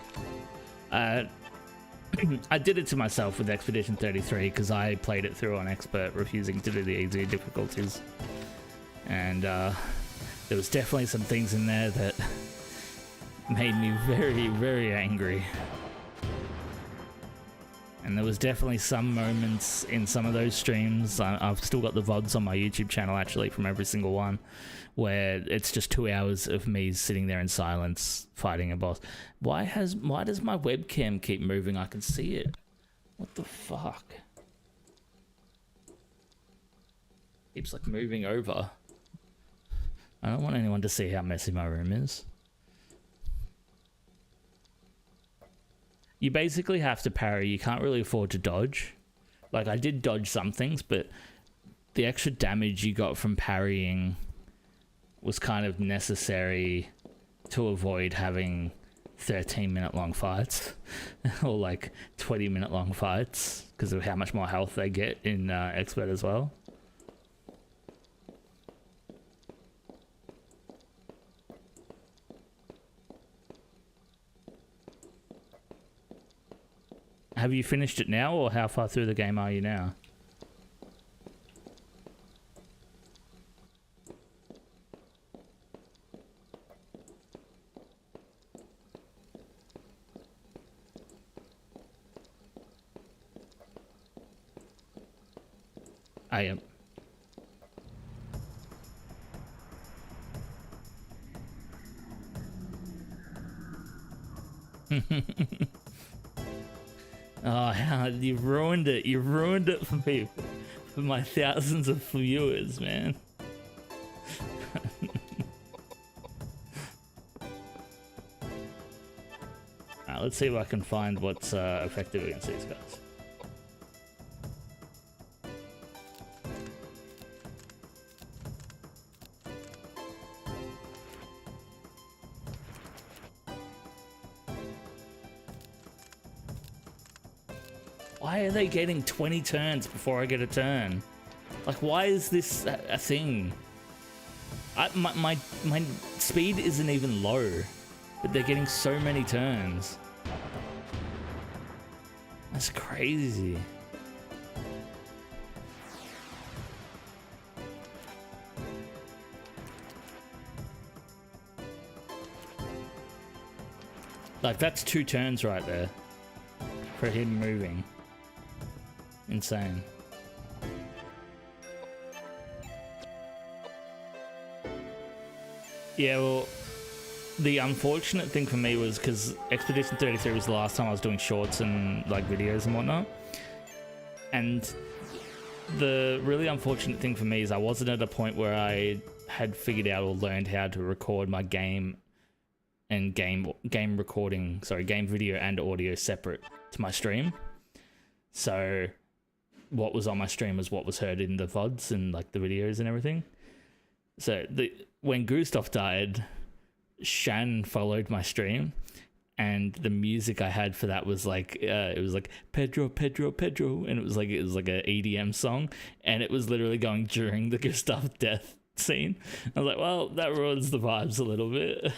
I did it to myself with Expedition 33 because I played it through on Expert, refusing to do the easier difficulties. And there was definitely some things in there that made me very, very angry. And there was definitely some moments in some of those streams, I've still got the VODs on my YouTube channel actually from every single one, where it's just 2 hours of me sitting there in silence fighting a boss. Why does my webcam keep moving? I can see it. What the fuck? Keeps like moving over. I don't want anyone to see how messy my room is. You basically have to parry. You can't really afford to dodge. Like, I did dodge some things, but the extra damage you got from parrying was kind of necessary to avoid having 13-minute long fights or like 20-minute long fights because of how much more health they get in Expert as well. Have you finished it now, or how far through the game are you now? I am. Oh, Howard, you've ruined it. You've ruined it for me, for my thousands of viewers, man. Alright, let's see if I can find what's effective against these guys. Why are they getting 20 turns before I get a turn? Like, why is this a thing? My speed isn't even low, but they're getting so many turns. That's crazy. Like, that's 2 turns right there for him moving. Insane. Yeah, well, the unfortunate thing for me was because Expedition 33 was the last time I was doing shorts and like videos and whatnot. And the really unfortunate thing for me is I wasn't at a point where I had figured out or learned how to record my game and game video and audio separate to my stream. So what was on my stream was what was heard in the VODs and like the videos and everything. So when Gustav died, Shan followed my stream, and the music I had for that was like it was like Pedro, Pedro, Pedro, and it was like an EDM song, and it was literally going during the Gustav death scene. I was like, well, that ruins the vibes a little bit.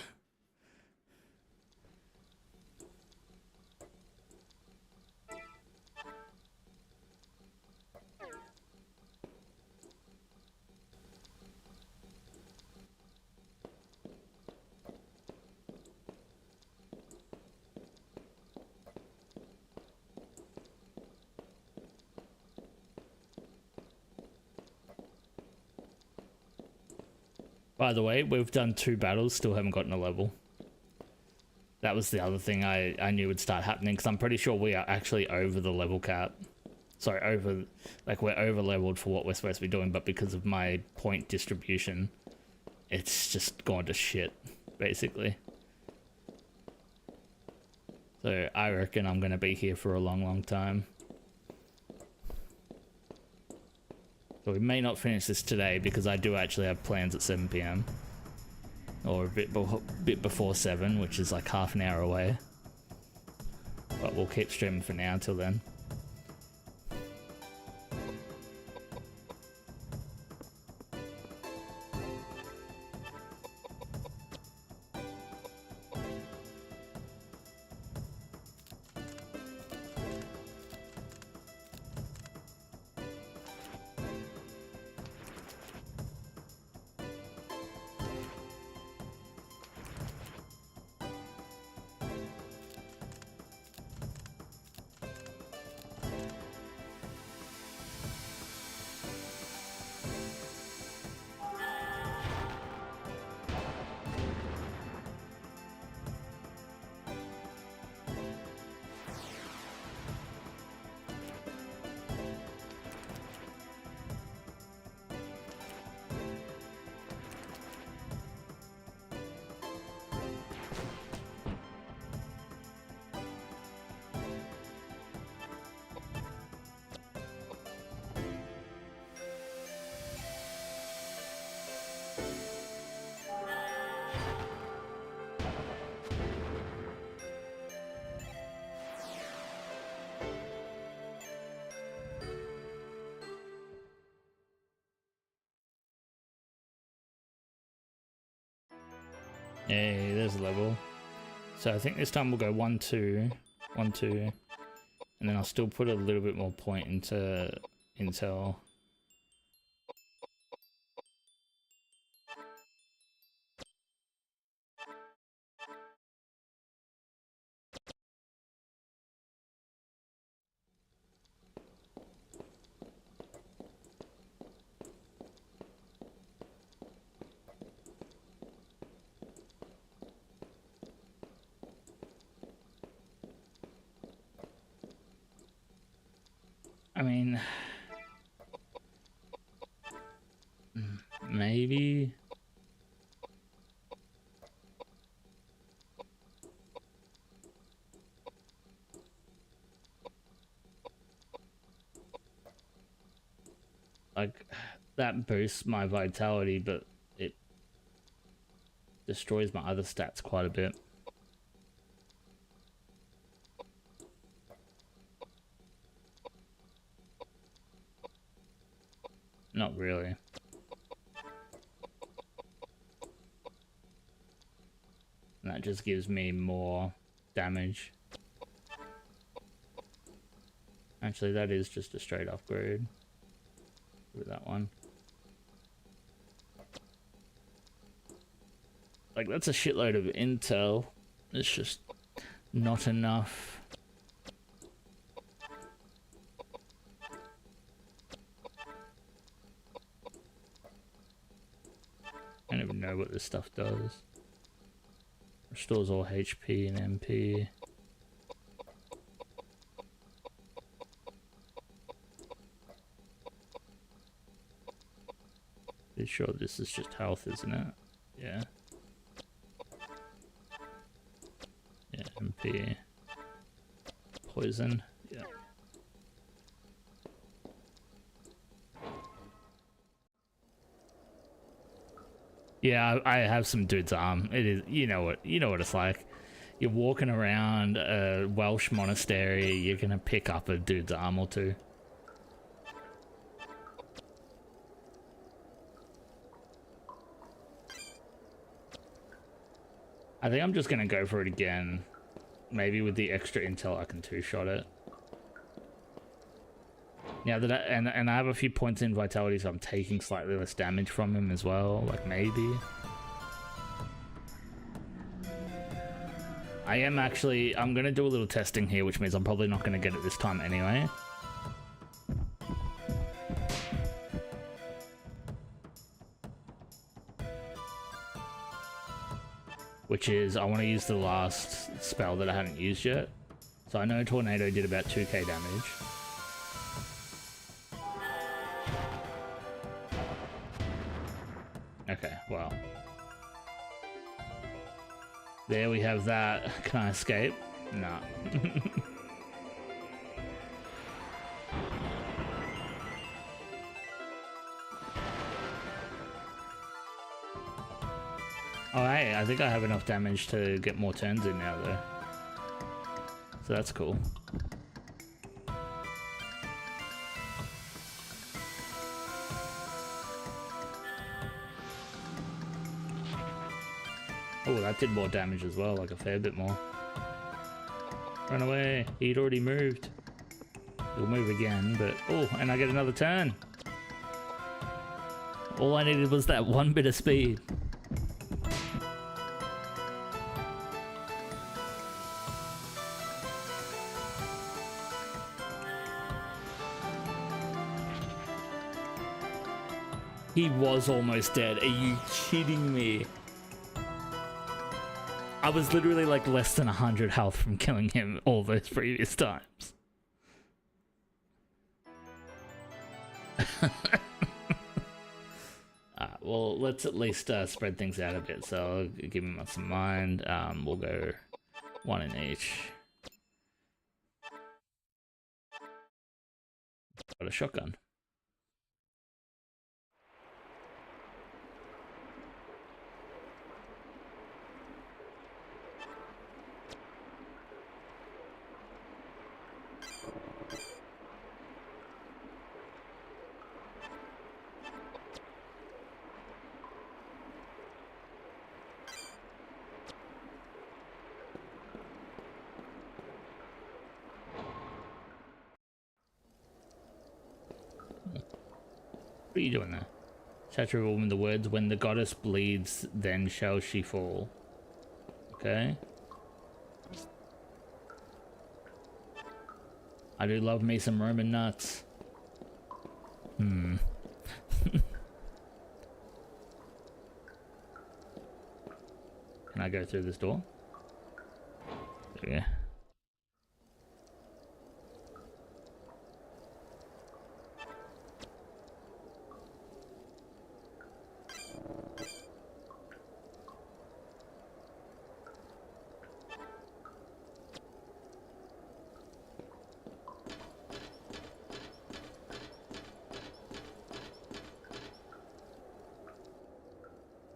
By the way, we've done 2 battles, still haven't gotten a level. That was the other thing I knew would start happening, because I'm pretty sure we are actually over the level cap. Sorry, we're over leveled for what we're supposed to be doing, but because of my point distribution, it's just gone to shit, basically. So I reckon I'm going to be here for a long, long time. So we may not finish this today because I do actually have plans at 7 PM. Or a bit before 7, which is like half an hour away. But we'll keep streaming for now until then. Hey, there's a level. So I think this time we'll go 1, 2, 1, 2, and then I'll still put a little bit more point into Intel. I mean, maybe. Like, that boosts my vitality, but it destroys my other stats quite a bit. Not really. And that just gives me more damage. Actually, that is just a straight upgrade. With that one. Like, that's a shitload of intel. It's just not enough. I don't even know what this stuff does. Restores all HP and MP. Pretty sure this is just health, isn't it? Yeah. Yeah, MP. Poison. Yeah. Yeah, I have some dude's arm. It is, you know what it's like. You're walking around a Welsh monastery, you're gonna pick up a dude's arm or two. I think I'm just gonna go for it again. Maybe with the extra intel I can two-shot it. Now that and I have a few points in vitality, so I'm taking slightly less damage from him as well. Like, maybe. I'm gonna do a little testing here, which means I'm probably not gonna get it this time anyway. Which is, I want to use the last spell that I haven't used yet. So I know Tornado did about 2k damage. Okay, well. There we have that. Can I escape? No. Oh, hey, I think I have enough damage to get more turns in now, though. So that's cool. Oh, that did more damage as well, like a fair bit more. Run away. He'd already moved. He'll move again, but... Oh, and I get another turn. All I needed was that one bit of speed. He was almost dead. Are you kidding me? I was literally like less than 100 health from killing him all those previous times. Well, let's at least spread things out a bit. So I'll give him some mind. We'll go one in each. Got a shotgun. What are you doing there? Saturate woman the words, when the goddess bleeds, then shall she fall. Okay. I do love me some Roman nuts. Hmm. Can I go through this door? There we go.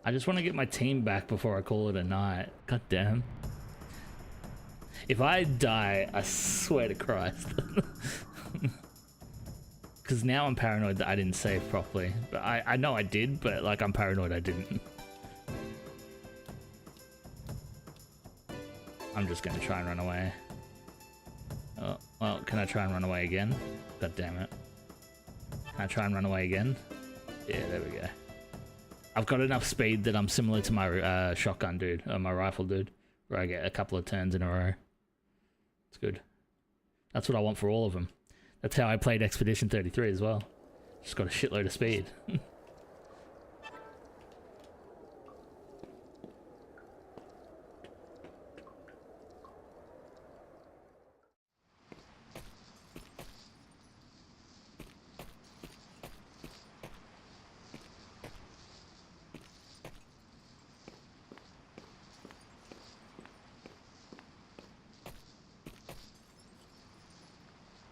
I just want to get my team back before I call it a night. God damn. If I die, I swear to Christ. Because now I'm paranoid that I didn't save properly. But I know I did, but like I'm paranoid I didn't. I'm just going to try and run away. Oh, well, can I try and run away again? God damn it. Can I try and run away again? Yeah, there we go. I've got enough speed that I'm similar to my shotgun dude, my rifle dude, where I get a couple of turns in a row. It's good. That's what I want for all of them. That's how I played Expedition 33 as well. Just got a shitload of speed.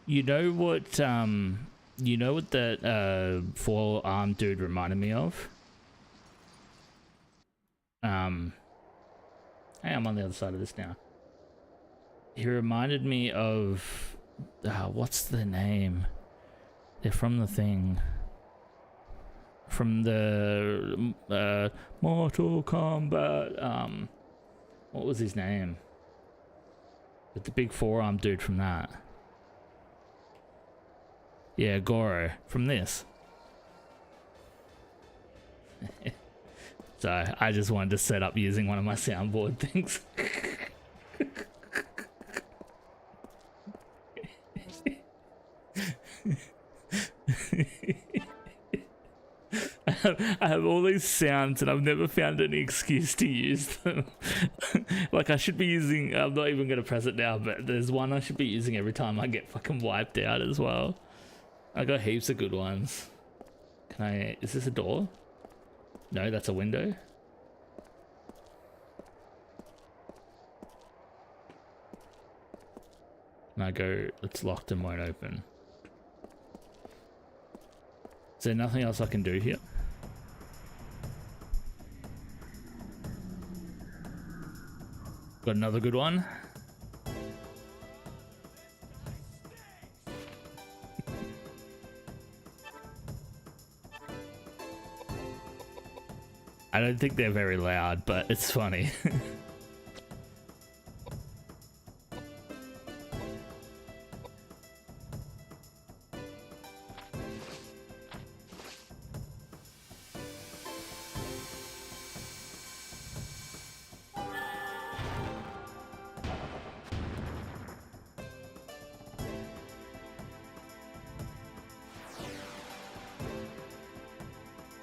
You know what that four-armed dude reminded me of? Hey, I'm on the other side of this now. He reminded me of what's the name? They're from the thing. From the Mortal Kombat. What was his name? But the big four-armed dude from that. Yeah, Goro, from this. So, I just wanted to set up using one of my soundboard things. I have all these sounds and I've never found any excuse to use them. Like I should be using, I'm not even going to press it now, but there's one I should be using every time I get fucking wiped out as well. I got heaps of good ones. Can I... Is this a door? No, that's a window. And I go... It's locked and won't open. Is there nothing else I can do here? Got another good one. I don't think they're very loud, but it's funny.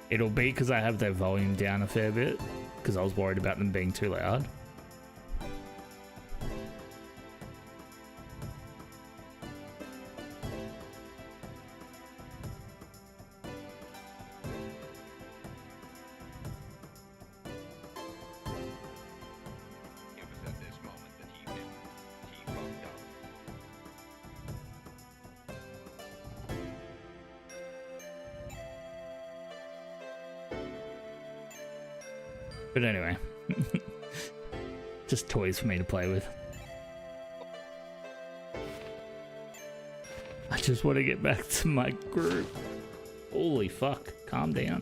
It'll be because I have their volume down a fair bit, because I was worried about them being too loud. But anyway, just toys for me to play with. I just want to get back to my group. Holy fuck, calm down.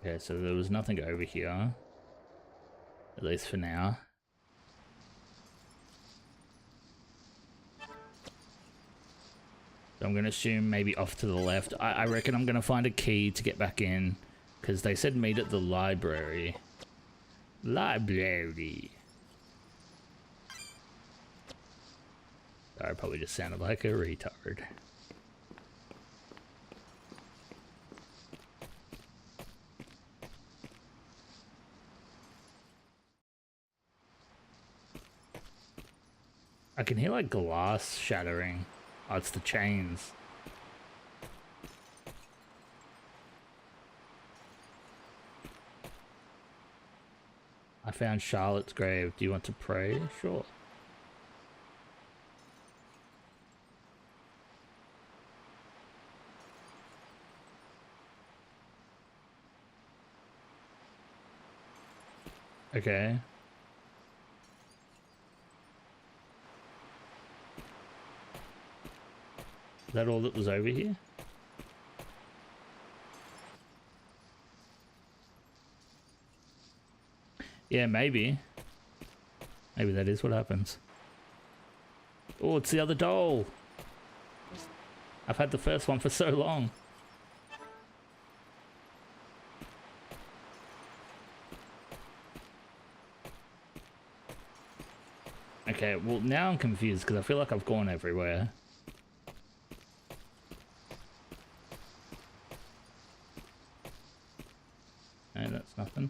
Okay, so there was nothing over here. At least for now. So I'm going to assume maybe off to the left. I reckon I'm going to find a key to get back in. Because they said meet at the library. Library. Sorry, I probably just sounded like a retard. I can hear like glass shattering. Oh, it's the chains. I found Charlotte's grave. Do you want to pray? Sure. Okay. Is that all that was over here? Yeah, maybe. Maybe that is what happens. Oh, it's the other doll. I've had the first one for so long. Okay, well now I'm confused because I feel like I've gone everywhere. No, that's nothing.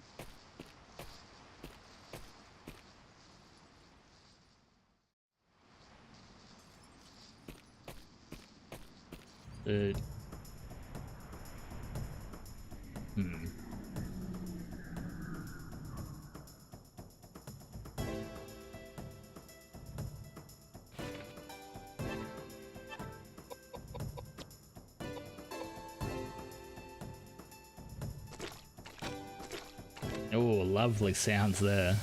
Oh, lovely sounds there.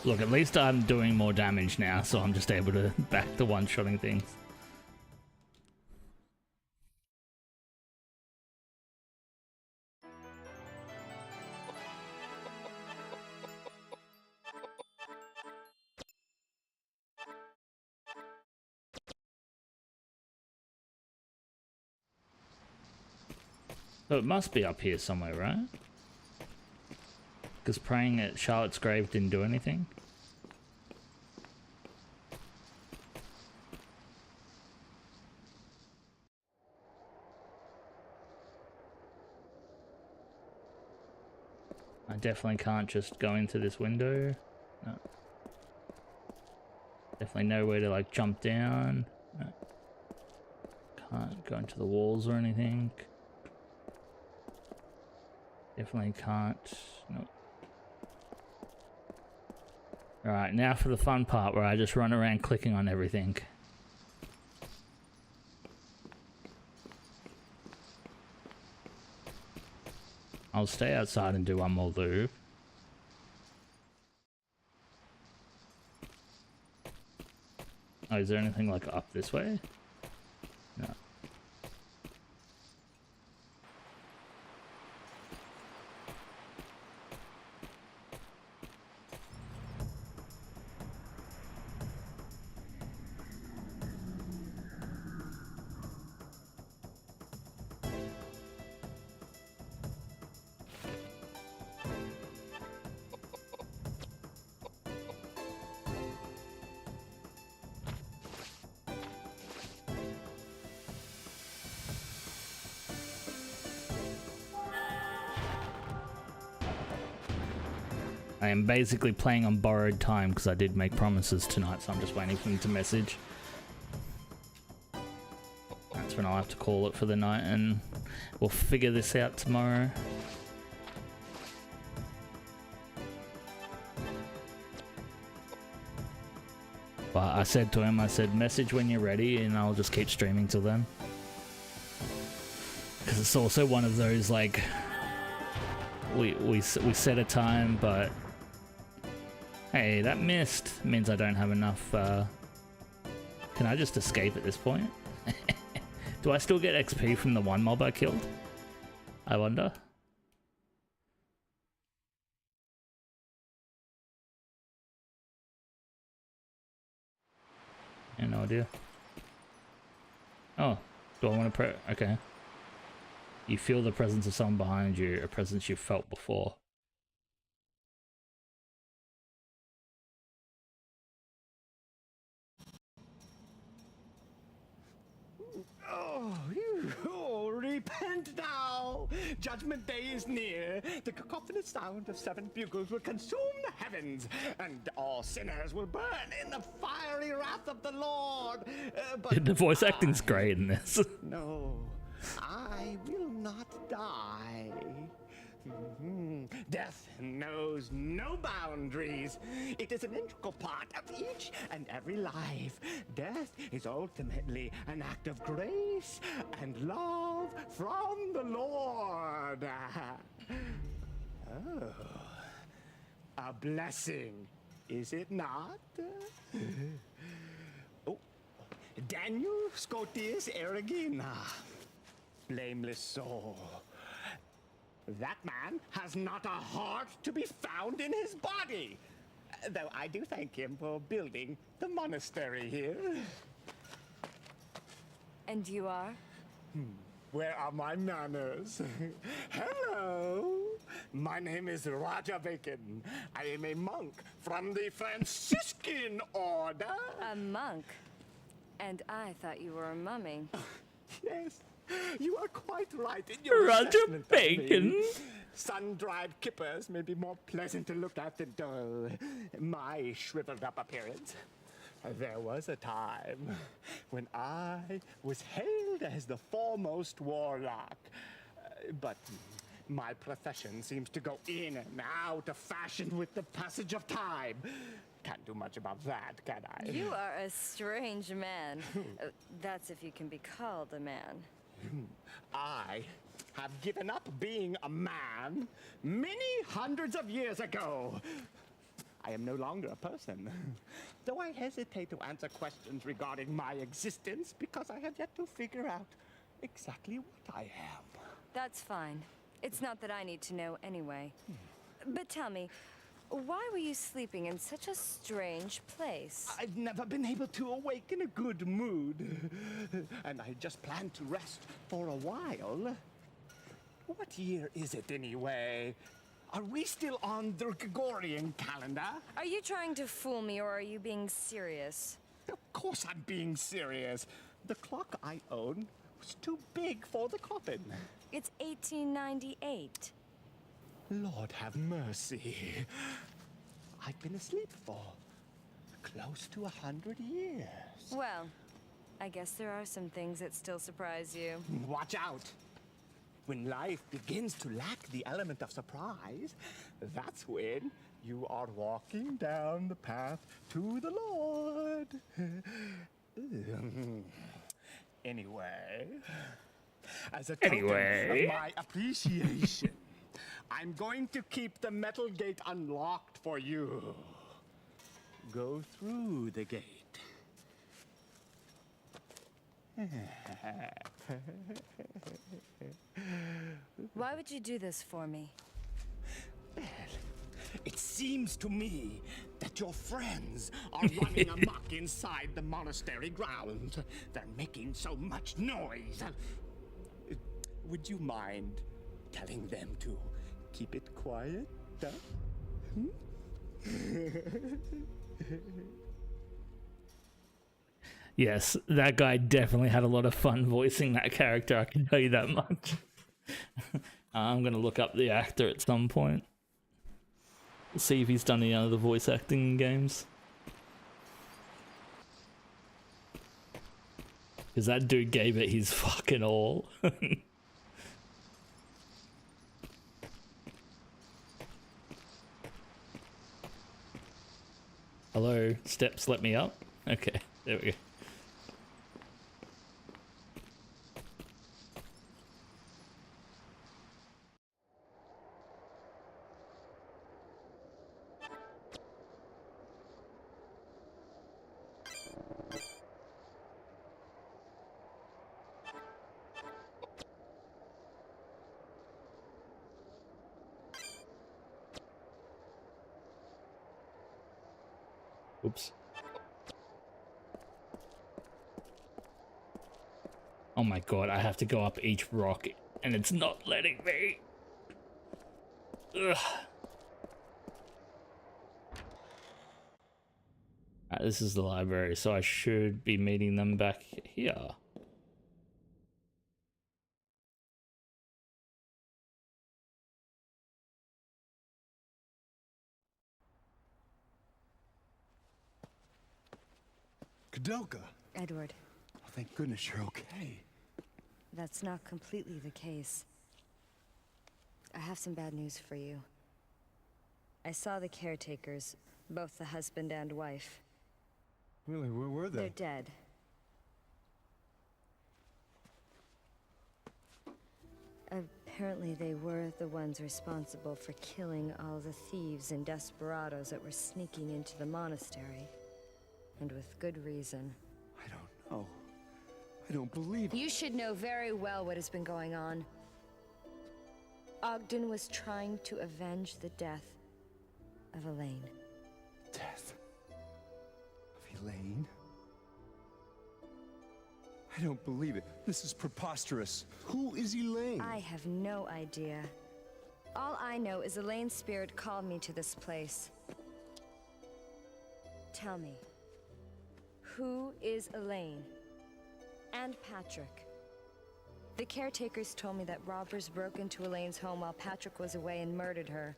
Look, at least I'm doing more damage now, so I'm just able to back the one-shotting things. So it must be up here somewhere, right? Because praying at Charlotte's grave didn't do anything. I definitely can't just go into this window. No. Definitely nowhere to like jump down. No. Can't go into the walls or anything. Definitely can't. Nope. Alright, now for the fun part where I just run around clicking on everything. I'll stay outside and do one more loop. Oh, is there anything like up this way? No. I am basically playing on borrowed time because I did make promises tonight, so I'm just waiting for them to message. That's when I'll have to call it for the night, and we'll figure this out tomorrow. But I said to him, I said, message when you're ready, and I'll just keep streaming till then. Because it's also one of those, like, we set a time, but hey, that missed means I don't have enough. Can I just escape at this point? Do I still get XP from the one mob I killed? I wonder. I have no idea. Oh, do I want to okay. You feel the presence of someone behind you, a presence you've felt before. Oh, repent now! Judgment Day is near. The cacophonous sound of 7 bugles will consume the heavens, and all sinners will burn in the fiery wrath of the Lord. But the voice acting's great in this. No, I will not die. Death knows no boundaries. It is an integral part of each and every life. Death is ultimately an act of grace and love from the Lord. Oh, a blessing, is it not? Oh, Daniel Scotius Erigina, blameless soul. That man has not a heart to be found in his body. Though I do thank him for building the monastery here. And you are? Where are my manners? Hello, my name is Raja Bacon. I am a monk from the Franciscan order. A monk? And I thought you were a mummy. Yes. You are quite right in your Roger assessment of me. Bacon. Sun-dried kippers may be more pleasant to look at than my shriveled up appearance. There was a time when I was hailed as the foremost warlock, but my profession seems to go in and out of fashion with the passage of time. Can't do much about that, can I? You are a strange man. That's if you can be called a man. I have given up being a man many hundreds of years ago. I am no longer a person, though I hesitate to answer questions regarding my existence because I have yet to figure out exactly what I am. That's fine. It's not that I need to know anyway. But tell me, why were you sleeping in such a strange place? I've never been able to awake in a good mood, and I just planned to rest for a while. What year is it anyway? Are we still on the Gregorian calendar? Are you trying to fool me, or are you being serious? Of course I'm being serious. The clock I own was too big for the coffin. It's 1898. Lord have mercy. I've been asleep for close to 100 years. Well, I guess there are some things that still surprise you. Watch out. When life begins to lack the element of surprise, that's when you are walking down the path to the Lord. Anyway, as a token of my appreciation, I'm going to keep the metal gate unlocked for you. Go through the gate. Why would you do this for me? Well, it seems to me that your friends are running amok inside the monastery grounds. They're making so much noise. Would you mind telling them to keep it quiet? Yes, that guy definitely had a lot of fun voicing that character, I can tell you that much. I'm going to look up the actor at some point. See if he's done any other voice acting in games. Because that dude gave it his fucking all. Hello, steps, let me up. Okay, there we go. Oops. Oh my god, I have to go up each rock and it's not letting me. Ugh. This is the library, so I should be meeting them back here. Koudelka. Edward, Oh, thank goodness you're okay. that's not completely the case. I have some bad news for you. I saw the caretakers, both the husband and wife. Really, where were they? They're dead. Apparently they were the ones responsible for killing all the thieves and desperados that were sneaking into the monastery. And with good reason. I don't know. I don't believe it. You should know very well what has been going on. Ogden was trying to avenge the death of Elaine. Death of Elaine? I don't believe it. This is preposterous. Who is Elaine? I have no idea. All I know is Elaine's spirit called me to this place. Tell me, who is Elaine? And Patrick? The caretakers told me that robbers broke into Elaine's home while Patrick was away and murdered her.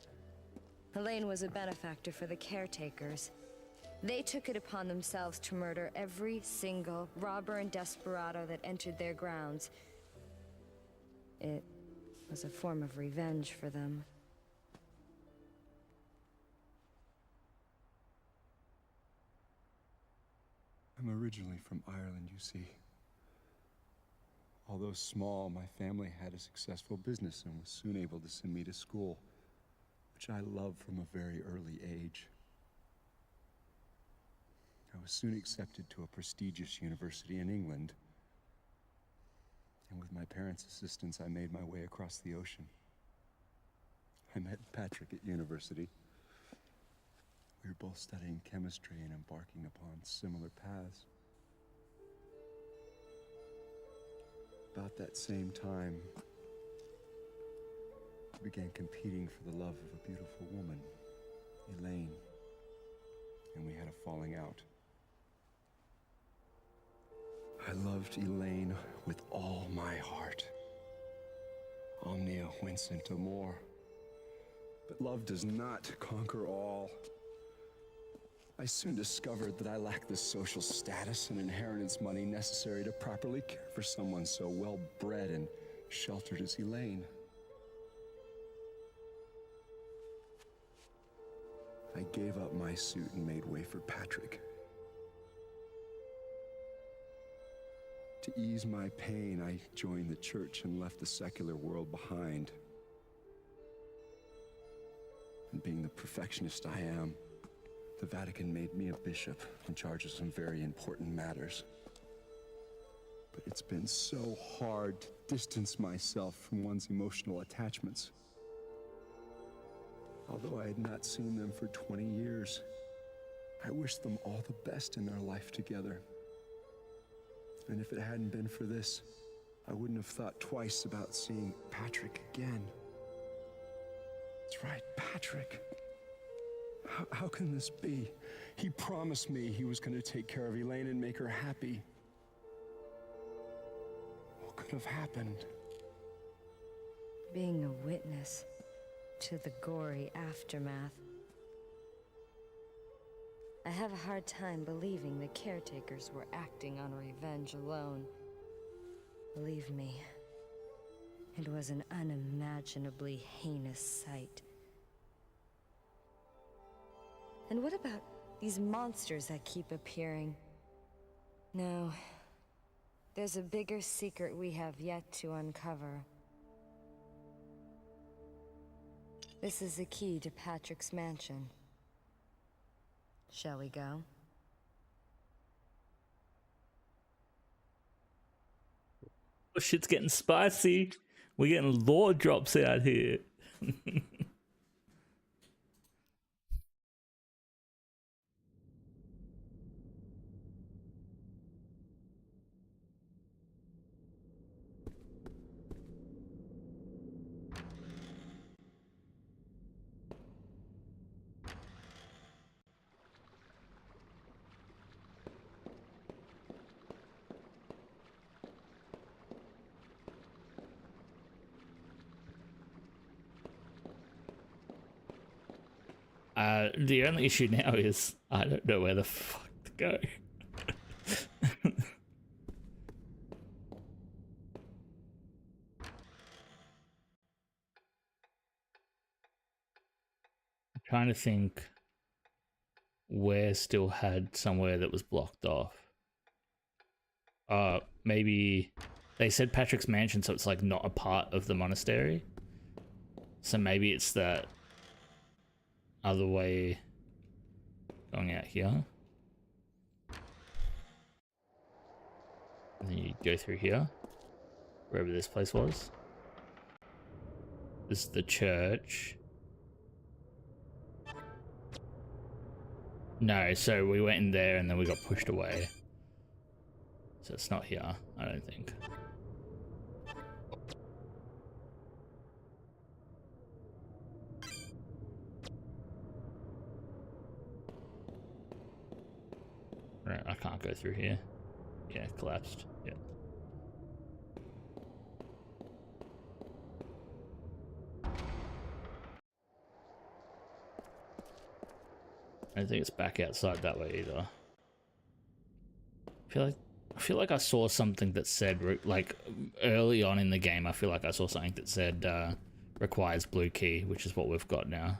Elaine was a benefactor for the caretakers. They took it upon themselves to murder every single robber and desperado that entered their grounds. It was a form of revenge for them. I'm originally from Ireland, you see. Although small, my family had a successful business and was soon able to send me to school, which I loved from a very early age. I was soon accepted to a prestigious university in England, and with my parents' assistance, I made my way across the ocean. I met Patrick at university. We were both studying chemistry and embarking upon similar paths. About that same time, we began competing for the love of a beautiful woman, Elaine, and we had a falling out. I loved Elaine with all my heart. Omnia Vincent Amor. But love does not conquer all. I soon discovered that I lacked the social status and inheritance money necessary to properly care for someone so well-bred and sheltered as Elaine. I gave up my suit and made way for Patrick. To ease my pain, I joined the church and left the secular world behind. And being the perfectionist I am, the Vatican made me a bishop in charge of some very important matters. But it's been so hard to distance myself from one's emotional attachments. Although I had not seen them for 20 years, I wish them all the best in their life together. And if it hadn't been for this, I wouldn't have thought twice about seeing Patrick again. That's right, Patrick. How can this be? He promised me he was going to take care of Elaine and make her happy. What could have happened? Being a witness to the gory aftermath. I have a hard time believing the caretakers were acting on revenge alone. Believe me, it was an unimaginably heinous sight. And what about these monsters that keep appearing? No, there's a bigger secret we have yet to uncover. This is the key to Patrick's mansion. Shall we go? Oh, shit's getting spicy. We're getting lore drops out here. The only issue now is I don't know where the fuck to go. I'm trying to think where still had somewhere that was blocked off. Maybe they said Patrick's mansion, so it's like not a part of the monastery. So maybe it's that other way going out here. And then you go through here, wherever this place was. This is the church. No, so we went in there and then we got pushed away. So it's not here, I don't think. Right, I can't go through here. Yeah, collapsed. Yeah. I don't think it's back outside that way either. I feel like I saw something that said, like, early on in the game, I feel like I saw something that said requires blue key, which is what we've got now.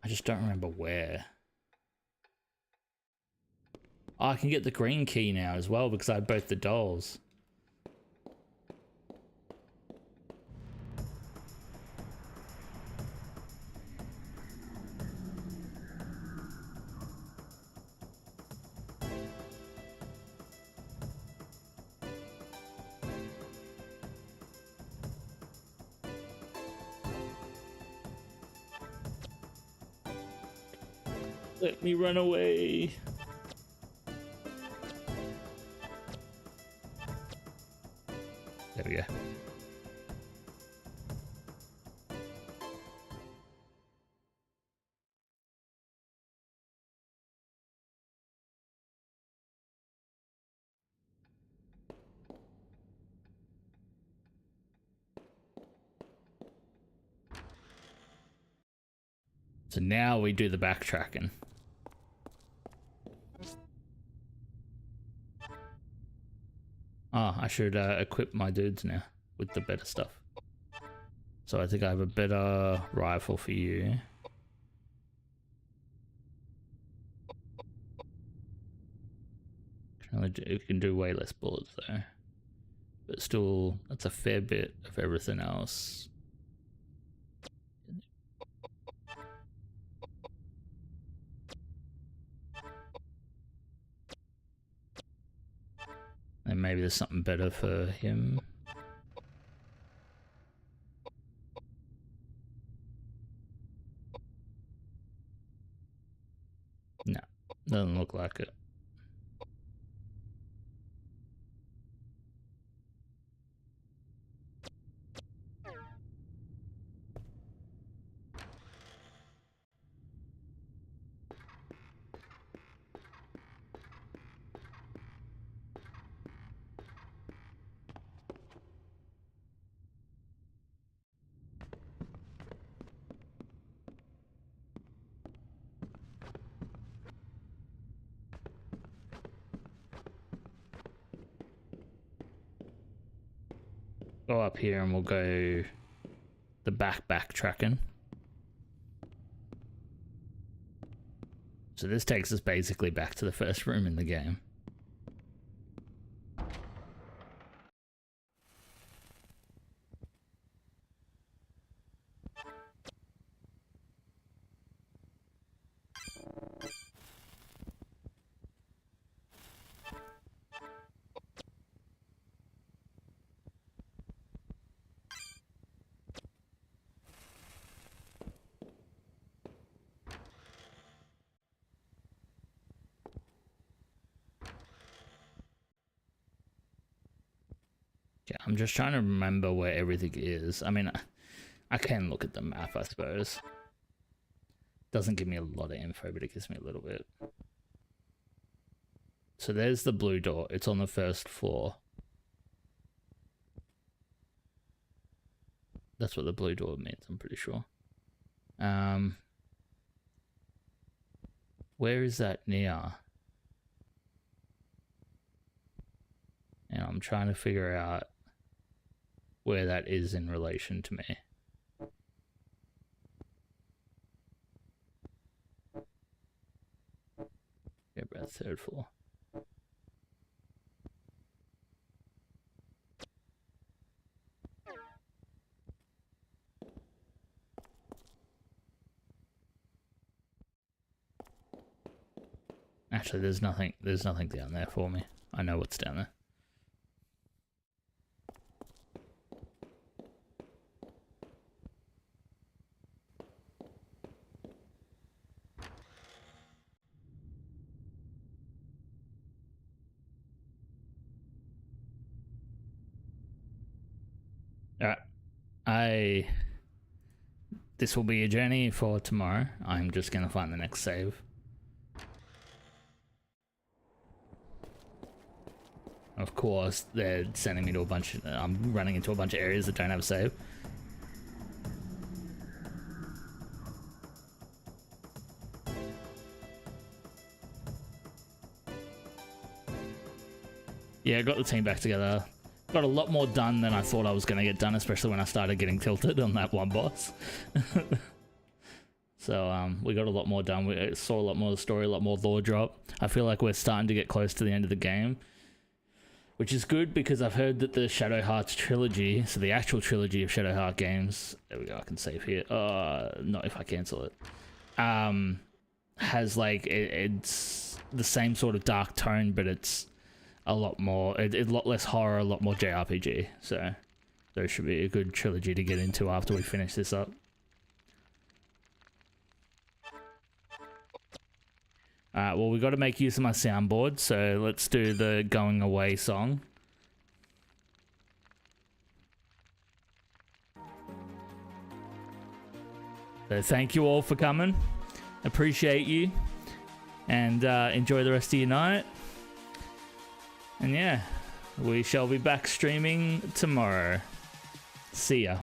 I just don't remember where. Oh, I can get the green key now as well because I have both the dolls. Let me run away. There we go. So now we do the backtracking. Oh, I should equip my dudes now with the better stuff. So I think I have a better rifle for you. You can do way less bullets though. But still, that's a fair bit of everything else. And maybe there's something better for him. No, doesn't look like it. go up here and we'll go the backtracking. So this takes us basically back to the first room in the game. Yeah, I'm just trying to remember where everything is. I mean, I can look at the map, I suppose. Doesn't give me a lot of info, but it gives me a little bit. So there's the blue door. It's on the first floor. That's what the blue door means, I'm pretty sure. Where is that near? And I'm trying to figure out where that is in relation to me. Yeah, about third floor. Actually, there's nothing down there for me. I know what's down there. Alright. This will be a journey for tomorrow. I'm just gonna find the next save. Of course, they're sending me to a bunch of... I'm running into a bunch of areas that don't have a save. Yeah, got the team back together. Got a lot more done than I thought I was going to get done, especially when I started getting tilted on that one boss. So we got a lot more done. We saw a lot more of the story, a lot more lore drop. I feel like we're starting to get close to the end of the game, which is good because I've heard that the Shadow Hearts trilogy, so the actual trilogy of Shadow Heart games, there we go, I can save here, not if I cancel it, has like, it's the same sort of dark tone, but it's a lot more, a lot less horror, a lot more JRPG, so there should be a good trilogy to get into after we finish this up. Alright, well, we got to make use of my soundboard, so let's do the Going Away song. So thank you all for coming. Appreciate you. And enjoy the rest of your night. And yeah, we shall be back streaming tomorrow. See ya.